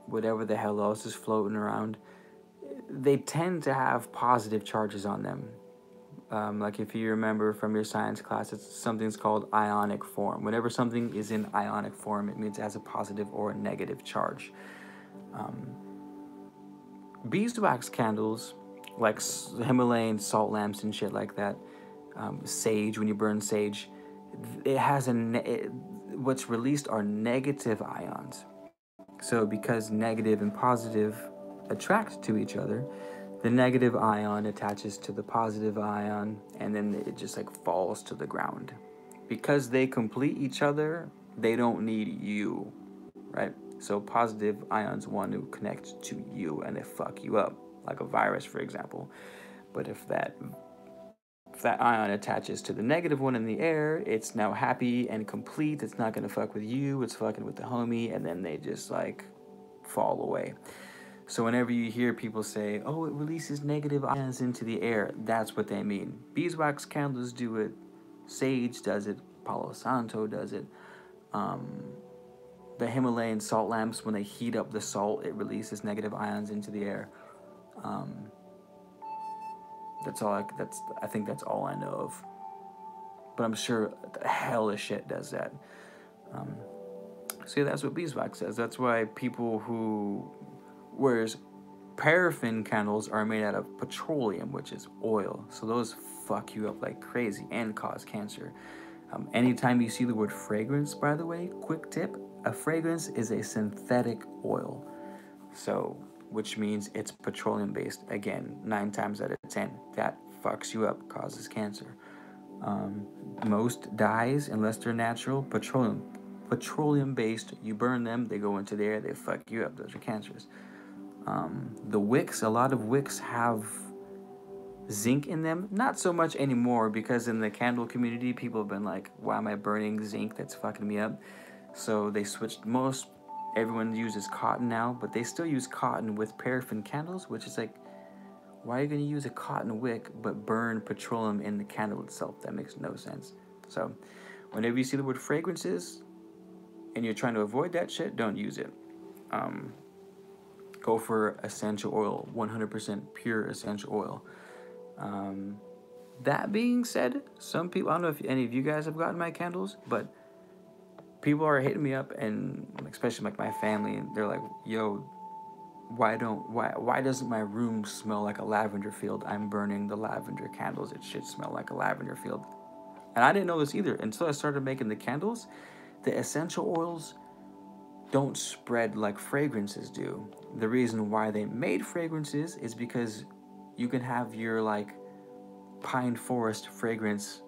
whatever the hell else is floating around. They tend to have positive charges on them. Like if you remember from your science class, something's called ionic form. Whenever something is in ionic form, it means it has a positive or a negative charge. Beeswax candles, like Himalayan salt lamps and shit like that, sage, when you burn sage, it has what's released are negative ions. So because negative and positive attract to each other, the negative ion attaches to the positive ion, and then it just like falls to the ground. Because they complete each other, they don't need you, right? So positive ions want to connect to you and they fuck you up, like a virus, for example. But if that ion attaches to the negative one in the air, it's now happy and complete. It's not gonna fuck with you. It's fucking with the homie, and then they just like fall away. So whenever you hear people say, "Oh, it releases negative ions into the air," that's what they mean. Beeswax candles do it. Sage does it. Palo Santo does it. The Himalayan salt lamps, when they heat up the salt, it releases negative ions into the air. I think that's all I know of. But I'm sure the hell of shit does that. So yeah, that's what beeswax says. That's why people who, whereas paraffin candles are made out of petroleum, which is oil. So those fuck you up like crazy and cause cancer. Anytime you see the word fragrance, by the way, quick tip, a fragrance is a synthetic oil. So, which means it's petroleum based. Again, 9 times out of 10, that fucks you up, causes cancer. Most dyes, unless they're natural, petroleum based. You burn them, they go into the air, they fuck you up. Those are cancerous. The wicks, a lot of wicks have zinc in them. Not so much anymore, because in the candle community, people have been like, why am I burning zinc? That's fucking me up. So they switched. Everyone uses cotton now, but they still use cotton with paraffin candles, which is like, why are you going to use a cotton wick but burn petroleum in the candle itself? That makes no sense. So whenever you see the word fragrances and you're trying to avoid that shit, don't use it. Go for essential oil, 100% pure essential oil. That being said, some people, I don't know if any of you guys have gotten my candles, but people are hitting me up, and especially like my family, and they're like, yo, why doesn't my room smell like a lavender field? I'm burning the lavender candles. It should smell like a lavender field. And I didn't know this either until I started making the candles. The essential oils don't spread like fragrances do. The reason why they made fragrances is because you can have your like pine forest fragrance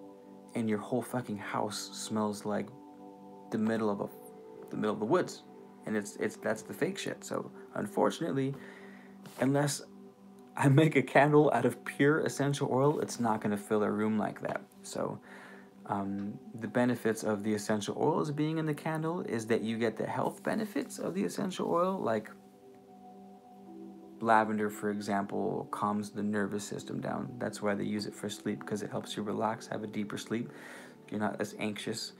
and your whole fucking house smells like the middle of the woods, and that's the fake shit. So unfortunately, unless I make a candle out of pure essential oil, it's not going to fill a room like that. So the benefits of the essential oils being in the candle is that you get the health benefits of the essential oil, like lavender, for example, calms the nervous system down. That's why they use it for sleep, because it helps you relax, have a deeper sleep. You're not as anxious.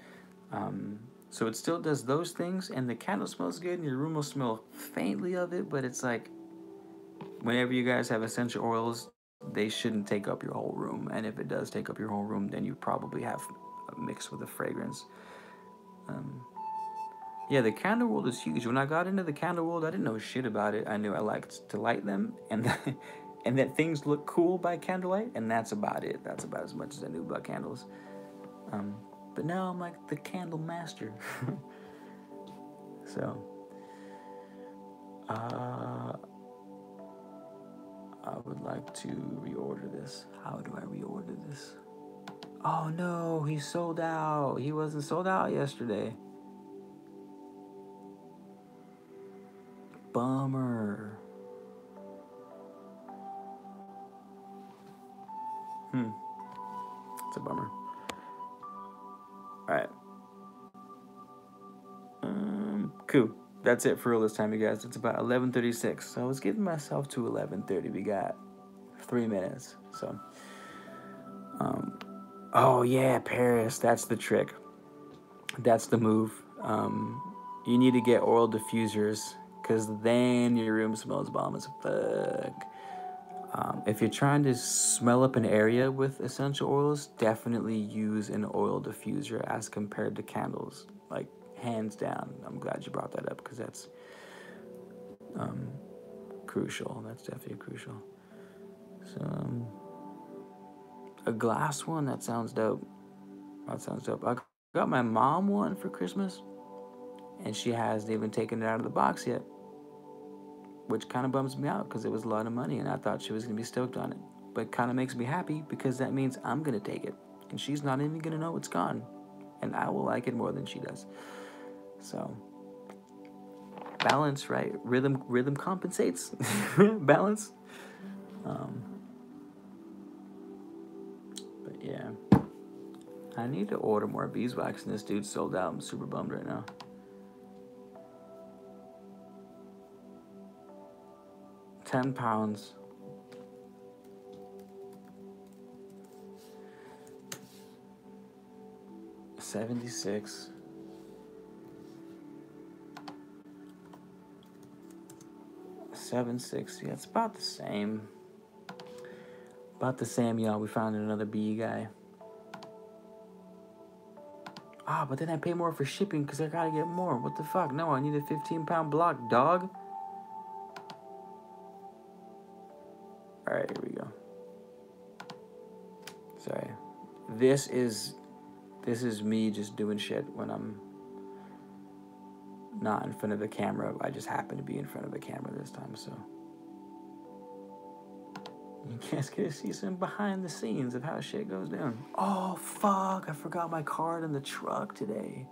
So it still does those things, and the candle smells good, and your room will smell faintly of it, but it's like, whenever you guys have essential oils, they shouldn't take up your whole room. And if it does take up your whole room, then you probably have mixed with a fragrance. Yeah, the candle world is huge. When I got into the candle world, I didn't know shit about it. I knew I liked to light them, and and that things look cool by candlelight, and that's about it. That's about as much as I knew about candles. But now I'm like the candle master. So, I would like to reorder this. How do I reorder this? Oh no, he sold out. He wasn't sold out yesterday. Bummer. It's a bummer. Alright. Cool. That's it for real this time, you guys. It's about 11:36. So I was giving myself to 11:30. We got 3 minutes. So, oh yeah, Paris. That's the trick. That's the move. You need to get oil diffusers, because then your room smells bomb as fuck. If you're trying to smell up an area with essential oils, definitely use an oil diffuser as compared to candles. Like, hands down. I'm glad you brought that up, because that's crucial. That's definitely crucial. So, A glass one? That sounds dope. That sounds dope. I got my mom one for Christmas, and she hasn't even taken it out of the box yet, which kind of bums me out because it was a lot of money, and I thought she was going to be stoked on it. But kind of makes me happy because that means I'm going to take it, and she's not even going to know it's gone, and I will like it more than she does. So, balance, right? Rhythm compensates. Balance. But yeah, I need to order more beeswax, and this dude's sold out. I'm super bummed right now. £10. 76. $7.60. It's about the same. About the same, y'all. We found another bee guy. Ah, but then I pay more for shipping because I gotta get more. What the fuck? No, I need a 15-pound block, dog. Alright, here we go. Sorry. This is me just doing shit when I'm not in front of the camera. I just happen to be in front of the camera this time, so you guys get to see some behind the scenes of how shit goes down. Oh, fuck. I forgot my card in the truck today.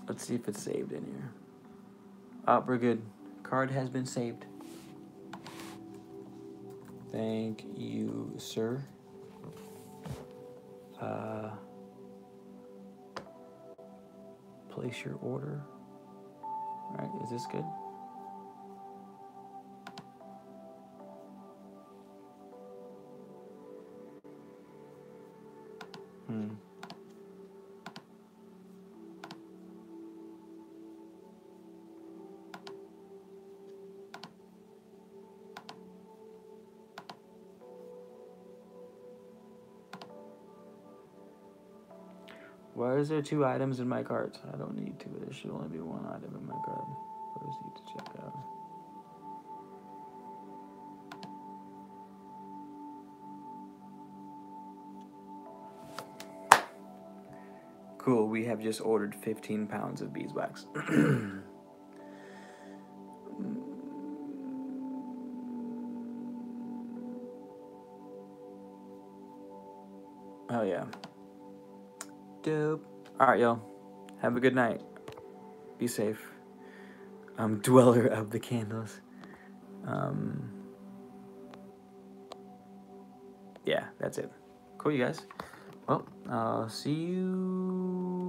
Let's see if it's saved in here. Oh, we're good. Card has been saved. Thank you, sir. Place your order. All right, is this good? Why is there 2 items in my cart? I don't need 2. There should only be 1 item in my cart. Proceed to check out. Cool, we have just ordered 15 pounds of beeswax. Oh yeah. Dope. Alright, y'all. Have a good night. Be safe. Dweller of the candles. Yeah, that's it. Cool, you guys. Well, I'll see you